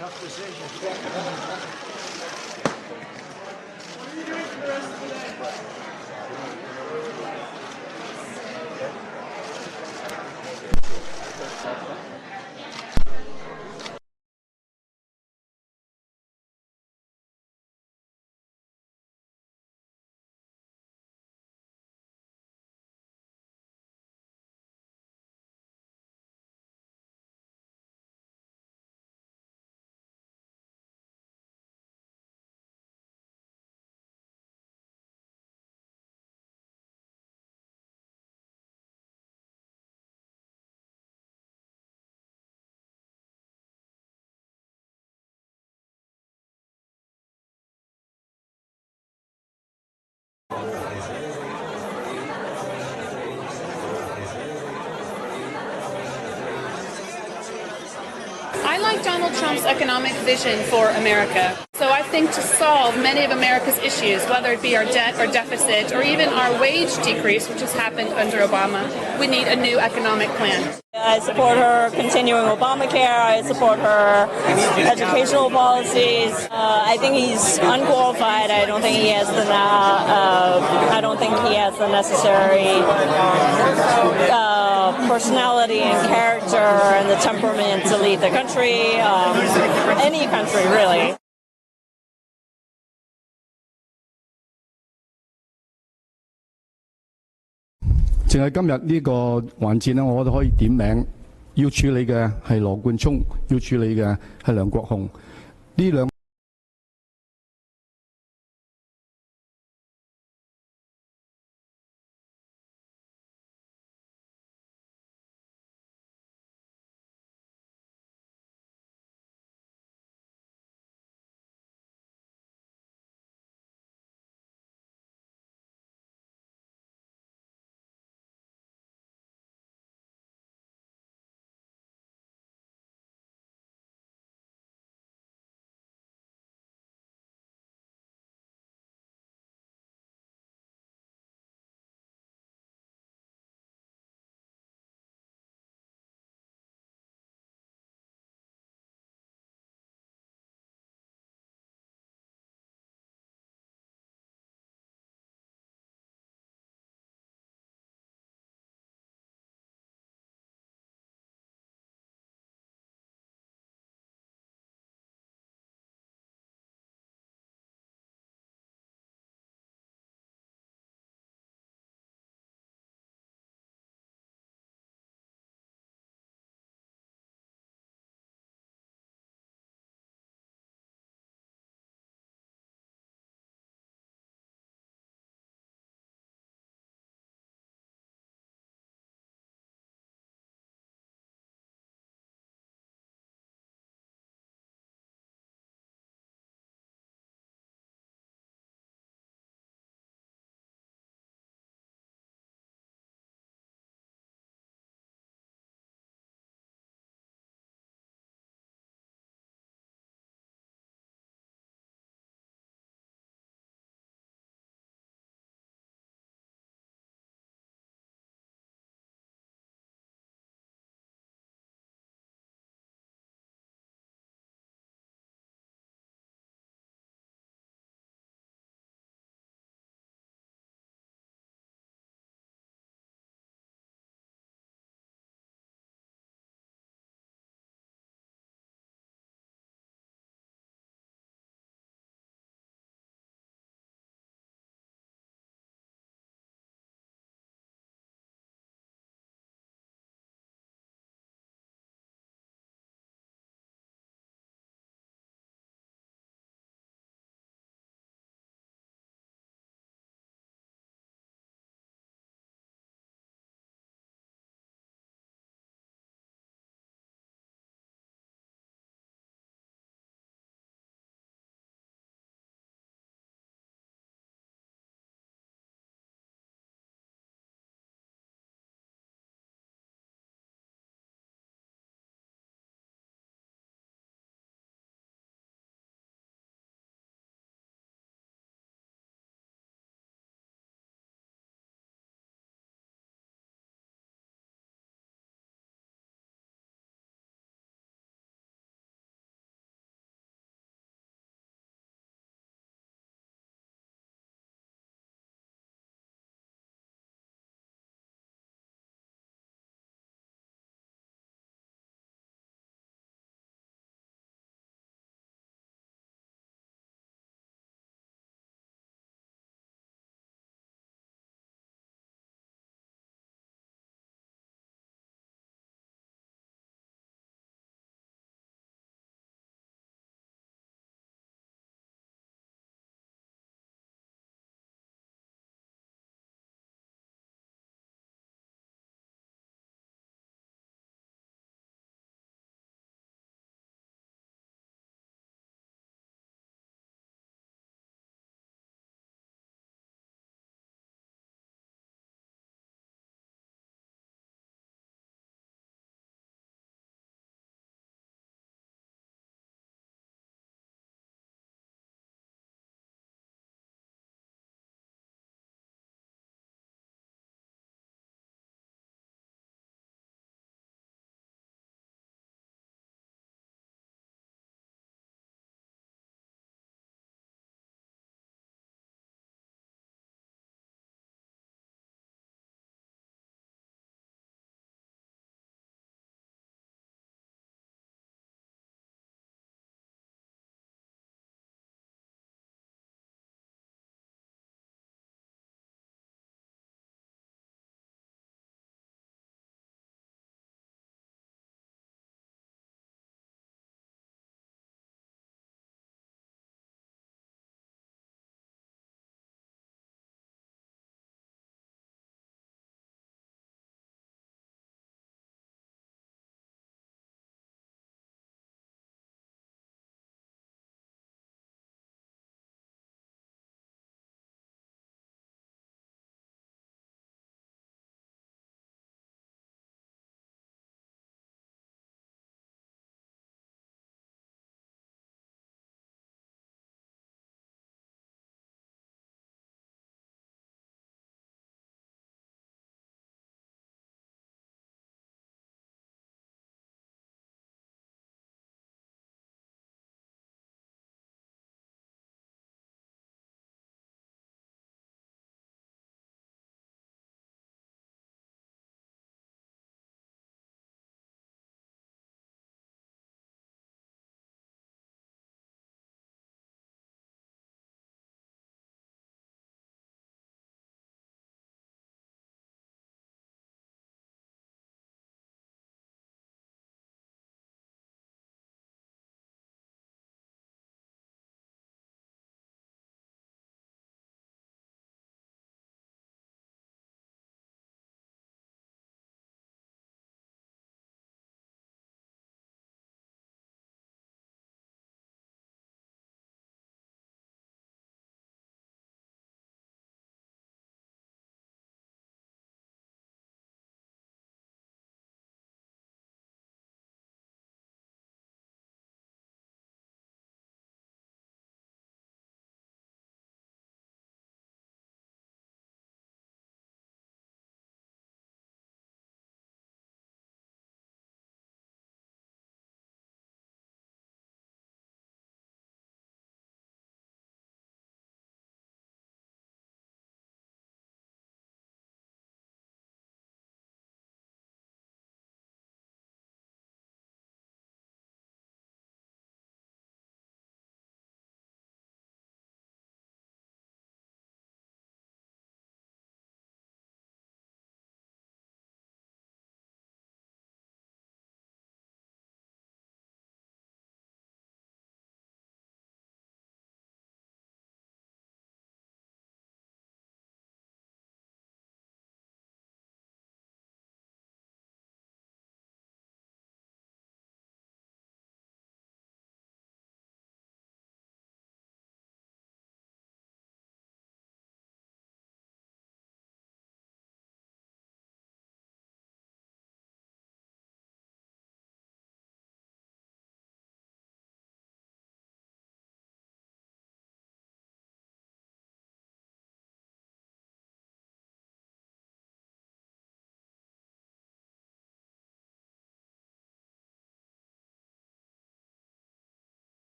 Tough decision. I like Donald Trump's economic vision for America. So I think to solve many of America's issues, whether it be our debt or deficit or even our wage decrease, which has happened under Obama, we need a new economic plan. I support her continuing Obamacare. I support her educational policies. I think he's unqualified. I don't think he has the. I don't think he has the necessary personality and character and the temperament to lead the country. Any country, really. 淨係今日呢個環節咧，我都可以點名，要處理嘅係羅冠聰，要處理嘅係梁國雄，呢兩。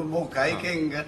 冇偈傾嘅。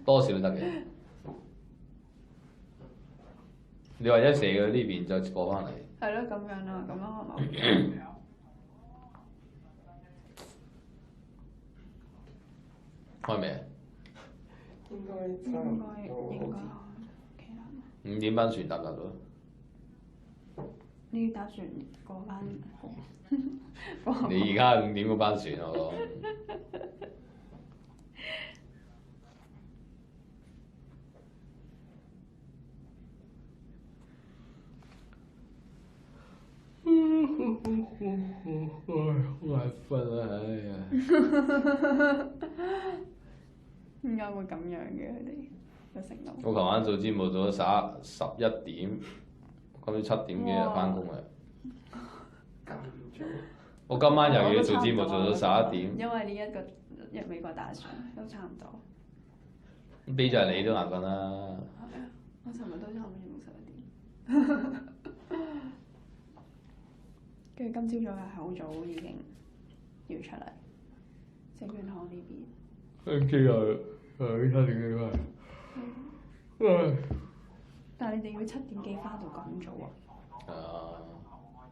多少都得嘅。你話一射去呢邊再過翻嚟。係咯，咁樣啦，咁樣係嘛？開未啊？應該5點班船搭唔搭到？你打算過翻？你而家5點嗰班船我講。好眼瞓啊！唉呀，點解會咁樣嘅佢哋個承諾？我琴晚做節目做到11點，今朝7點幾就翻工啦。我今晚又要做節目做到11點。因為呢一個美國大選都差唔多。俾就係你都眼瞓啦。係啊，我尋日都差唔多用11點。跟住今朝早係好早已經要出嚟，證券行呢邊。跟住又7點幾翻。但係你哋要7點幾翻到咁早啊？係啊。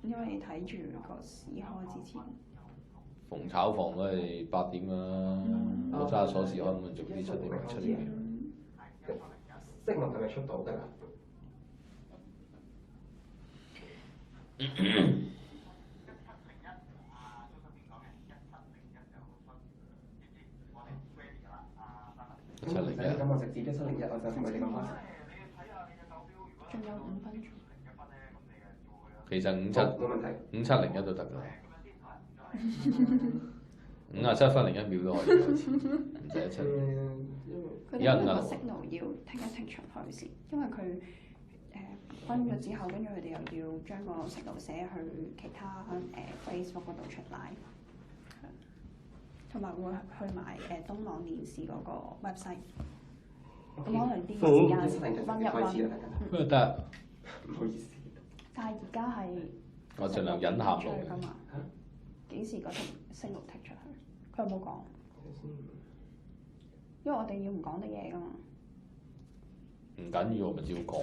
因為你睇住個市開之前。逢炒房都係8點啦，我揸鎖匙開門做啲7點幾。息率係咪出到得啊？701。咁我直接1701，我就同佢哋講翻。仲有5分鐘。其實5701都得㗎。57分01秒都可以開始，唔使一7。佢哋嗰個 signal 要停一停出去先，因為佢分咗之後，跟住佢哋又要將個 signal 寫去其他Facebook 嗰度出 live，同埋會去埋東朗電視嗰個 website。咁可能啲時間分一分。得。唔好意思。但係而家係我盡量隱含出去㗎嘛？幾時嗰條 signal 剔出去？佢有冇講？因為我哋要唔講啲嘢㗎嘛。唔緊要，我咪照講。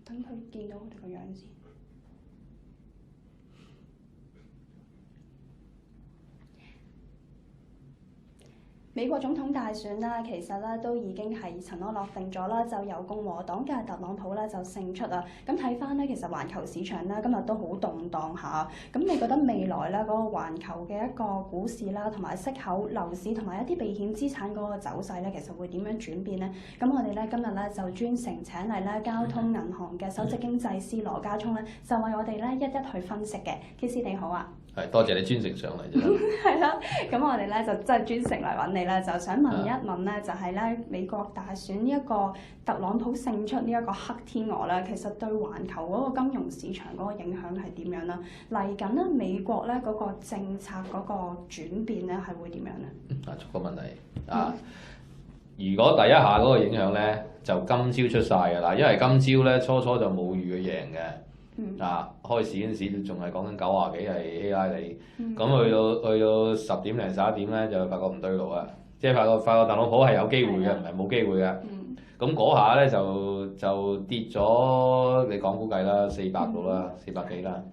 等佢見到我哋個樣先。美國總統大選啦，其實咧都已經係塵埃落定咗啦，就由共和黨嘅特朗普咧就勝出啦。咁睇翻咧，其實環球市場咧今日都好動盪下。咁你覺得未來咧嗰個環球嘅一個股市啦，同埋息口、樓市同埋一啲避險資產嗰個走勢咧，其實會點樣轉變咧？咁我哋咧今日咧就專程請嚟咧交通銀行嘅首席經濟師羅家聰咧，就為我哋咧一一去分析嘅。KC 你好啊！係，多謝你專程上嚟啫。係啦，咁我哋咧就真係專程嚟揾你咧，就想問一問咧，就係咧美國大選呢一個特朗普勝出呢一個黑天鵝咧，其實對環球嗰個金融市場嗰個影響係點樣啦？嚟緊咧美國咧嗰個政策嗰個轉變咧係會點樣咧？逐個問題啊！如果第一下嗰個影響咧，就今朝出晒㗎啦，因為今朝咧初就冇預佢贏嘅。開市嗰陣時仲係講緊90幾係希拉里，咁去到10點零11點咧就發覺唔對路啊！即係發覺特朗普係有機會嘅，唔係冇機會嘅。咁嗰下咧就跌咗，你講估計啦400度啦，400幾啦。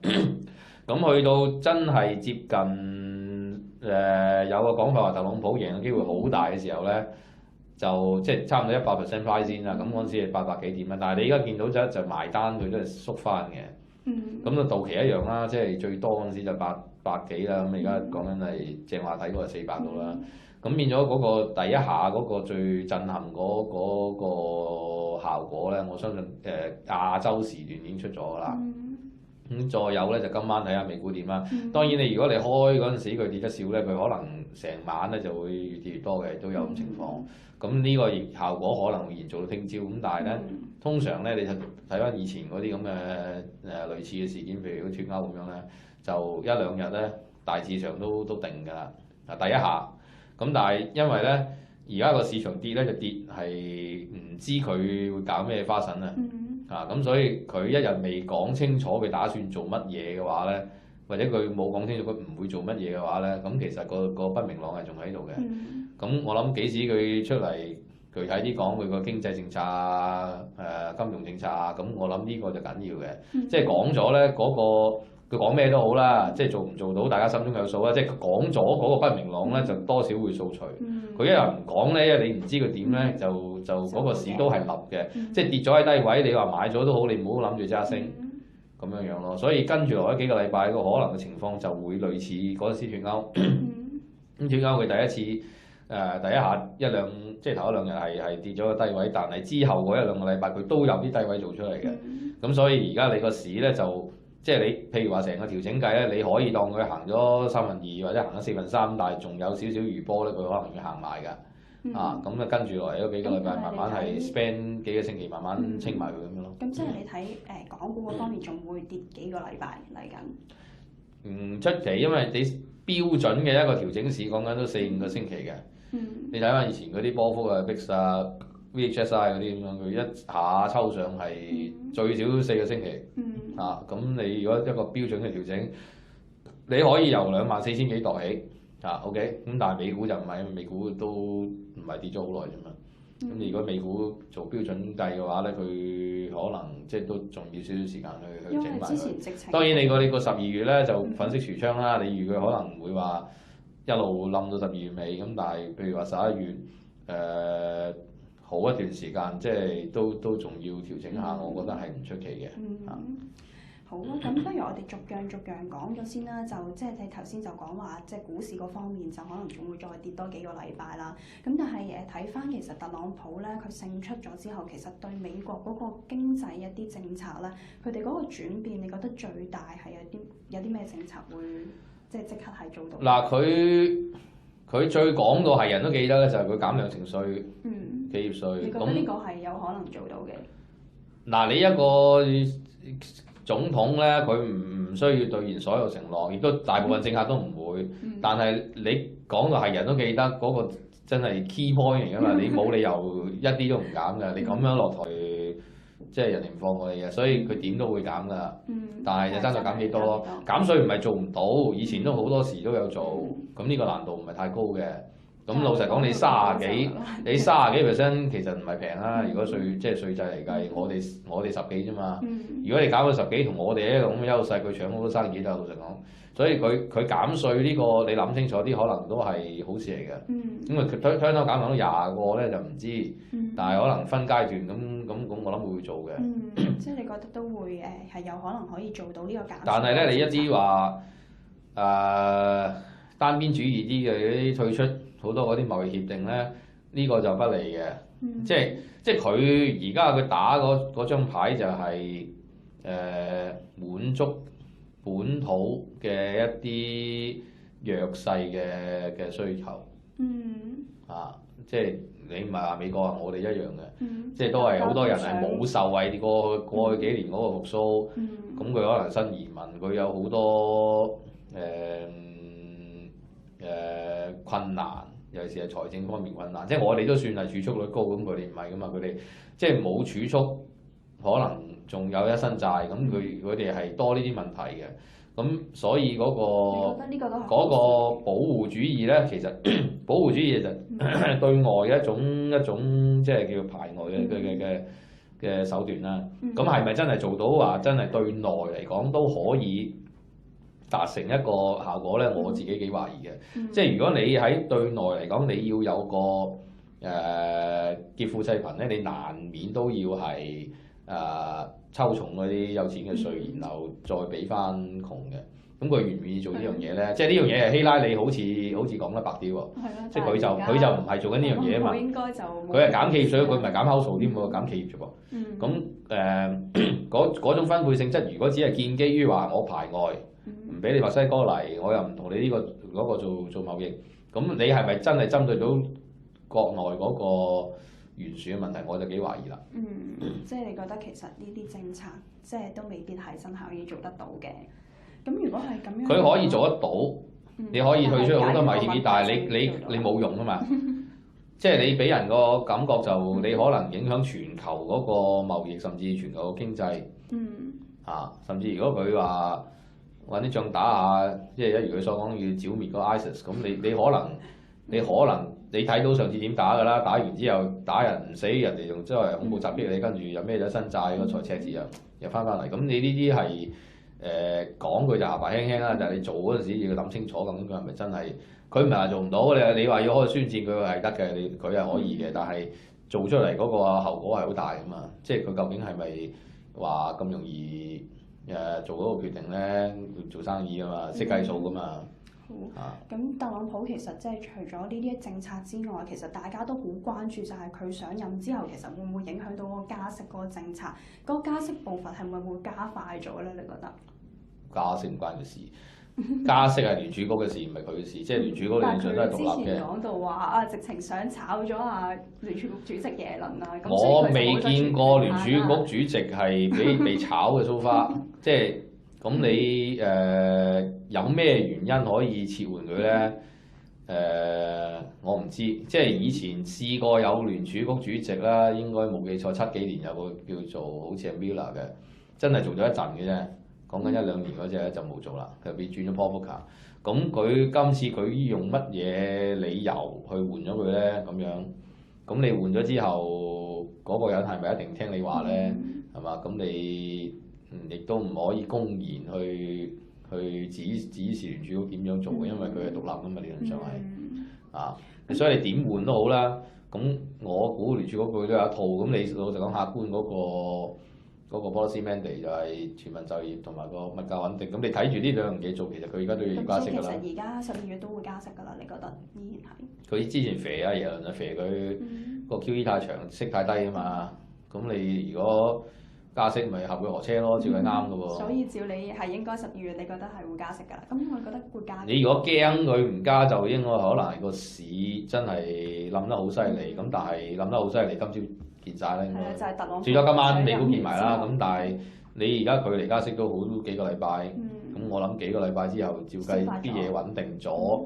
咁去到真係接近有個講法話特朗普贏嘅機會好大嘅時候咧，就即係差唔多100% price 先啦。咁嗰陣時係800幾點啦，但係你而家見到就埋單佢都係縮翻嘅。咁啊到期一樣啦，即係最多嗰陣時就800幾啦。咁而家講緊係正話睇過係400度啦。咁變咗嗰個第一下嗰個最震撼嗰個效果咧，我相信亞洲時段已經出咗啦。咁再有咧就今晚睇下美股點啦。當然如果你開嗰陣時佢跌得少咧，佢可能成晚咧就會越跌越多嘅，都有咁情況。咁呢個效果可能會延續到聽朝。咁但係咧，通常咧你就睇翻以前嗰啲咁嘅類似嘅事件，譬如脫歐咁樣咧，就1、2日咧大致上都定㗎啦。第一下。咁但係因為咧，而家個市場跌咧就跌係唔知佢會搞咩花神啊！咁所以佢一日未講清楚佢打算做乜嘢嘅話咧，或者佢冇講清楚佢唔會做乜嘢嘅話咧，咁其實個不明朗係仲喺度嘅。咁我諗幾時佢出嚟具體啲講佢個經濟政策金融政策咁我諗呢個就緊要嘅。即係講咗咧嗰個。佢講咩都好啦，即係做唔做到，大家心中有數啦。即係佢講咗嗰個不明朗咧，就多少會掃除。佢一日唔講咧，因為你唔知佢點咧，就嗰個市都係立嘅。即係跌咗喺低位，你話買咗都好，你唔好諗住即刻升咁樣咯。所以跟住落咗幾個禮拜，個可能嘅情況就會類似嗰陣時脫歐。咁脫歐佢第一次第一下即係頭1、2日係跌咗個低位，但係之後嗰1、2個禮拜佢都有啲低位做出嚟嘅。咁所以而家你個市咧就。即係你，譬如話成個調整計咧，你可以當佢行咗2/3或者行咗3/4，但係仲有少少餘波咧，佢可能要行埋㗎。咁啊跟住落嚟嗰幾個禮拜，慢慢係 spend 幾個星期，慢慢清埋佢咁樣咯。咁即係你睇港股嗰方面仲會跌幾個禮拜嚟緊？唔出奇，因為你標準嘅一個調整市講緊都4、5個星期嘅。你睇翻以前嗰啲波幅啊、VIX 啊、VHSI 嗰啲咁樣，佢一下抽上係最少4個星期。咁你如果一個標準嘅調整，你可以由24,000幾度起，OK，咁但係美股就唔係，美股都唔係跌咗好耐啫嘛。咁你如果美股做標準計嘅話咧，佢可能即係都仲要少少時間去整埋佢。當然你個12月咧就粉飾櫥窗啦，你預佢可能唔會話一路冧到12月尾，咁但係譬如話11月好一段時間，即係都仲要調整下，我覺得係唔出奇嘅。好啊，咁不如我哋逐樣講咗先啦。就即係你頭先就講話，即係股市嗰方面就可能仲會再跌多幾個禮拜啦。咁但係睇翻其實特朗普咧，佢勝出咗之後，其實對美國嗰個經濟一啲政策咧，佢哋嗰個轉變，你覺得最大係有啲咩政策會即刻係做到？嗱，佢最講到係人都記得咧，就係佢減兩成稅，企業稅。你覺得呢個係有可能做到嘅？嗱，你一個總統咧，佢唔需要兌現所有承諾，亦都大部分政客都唔會。但係你講到係人都記得嗰個真係 key point 嚟㗎嘛，你冇理由一啲都唔減㗎。你咁樣落台，即係人哋唔放過你嘅，所以佢點都會減㗎。但係就爭在減幾多咯。減稅唔係做唔到，以前都好多時都有做，咁呢個難度唔係太高嘅。咁老實講，你30幾 %，其實唔係平啦。如果稅即係稅制嚟計，我哋10幾啫嘛。如果你減到10幾，同我哋呢個咁嘅優勢，佢搶好多生意啦。老實講，所以佢減稅呢個你諗清楚啲，可能都係好事嚟嘅。因為佢推到減到20個咧就唔知，但係可能分階段咁，我諗會做嘅。即係你覺得都會係有可能可以做到呢個減稅。但係咧，你一啲話單邊主義啲嘅嗰啲退出好多嗰啲貿易協定咧，呢個就不利嘅。即係佢而家佢打嗰張牌就係滿足本土嘅一啲弱勢嘅需求。即係你唔係話美國啊，我哋一樣嘅。即係都係好多人係冇受惠過去幾年嗰個復甦。咁佢可能新移民，佢有好多困難，尤其是係財政方面困難。即係我哋都算係儲蓄率高，咁佢哋唔係噶嘛，佢哋即係冇儲蓄，可能仲有一身債，咁佢哋係多呢啲問題嘅。咁所以嗰個保護主義咧，其實保護主義就對外嘅一種即係叫排外嘅手段啦。咁係咪真係做到話真係對內嚟講都可以達成一個效果咧？我自己幾懷疑嘅。即係如果你喺對內嚟講，你要有個劫富濟貧咧，你難免都要係抽重嗰啲有錢嘅稅，然後再俾翻窮嘅。咁佢願唔願意做呢樣嘢咧？即係呢樣嘢係希拉里好似講得白啲喎。即係佢就唔係做緊呢樣嘢啊嘛。佢係減企業稅，佢唔係減 household 添喎，減企業啫噃。咁嗰種分配性質，如果只係建基於話我排外，唔俾你墨西哥嚟，我又唔同你呢個嗰個做貿易，咁你係咪真係針對到國內嗰個懸殊嘅問題？我就幾懷疑啦。即係你覺得其實呢啲政策即係都未必係真係可以做得到嘅。咁如果係咁樣，佢可以做得到，你可以退出好多貿易協議，但係你冇用啊嘛。即係你俾人個感覺就你可能影響全球嗰個貿易，甚至全球嘅經濟。甚至如果佢話揾啲仗打下，即係一如佢所講要剿滅個 ISIS， 咁你可能你睇到上次點打㗎啦？打完之後打人唔死，人哋仲即係恐怖襲擊你，跟住又孭咗身債，個財赤字又翻嚟。咁你呢啲係講句就牙白輕輕啦，但係你做嗰陣時要諗清楚，咁佢係咪真係？佢唔係話做唔到，你話要開宣戰，佢係得嘅，佢係可以嘅，但係做出嚟嗰個後果係好大㗎嘛。即係佢究竟係咪話咁容易做嗰個決定咧？做生意㗎嘛，識計數㗎嘛。咁特朗普其實即係除咗呢啲政策之外，其實大家都好關注就係佢上任之後，其實會唔會影響到個加息嗰個政策？嗰個加息步伐係咪會加快咗咧？你覺得？加息唔關佢事，加息係聯儲局嘅事，唔係佢嘅事。即係聯儲局理論上都係獨立嘅。之前講到話直情想炒咗聯儲局主席耶倫啊。我未見過聯儲局主席係被炒嘅 so far 即係咁你有咩原因可以撤換佢咧？我唔知，即係以前試過有聯儲局主席啦，應該冇記錯7幾年有個叫做好似係 Miller 嘅，真係做咗一陣嘅啫。講緊1、2年嗰隻咧就冇做啦，佢變轉咗 Paul Volcker。咁佢今次佢用乜嘢理由去換咗佢咧？咁樣，咁你換咗之後，嗰個人係咪一定聽你話咧？係嘛？咁你亦都唔可以公然去指示聯儲局點樣做嘅，因為佢係獨立㗎嘛，理論上係所以你點換都好啦。咁我估聯儲局佢都有一套。咁你老實講，客觀嗰嗰個 policy mandate 就係全民就業同埋個物價穩定。咁你睇住呢兩樣嘢做，其實佢而家都要加息㗎啦。其實而家12月都會加息㗎啦，你覺得依然係？佢之前肥啊耶倫啊肥佢個 QE 太長，息太低啊嘛。咁你如果加息咪合佢河車咯，照係啱㗎喎。所以照你係應該12月，你覺得係會加息㗎啦。咁我覺得會加。你如果驚佢唔加，就應該可能係個市真係冧得好犀利。咁但係冧得好犀利，今朝見晒啦。係啊，就係特朗普。最多今晚美股見埋啦。咁但係你而家距離加息都好幾個禮拜。咁我諗幾個禮拜之後，照計啲嘢穩定咗。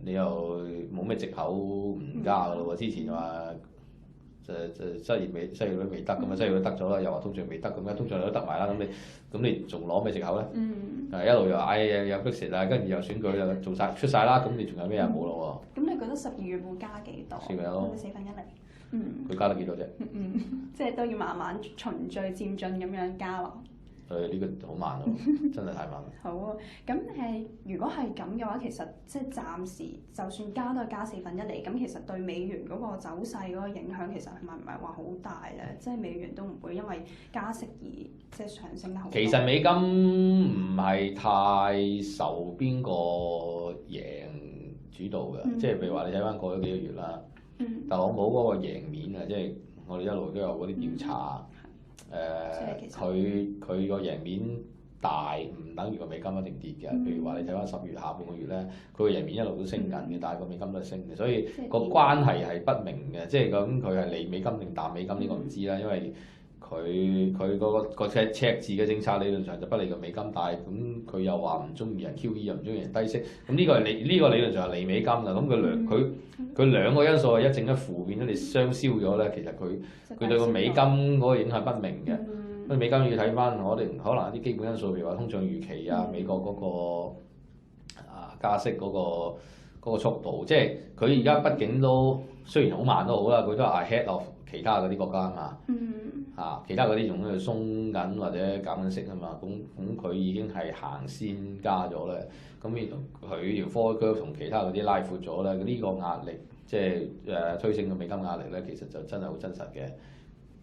你又冇咩藉口唔加㗎咯喎？之前話失業率未得，咁啊失業率得咗啦，又話通脹未得，咁而家通脹率都得埋啦，咁你仲攞咩藉口咧？一路又嗌有 Brexit 啊，跟住又選舉又做晒出晒啦，咁你仲有咩冇咯喎？咁你覺得12月會加幾多？四分一咯。4分1厘。佢加得幾多啫？即係都要慢慢循序漸進咁樣加落。呢個好慢咯，真係太慢。好啊，咁如果係咁嘅話，其實即係暫時就算加都係加4分1厘，咁其實對美元嗰個走勢嗰個影響其實係咪唔係話好大咧？即係美元都唔會因為加息而即係上升得好。其實美金唔係太受邊個贏主導嘅，即係譬如話你睇翻過咗幾個月啦，特朗普嗰個贏面啊，即係我哋一路都有嗰啲調查。佢個贏面大唔等於個美金一定跌嘅。譬如話你睇翻10月下半個月咧，佢個贏面一路都升緊嘅，但係個美金都係升嘅，所以個關係係不明嘅。即係咁佢係利美金定淡美金呢個唔知啦，因為佢嗰個赤字嘅政策理論上就不利個美金，但係咁佢又話唔中意人 QE 又唔中意人低息，咁呢個係呢個理論上係利美金㗎。咁佢兩個因素係一正一負，變咗你相消咗咧，其實佢對個美金嗰個影響不明嘅。因為美金要睇翻可能一啲基本因素，譬如話通脹預期啊，美國嗰個加息嗰個速度，即係佢而家畢竟都雖然好慢都好啦，佢都係 ahead of 其他嗰啲國家啊嘛。其他嗰啲仲喺度鬆緊或者減緊息啊嘛，咁佢已經係行先加咗咧，咁佢條 forward curve 同其他嗰啲拉闊咗咧，呢個壓力即係推升嘅美金壓力咧，其實就真係好真實嘅，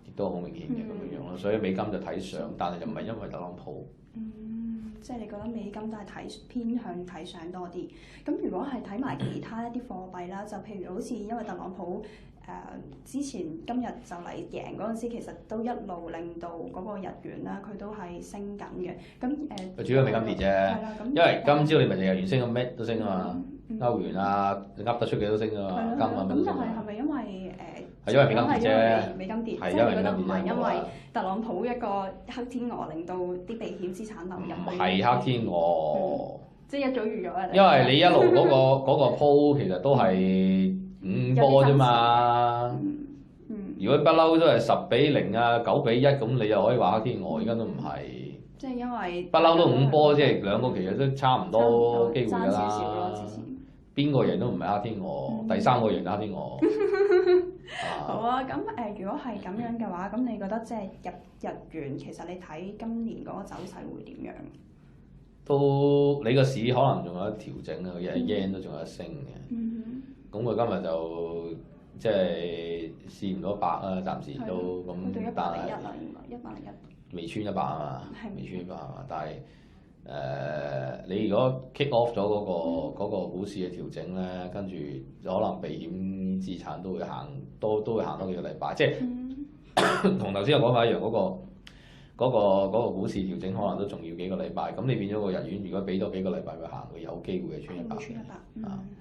亦都好明顯嘅咁樣樣咯。所以美金就睇上，但係就唔係因為特朗普。即係你覺得美金都係偏向睇上多啲。咁如果係睇埋其他一啲貨幣啦，就譬如好似因為特朗普之前今日就嚟贏嗰陣時，其實都一路令到嗰個日元啦，佢都係升緊嘅。咁主要係美金跌啫，因為今朝你咪日元升咁咩都升啊嘛，歐元啊你噏得出嘅都升啊嘛，金啊乜都升。咁但係咪因為係因為美金跌啫？美金跌，係即係你覺得唔係因為因為特朗普一個黑天鵝令到啲避險資產流入去？係黑天鵝。即係一早預咗啊！因為你一路嗰個鋪其實都係5波啫嘛。如果不嬲都係10比0啊9比1咁，你又可以話黑天鵝，而家都唔係。即係因為不嬲都5波，即係兩個其實都差唔多機會㗎啦。邊個贏都唔係黑天鵝，第3個贏就黑天鵝。好啊，咁如果係咁樣嘅話，咁你覺得即係日元其實你睇今年嗰個走勢會點樣？都你個市可能仲有得調整啊，日 yen 都仲有得升嘅。咁佢今日就即係試唔到100啦，暫時都咁。但係未穿100啊嘛，未穿100啊嘛。但係你如果 kick off 咗嗰個股市嘅調整咧，跟住可能避險資產都會行多幾個禮拜，即係同頭先我講法一樣嗰個股市調整可能都仲要幾個禮拜，咁你變咗個日元，如果俾多幾個禮拜佢行，會有機會係穿100。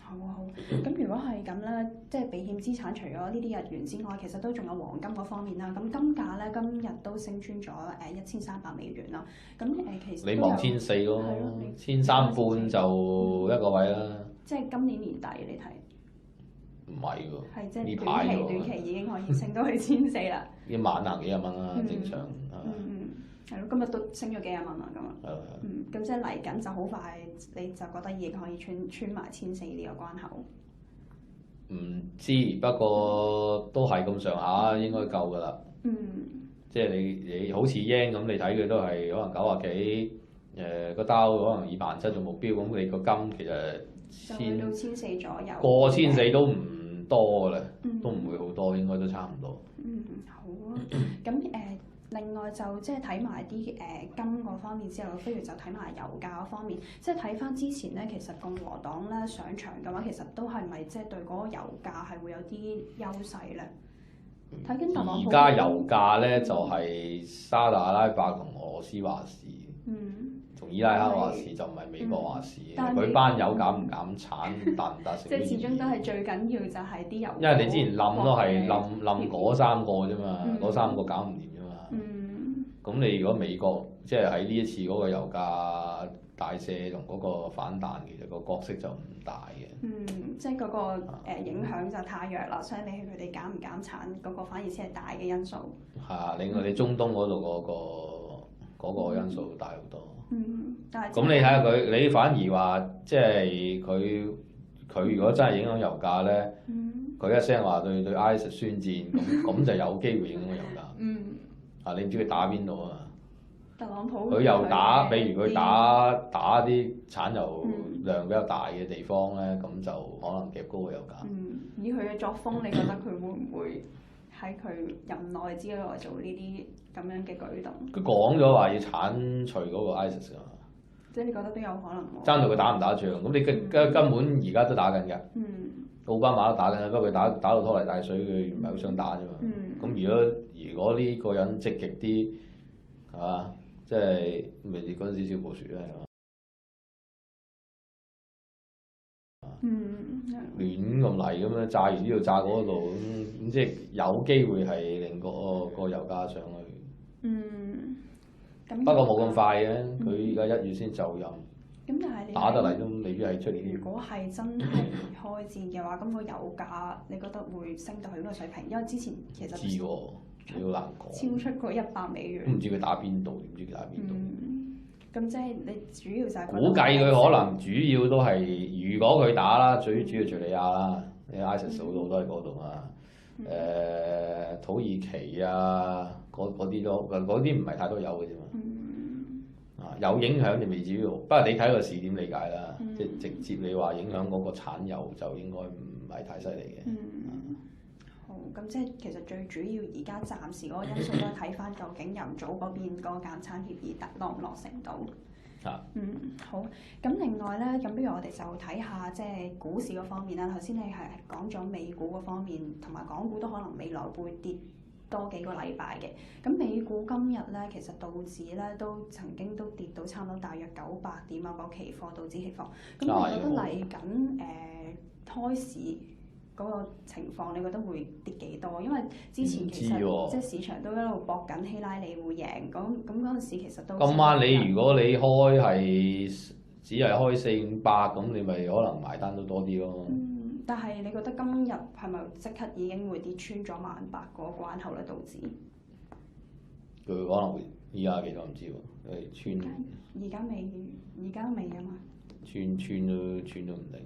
好啊好。咁如果係咁咧，即係避險資產除咗呢啲日元之外，其實都仲有黃金嗰方面啦。咁金價咧今日都升穿咗1300美元啦。咁其實你望1400咯，1300就一個位啦。即係今年年底你睇。唔係喎，係即係短期已經可以升到去1400啦。要晚行幾廿蚊啦，正常。係咯，今日都升咗幾廿蚊啦，今日。咁即係嚟緊就好快，你就覺得已經可以穿埋1400呢個關口。唔知，不過都係咁上下，應該夠噶啦。即係你好似 yen 咁，你睇佢都係可能90幾，個刀可能27000做目標，咁你個金其實就去到1400左右。過1400都唔多噶啦，都唔會好多，應該都差唔多。好啊，咁另外就即係睇埋啲金嗰方面之後，不如就睇埋油價嗰方面。即係睇翻之前咧，其實共和黨咧上場嘅話，其實都係咪即係對嗰個油價係會有啲優勢咧？睇緊特朗普。而家油價咧就係沙特阿拉伯同俄羅斯話事，同伊拉克話事就唔係美國話事。佢班油減唔減產，達唔達成？即係始終都係最緊要就係啲油。因為你之前冧都係冧嗰3個啫嘛，嗰3個搞唔掂啫嘛。咁你如果美國即係喺呢一次嗰個油價大瀉同嗰個反彈，其實個角色就唔大嘅。即係嗰個影響就太弱啦，所以比起佢哋減唔減產嗰個反而先係大嘅因素。係啊，另外你中東嗰度嗰個因素大好多。但係咁你睇下佢，你反而話即係佢如果真係影響油價咧，佢一聲話對 ISIS 宣戰，咁就有機會影響油價。你唔知佢打邊度啊？特朗普佢又打，比如佢打啲產油量比較大嘅地方咧，咁就可能夾高個油價。以佢嘅作風，你覺得佢會唔會喺佢任內之內做呢啲咁樣嘅舉動？佢講咗話要剷除嗰個 ISIS 啊。即係你覺得都有可能喎？爭到佢打唔打仗？咁你根本而家都打緊㗎。奧巴馬都打緊，不過佢打到拖泥帶水，佢唔係好想打啫嘛。咁如果呢個人積極啲，係嘛？即係咪你嗰陣時小布殊咧？亂咁嚟咁樣炸完呢度炸嗰度，咁即係有機會係令個油價上去。不過冇咁快嘅，佢而家1月先就任。咁但係你打得嚟都未必係出年。如果係真係開戰嘅話，咁個油價你覺得會升到去邊個水平？因為之前其實知喎，你好難講。超出過100美元。都唔知佢打邊度，點知佢打邊度？咁即係你主要就係估計佢可能主要都係，如果佢打啦，最主要敍利亞啦，你 ISIS 好多都喺嗰度啊。土耳其啊，嗰啲唔係太多油嘅啫嘛。有影響就未至於，不過你睇個市點理解啦。即係直接你話影響嗰個產油就應該唔係太犀利嘅。好，咁即係其實最主要而家暫時嗰個因素都係睇翻究竟人組嗰邊個減產協議落唔落成到。好。咁另外咧，咁不如我哋就睇下即係股市嗰方面啦。頭先你係講咗美股嗰方面，同埋港股都可能未來會跌多幾個禮拜嘅。咁美股今日咧，其實道指咧都曾經都跌到差唔多大約900點啊，個期貨道指期貨。咁你覺得嚟緊開市嗰個情況，你覺得會跌幾多？因為之前其實即係市場都一路搏緊希拉里會贏，咁嗰陣時其實都今晚你如果你開係只係開400-500，咁你咪可能埋單都多啲咯。但係你覺得今日係咪即刻已經會跌穿咗18000個關口咧？道指佢可能會依家幾多唔知喎，穿。而家未啊嘛。穿都唔定。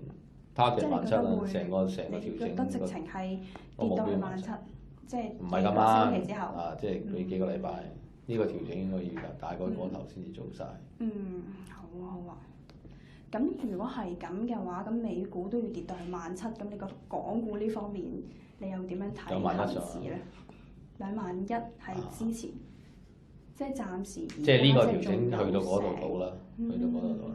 target 17000啦，成個調整。你覺得直情係跌到去17000，即係唔係咁啱星期之後。即係佢幾個禮拜，呢個調整應該要大概嗰頭先至做晒。好啊。咁如果係咁嘅話，咁美股都要跌到去17000，咁你覺得港股呢方面你又點樣睇後市咧？21000係支持，即係暫時。即係呢個調整去到嗰度到啦，去到嗰度到啦。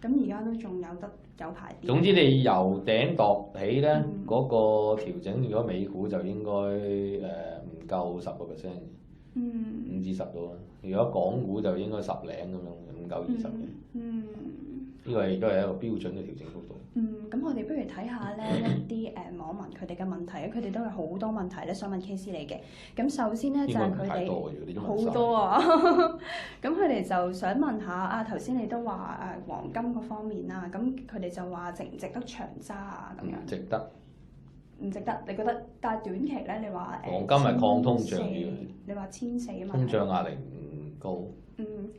咁而家都仲有排跌。總之你由頂度起咧，嗰個調整，如果美股就應該唔夠10%，5至10到啦。如果港股就應該10零咁樣，唔夠20嘅。呢個亦都係一個標準嘅調整幅度。咁我哋不如睇下咧一啲網民佢哋嘅問題，佢哋都有好多問題咧想問 KC 你嘅。咁首先咧就係佢哋好多啊，咁佢哋就想問下啊，頭先你都話黃金嗰方面啦，咁佢哋就話值唔值得長揸啊咁樣？值得。唔值得？你覺得？但係短期咧，你話黃金係抗通脹嘅。你話1400啊嘛？通脹壓力唔高。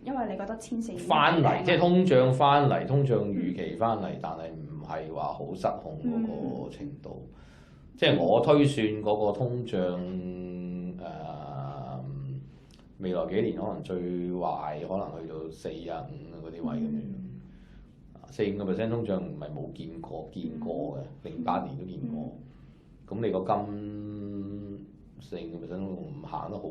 因為你覺得1400翻嚟，即係通脹翻嚟，通脹預期翻嚟，但係唔係話好失控嗰個程度。即係我推算嗰個通脹未來幾年可能最壞可能去到45嗰啲位咁樣。4-5% 通脹唔係冇見過嘅，08年都見過。咁你個金4-5%唔行得好，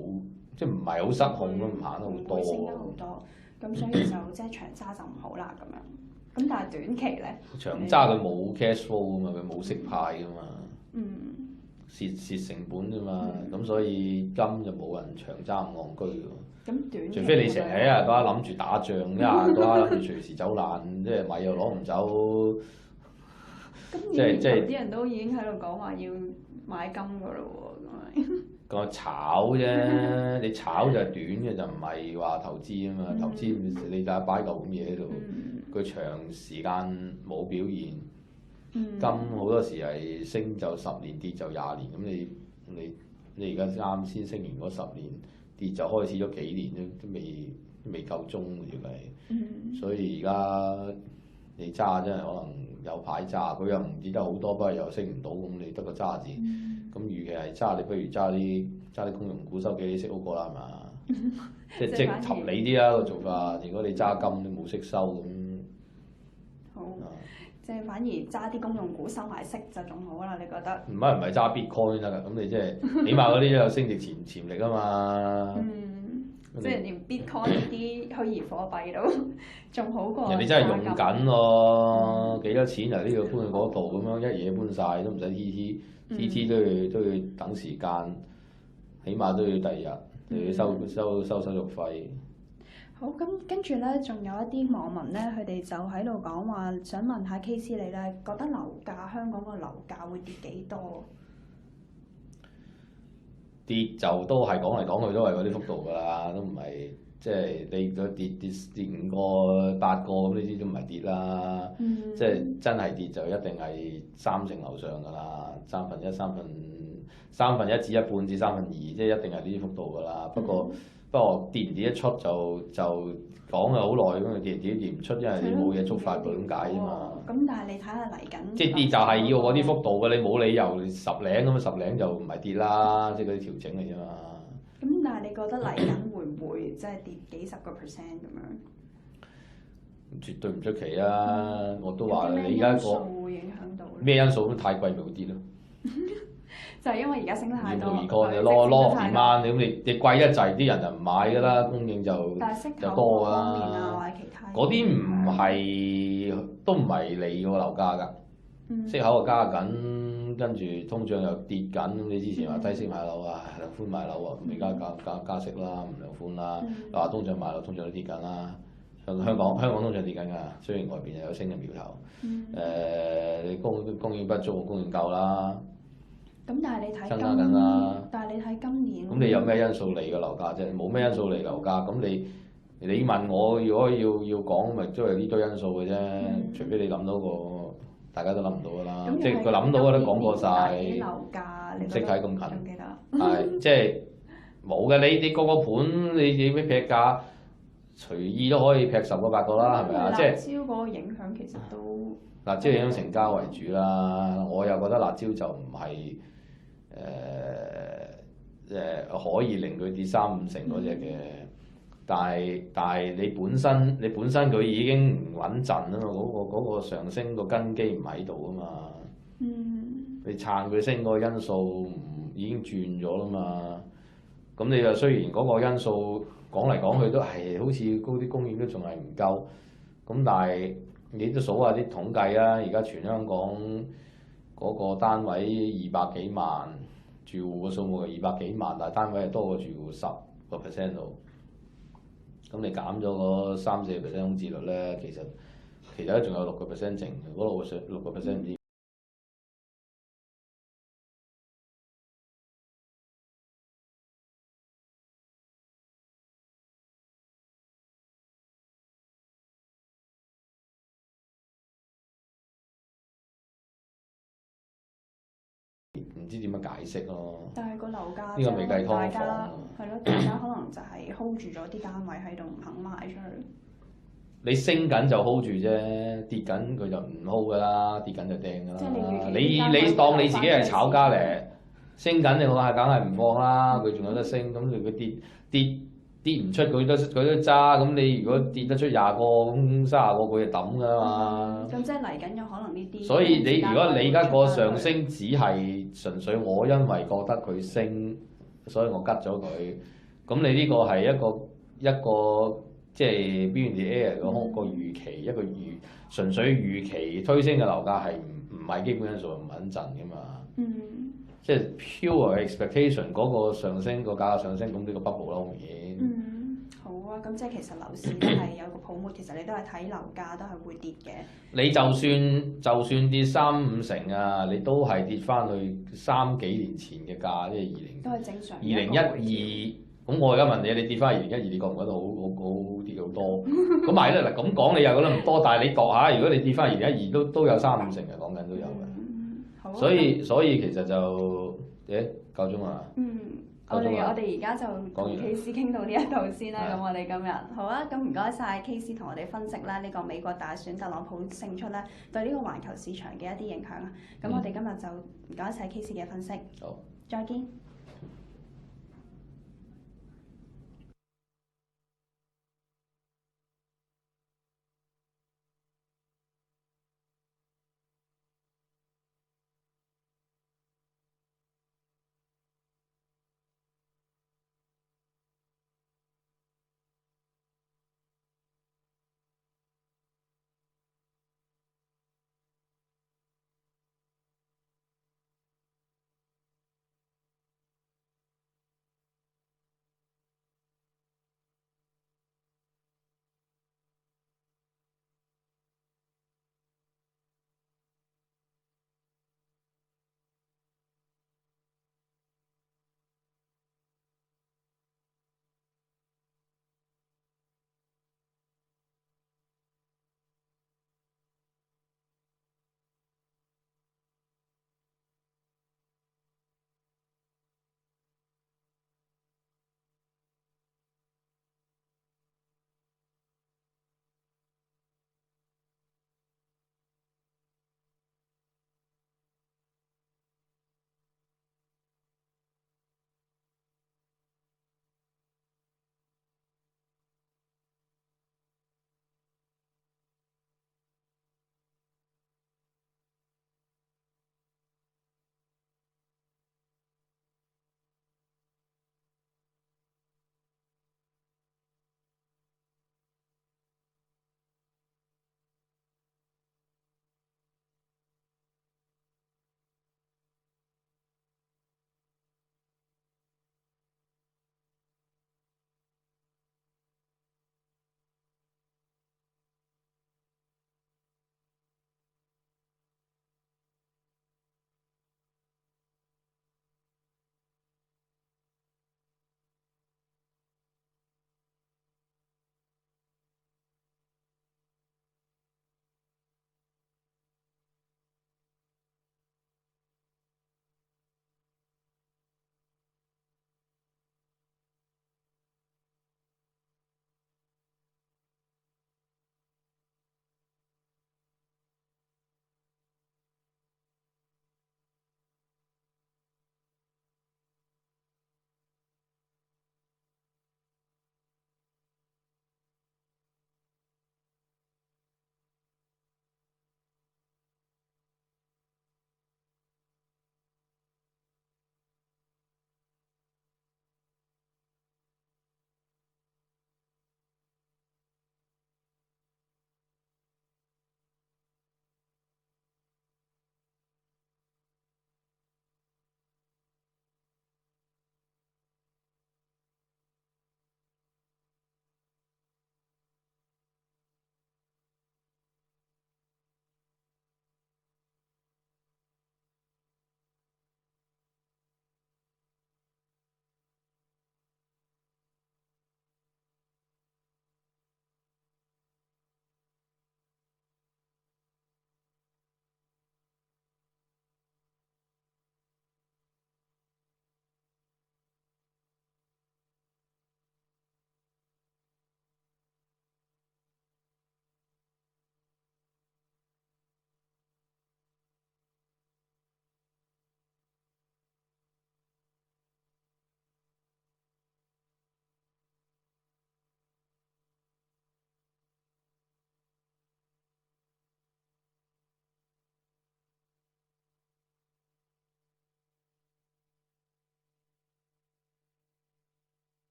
即係唔係好失控咯，唔行得好多。升得好多，咁所以就即係長揸就唔好啦咁樣。咁但係短期咧，長揸佢冇 cash flow 啊嘛，佢冇息派噶嘛，蝕成本啫嘛，咁所以金就冇人長揸咁戇居喎。咁短除非你成日一日嗰刻諗住打仗，一日嗰刻諗住隨時走難，即係米又攞唔走。即係啲人都已經喺度講話要買金㗎咯喎，咁咪個炒啫，你炒就係短嘅，就唔係話投資啊嘛。投資你就擺嚿咁嘢喺度，佢長時間冇表現。金好多時係升就10年，跌就20年。咁你而家啱先升完嗰10年，跌就開始咗幾年都未夠鐘要計。所以而家你揸真係可能有排揸，佢又唔跌得好多，不過又升唔到，咁你得個揸字。咁與其係揸，你不如揸啲公用股收幾厘息好過啦，係嘛？即係合理啲啦個做法。如果你揸金都冇息收咁，好，即係反而揸啲公用股收埋息就仲好啦，你覺得？唔係揸 Bitcoin 得㗎，咁你即係起碼嗰啲都有升值潛力啊嘛。即係連 Bitcoin 呢啲虛擬貨幣都仲好過。人哋真係用緊喎，幾多錢啊？呢度搬去嗰度咁樣一嘢搬晒，都唔使 TT 都要等時間，起碼都要第二日又要收手續費。好，咁跟住咧，仲有一啲網民咧，佢哋就喺度講話，想問下 KC 你咧，覺得香港個樓價會跌幾多？跌就都係講嚟講去都係嗰啲幅度㗎啦，都唔係即係你個跌5個8個咁呢啲都唔係跌啦。即係真係跌就一定係3成樓上㗎啦，3分1至1半至2/3，即係一定係呢啲幅度㗎啦。不過跌唔跌得出就講咗好耐咁，跌唔出，因為你冇嘢觸發佢咁解啫嘛。咁但係你睇下嚟緊，即係跌就係要嗰啲幅度嘅，你冇理由10零咁，10零就唔係跌啦，即係嗰啲調整嚟啫嘛。咁但係你覺得嚟緊會唔會即係跌幾10%咁樣？絕對唔出奇啊！我都話你而家個會影響到咩因素都太貴咪會跌咯。就係因為而家升得太多，攞 demand 咁你貴得滯，啲人就唔買㗎啦，供應就多㗎啦。嗰啲都唔係利個樓價㗎，息口就加緊，跟住通脹又跌緊。咁你之前話低息買樓啊，量寬買樓啊，而家加息啦，唔量寬啦。話通脹買樓，通脹都跌緊啦。香港通脹跌緊㗎，雖然外邊又有升嘅苗頭。你供應不足，供應夠啦。咁但係你睇今年，咁你有咩因素嚟個樓價啫？冇咩因素嚟樓價。咁你問我，如果要講，咪都係呢堆因素嘅啫。除非你諗到個大家都諗唔到㗎啦。即係佢諗到嘅都講過晒。唔識睇咁近。係即係冇嘅。你個盤你咩劈價，隨意都可以劈10個8個啦，係咪啊？即係辣椒嗰個影響其實都辣椒影響成交為主啦。我又覺得辣椒就唔係。可以令佢跌3-5成嗰隻嘅，但係你本身佢已經唔穩陣啊嘛，嗰個上升個根基唔喺度啊嘛。你撐佢升嗰個因素已經轉咗啦嘛。咁你又雖然嗰個因素講嚟講去都係好似嗰啲供應都仲係唔夠，咁但係你都數下啲統計啦，而家全香港嗰個單位200幾萬。住戶個數目係200幾萬，但係單位係多過住戶10% 度。咁你減咗嗰3-4% 空置率咧，其實咧仲有6% 剩，嗰6% 唔知。唔知點樣解釋咯。但係個樓價呢個未計劏房係咯，大家可能就係 hold 住咗啲單位喺度，唔肯賣出去。你升緊就 hold 住啫，跌緊佢就唔 hold 㗎啦，跌緊就掟㗎啦。你當你自己係炒家嚟，升緊你我係梗係唔放啦，佢仲有得升，咁佢跌唔出佢都揸，咁你如果跌得出20個咁30個佢就抌㗎嘛。咁即係嚟緊有可能呢啲。所以如果你而家個上升只係純粹我因為覺得佢升，所以我吉咗佢，咁你呢個係一個即係 beyond the air 個預期，一個純粹預期推升嘅樓價係唔係基本因素唔穩陣噶嘛？即係 pure expectation 嗰個上升個價格上升，咁呢個 bubble 啦好明顯。好啊，咁即係其實樓市都係有個泡沫，其實你都係睇樓價都係會跌嘅。你就算跌3-5成啊，你都係跌翻去3幾年前嘅價，即係都係正常。2012，咁我而家問你，你跌翻2012，你覺唔覺得好跌好多？咁係啦，嗱咁講你又覺得唔多，但係你度下，如果你跌翻2012都有3-5成嘅，講緊都有嘅。所以其實就夠鐘啊！我哋而家就同 KC 傾到呢一度先啦。咁我哋今日好啊，咁唔該晒 KC 同我哋分析咧呢個美國大選特朗普勝出咧對呢個環球市場嘅一啲影響啊。咁我哋今日就唔該晒 KC 嘅分析。好，再見。